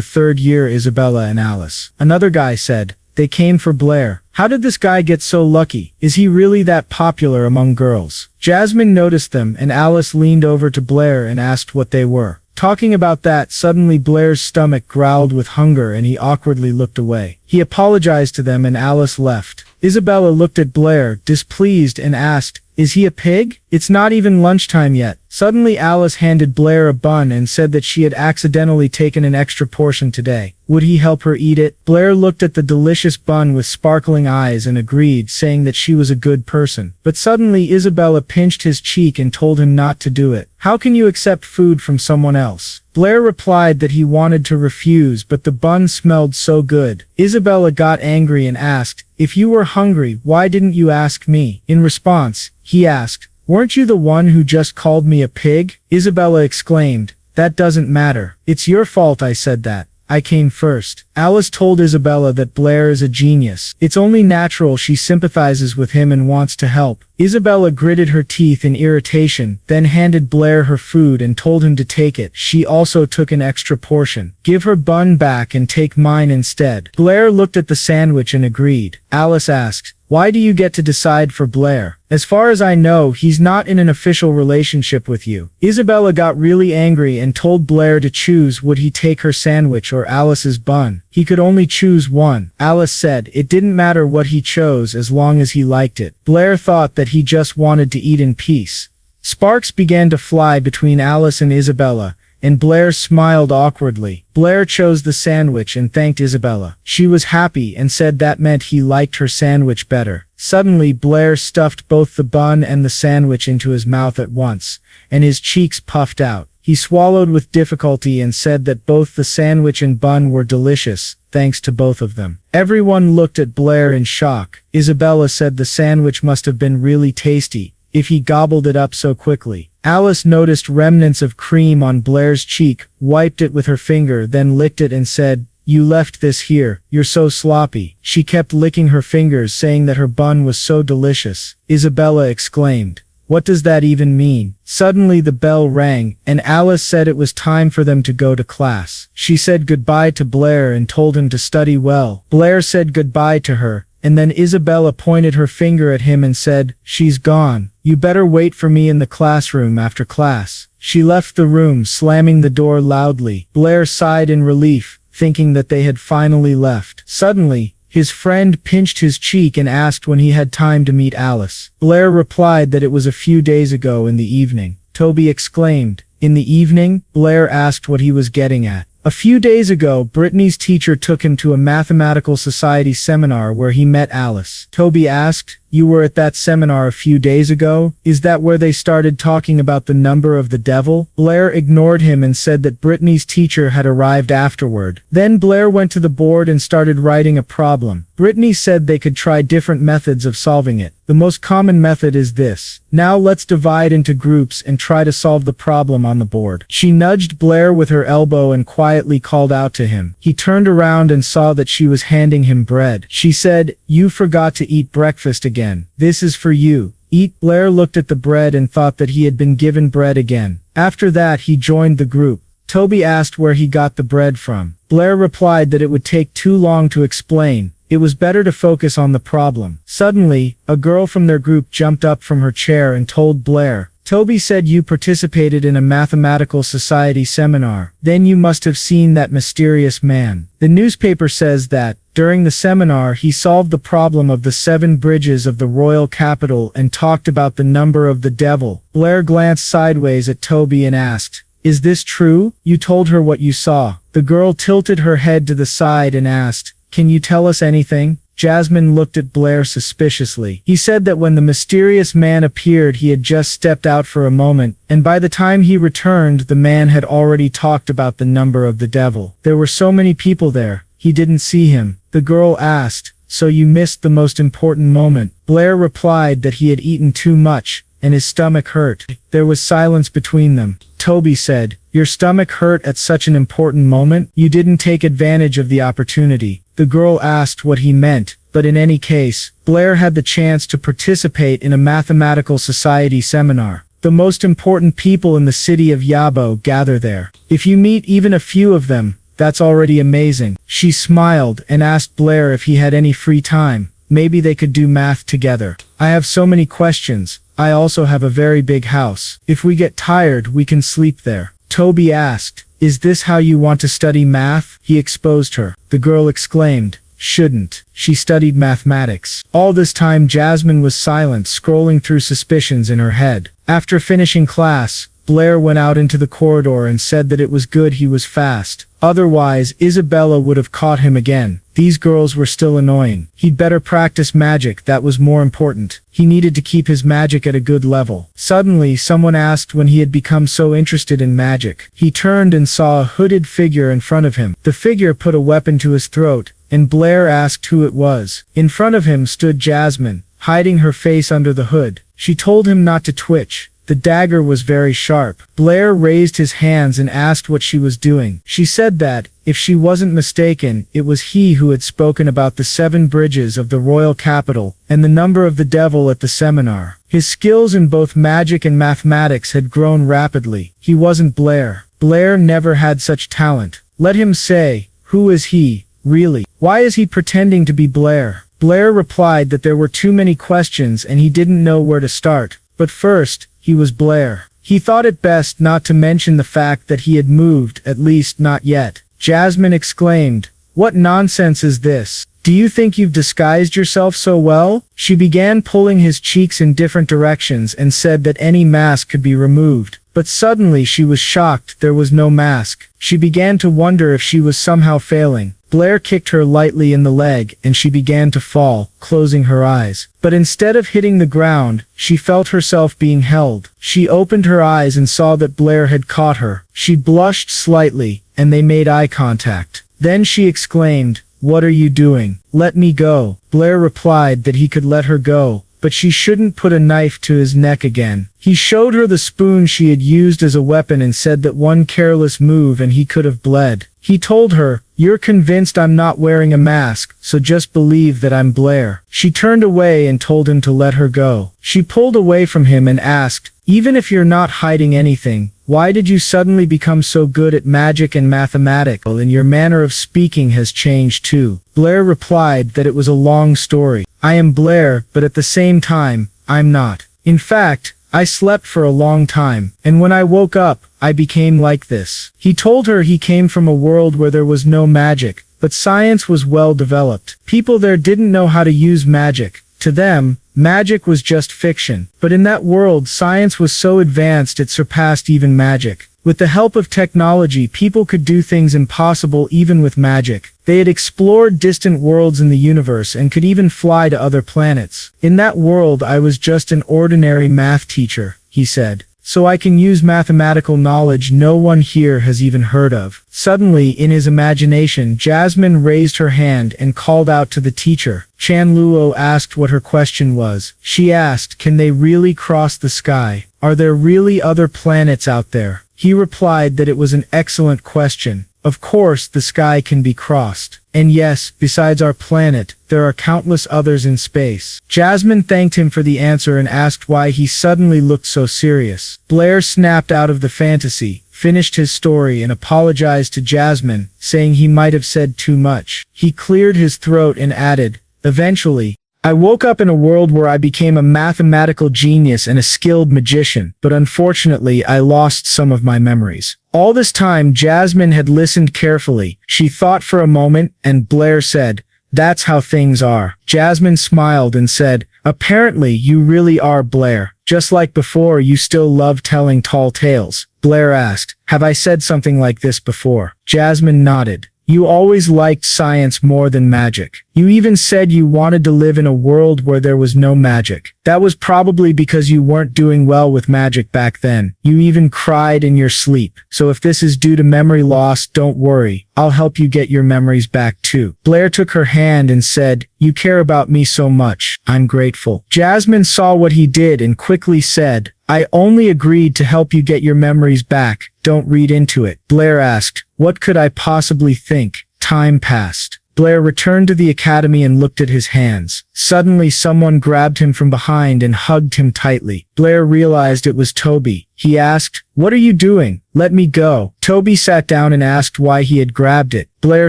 S1: 3rd year, Isabella and Alice. Another guy said, They came for Blair. How did this guy get so lucky? Is he really that popular among girls? Jasmine noticed them, and Alice leaned over to Blair and asked what they were. Talking about that, suddenly Blair's stomach growled with hunger and he awkwardly looked away. He apologized to them and Alice left. Isabella looked at Blair, displeased, and asked, "Is he a pig? It's not even lunchtime yet." Suddenly Alice handed Blair a bun and said that she had accidentally taken an extra portion today. Would he help her eat it? Blair looked at the delicious bun with sparkling eyes and agreed, saying that she was a good person. But suddenly Isabella pinched his cheek and told him not to do it. "How can you accept food from someone else?" Blair replied that he wanted to refuse, but the bun smelled so good. Isabella got angry and asked, "If you were hungry, why didn't you ask me?" In response, he asked, "Weren't you the one who just called me a pig?" Isabella exclaimed, "That doesn't matter. It's your fault I said that. I came first." Alice told Isabella that Blair is a genius. It's only natural she sympathizes with him and wants to help. Isabella gritted her teeth in irritation, then handed Blair her food and told him to take it. She also took an extra portion. "Give her bun back and take mine instead." Blair looked at the sandwich and agreed. Alice asked, "Why do you get to decide for Blair? As far as I know, he's not in an official relationship with you." Isabella got really angry and told Blair to choose, would he take her sandwich or Alice's bun. He could only choose one. Alice said it didn't matter what he chose as long as he liked it. Blair thought that he just wanted to eat in peace. Sparks began to fly between Alice and Isabella, and Blair smiled awkwardly. Blair chose the sandwich and thanked Isabella. She was happy and said that meant he liked her sandwich better. Suddenly Blair stuffed both the bun and the sandwich into his mouth at once, and his cheeks puffed out. He swallowed with difficulty and said that both the sandwich and bun were delicious, thanks to both of them. Everyone looked at Blair in shock. Isabella said the sandwich must have been really tasty, if he gobbled it up so quickly. Alice noticed remnants of cream on Blair's cheek, wiped it with her finger, then licked it and said, "You left this here, you're so sloppy." She kept licking her fingers, saying that her bun was so delicious. Isabella exclaimed, "What does that even mean?" Suddenly the bell rang, and Alice said it was time for them to go to class. She said goodbye to Blair and told him to study well. Blair said goodbye to her, and then Isabella pointed her finger at him and said, "She's gone. You better wait for me in the classroom after class." She left the room, slamming the door loudly. Blair sighed in relief, thinking that they had finally left. Suddenly, his friend pinched his cheek and asked when he had time to meet Alice. Blair replied that it was a few days ago in the evening. Toby exclaimed, "In the evening?" Blair asked what he was getting at. "A few days ago, Brittany's teacher took him to a mathematical society seminar where he met Alice." Toby asked, "You were at that seminar a few days ago? Is that where they started talking about the number of the devil?" Blair ignored him and said that Brittany's teacher had arrived afterward. Then Blair went to the board and started writing a problem. Brittany said they could try different methods of solving it. The most common method is this. "Now let's divide into groups and try to solve the problem on the board." She nudged Blair with her elbow and quietly called out to him. He turned around and saw that she was handing him bread. She said, "You forgot to eat breakfast again. This is for you. Eat." Blair looked at the bread and thought that he had been given bread again. After that, he joined the group. Toby asked where he got the bread from. Blair replied that it would take too long to explain. It was better to focus on the problem. Suddenly, a girl from their group jumped up from her chair and told Blair, "Toby said you participated in a mathematical society seminar. Then you must have seen that mysterious man. The newspaper says that, during the seminar, he solved the problem of the 7 bridges of the royal capital and talked about the number of the devil." Blair glanced sideways at Toby and asked, "Is this true? You told her what you saw?" The girl tilted her head to the side and asked, "Can you tell us anything?" Jasmine looked at Blair suspiciously. He said that when the mysterious man appeared, he had just stepped out for a moment, and by the time he returned, the man had already talked about the number of the devil. There were so many people there, he didn't see him. The girl asked, "So you missed the most important moment?" Blair replied that he had eaten too much, and his stomach hurt. There was silence between them. Toby said, "Your stomach hurt at such an important moment? You didn't take advantage of the opportunity." The girl asked what he meant, but in any case, Blair had the chance to participate in a mathematical society seminar. The most important people in the city of Yabo gather there. If you meet even a few of them, That's already amazing. She smiled and asked Blair if he had any free time. Maybe they could do math together. I have so many questions. I also have a very big house. If we get tired, we can sleep there. Toby asked, "Is this how you want to study math?" He exposed her. The girl exclaimed, "Shouldn't. She studied mathematics." All this time Jasmine was silent, scrolling through suspicions in her head. After finishing class, Blair went out into the corridor and said that it was good he was fast. Otherwise, Isabella would have caught him again. These girls were still annoying. He'd better practice magic, that was more important. He needed to keep his magic at a good level. Suddenly, someone asked when he had become so interested in magic. He turned and saw a hooded figure in front of him. The figure put a weapon to his throat, and Blair asked who it was. In front of him stood Jasmine, hiding her face under the hood. She told him not to twitch. The dagger was very sharp. Blair raised his hands and asked what she was doing. She said that, if she wasn't mistaken, it was he who had spoken about the 7 bridges of the royal capital, and the number of the devil at the seminar. His skills in both magic and mathematics had grown rapidly. He wasn't Blair. Blair never had such talent. Let him say, who is he, really? Why is he pretending to be Blair? Blair replied that there were too many questions and he didn't know where to start. But first, he was Blair. He thought it best not to mention the fact that he had moved, at least not yet. Jasmine exclaimed, "What nonsense is this? Do you think you've disguised yourself so well?" She began pulling his cheeks in different directions and said that any mask could be removed. But suddenly she was shocked there was no mask. She began to wonder if she was somehow failing. Blair kicked her lightly in the leg and she began to fall, closing her eyes. But instead of hitting the ground, she felt herself being held. She opened her eyes and saw that Blair had caught her. She blushed slightly, and they made eye contact. Then she exclaimed, "What are you doing? Let me go." Blair replied that he could let her go, but she shouldn't put a knife to his neck again. He showed her the spoon she had used as a weapon and said that one careless move and he could have bled. He told her, "You're convinced I'm not wearing a mask, so just believe that I'm Blair." She turned away and told him to let her go. She pulled away from him and asked, "Even if you're not hiding anything, why did you suddenly become so good at magic and mathematics, and your manner of speaking has changed too?" Blair replied that it was a long story. "I am Blair, but at the same time, I'm not. In fact, I slept for a long time, and when I woke up, I became like this." He told her he came from a world where there was no magic, but science was well developed. People there didn't know how to use magic. To them, magic was just fiction. But in that world, science was so advanced it surpassed even magic. With the help of technology, people could do things impossible even with magic. They had explored distant worlds in the universe and could even fly to other planets. "In that world, I was just an ordinary math teacher," he said. "So I can use mathematical knowledge no one here has even heard of." Suddenly, in his imagination, Jasmine raised her hand and called out to the teacher. Chan Luo asked what her question was. She asked, "Can they really cross the sky? Are there really other planets out there?" He replied that it was an excellent question. Of course, the sky can be crossed. And yes, besides our planet, there are countless others in space. Jasmine thanked him for the answer and asked why he suddenly looked so serious. Blair snapped out of the fantasy, finished his story and apologized to Jasmine, saying he might have said too much. He cleared his throat and added, "Eventually, I woke up in a world where I became a mathematical genius and a skilled magician, but unfortunately I lost some of my memories." All this time Jasmine had listened carefully. She thought for a moment, and Blair said, "That's how things are." Jasmine smiled and said, "Apparently you really are Blair. Just like before, you still love telling tall tales." Blair asked, "Have I said something like this before?" Jasmine nodded. "You always liked science more than magic. You even said you wanted to live in a world where there was no magic. That was probably because you weren't doing well with magic back then. You even cried in your sleep. So if this is due to memory loss, don't worry. I'll help you get your memories back too." Blair took her hand and said, "You care about me so much. I'm grateful." Jasmine saw what he did and quickly said, "I only agreed to help you get your memories back. Don't read into it." Blair asked, "What could I possibly think?" Time passed. Blair returned to the academy and looked at his hands. Suddenly someone grabbed him from behind and hugged him tightly. Blair realized it was Toby. He asked, "What are you doing? Let me go." Toby sat down and asked why he had grabbed it. Blair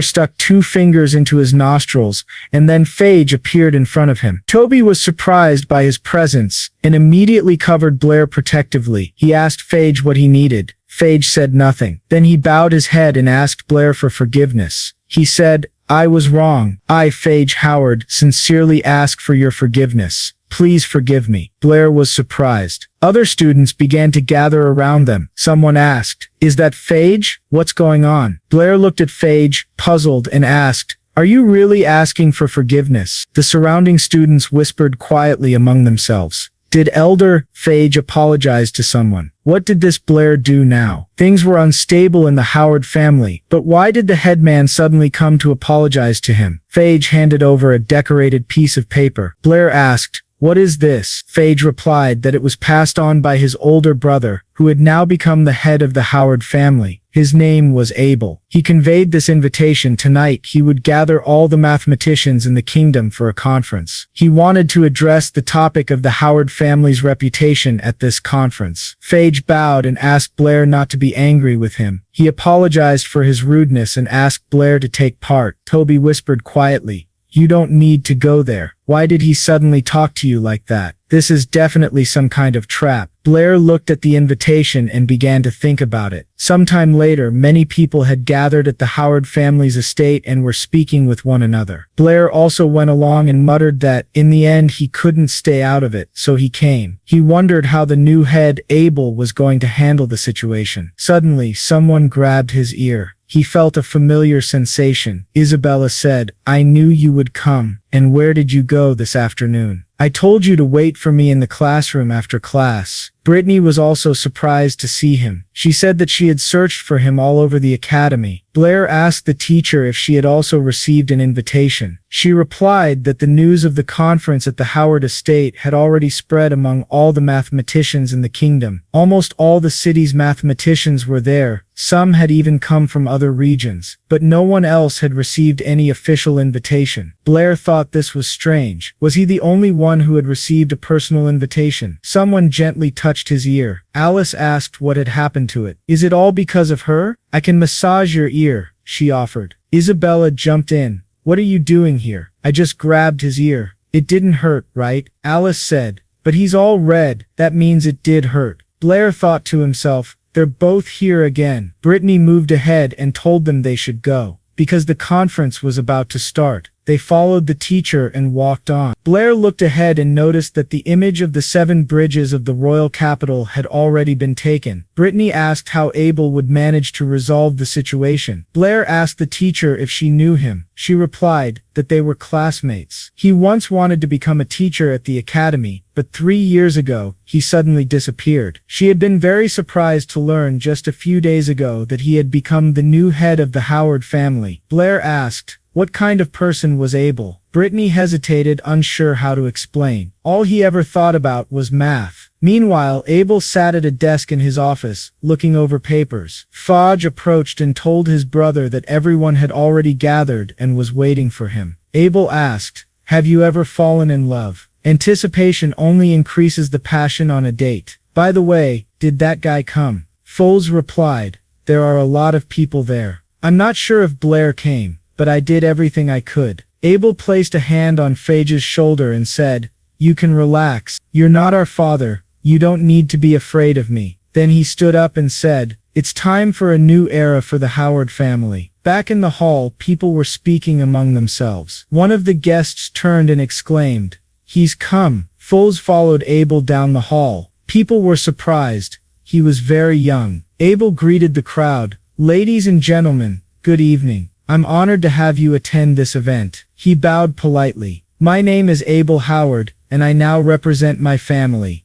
S1: stuck 2 fingers into his nostrils, and then Phage appeared in front of him. Toby was surprised by his presence and immediately covered Blair protectively. He asked Phage what he needed. Phage said nothing. Then he bowed his head and asked Blair for forgiveness. He said, "I was wrong. I, Phage Howard, sincerely ask for your forgiveness. Please forgive me." Blair was surprised. Other students began to gather around them. Someone asked, "Is that Phage? What's going on?" Blair looked at Phage, puzzled, and asked, "Are you really asking for forgiveness?" The surrounding students whispered quietly among themselves. Did Elder Phage apologize to someone? What did this Blair do now? Things were unstable in the Howard family, but why did the headman suddenly come to apologize to him? Phage handed over a decorated piece of paper. Blair asked, "What is this?" Phage replied that it was passed on by his older brother, who had now become the head of the Howard family. His name was Abel. He conveyed this invitation. Tonight he would gather all the mathematicians in the kingdom for a conference. He wanted to address the topic of the Howard family's reputation at this conference. Phage bowed and asked Blair not to be angry with him. He apologized for his rudeness and asked Blair to take part. Toby whispered quietly, "You don't need to go there. Why did he suddenly talk to you like that? This is definitely some kind of trap." Blair looked at the invitation and began to think about it. Sometime later, many people had gathered at the Howard family's estate and were speaking with one another. Blair also went along and muttered that, in the end, he couldn't stay out of it, so he came. He wondered how the new head, Abel, was going to handle the situation. Suddenly, someone grabbed his ear. He felt a familiar sensation. Isabella said, "I knew you would come. And where did you go this afternoon?" "I told you to wait for me in the classroom after class." Brittany was also surprised to see him. She said that she had searched for him all over the academy. Blair asked the teacher if she had also received an invitation. She replied that the news of the conference at the Howard estate had already spread among all the mathematicians in the kingdom. Almost all the city's mathematicians were there. Some had even come from other regions, but no one else had received any official invitation. Blair thought this was strange. Was he the only one who had received a personal invitation? Someone gently touched his ear. Alice asked what had happened to it. "Is it all because of her? I can massage your ear," she offered. Isabella jumped in. "What are you doing here?" "I just grabbed his ear. It didn't hurt, right?" Alice said. "But he's all red. That means it did hurt." Blair thought to himself, "They're both here again." Brittany moved ahead and told them they should go, because the conference was about to start. They followed the teacher and walked on. Blair looked ahead and noticed that the image of the 7 bridges of the royal capital had already been taken. Brittany asked how Abel would manage to resolve the situation. Blair asked the teacher if she knew him. She replied that they were classmates. He once wanted to become a teacher at the academy, but 3 years ago, he suddenly disappeared. She had been very surprised to learn just a few days ago that he had become the new head of the Howard family. Blair asked, what kind of person was Abel? Brittany hesitated, unsure how to explain. All he ever thought about was math. Meanwhile, Abel sat at a desk in his office, looking over papers. Phage approached and told his brother that everyone had already gathered and was waiting for him. Abel asked, "Have you ever fallen in love? Anticipation only increases the passion on a date. By the way, did that guy come?" Foles replied, "There are a lot of people there. I'm not sure if Blair came, but I did everything I could." Abel placed a hand on Phage's shoulder and said, "You can relax. You're not our father. You don't need to be afraid of me." Then he stood up and said, "It's time for a new era for the Howard family." Back in the hall, people were speaking among themselves. One of the guests turned and exclaimed, "He's come." Foles followed Abel down the hall. People were surprised. He was very young. Abel greeted the crowd. "Ladies and gentlemen, good evening. I'm honored to have you attend this event." He bowed politely. "My name is Abel Howard, and I now represent my family.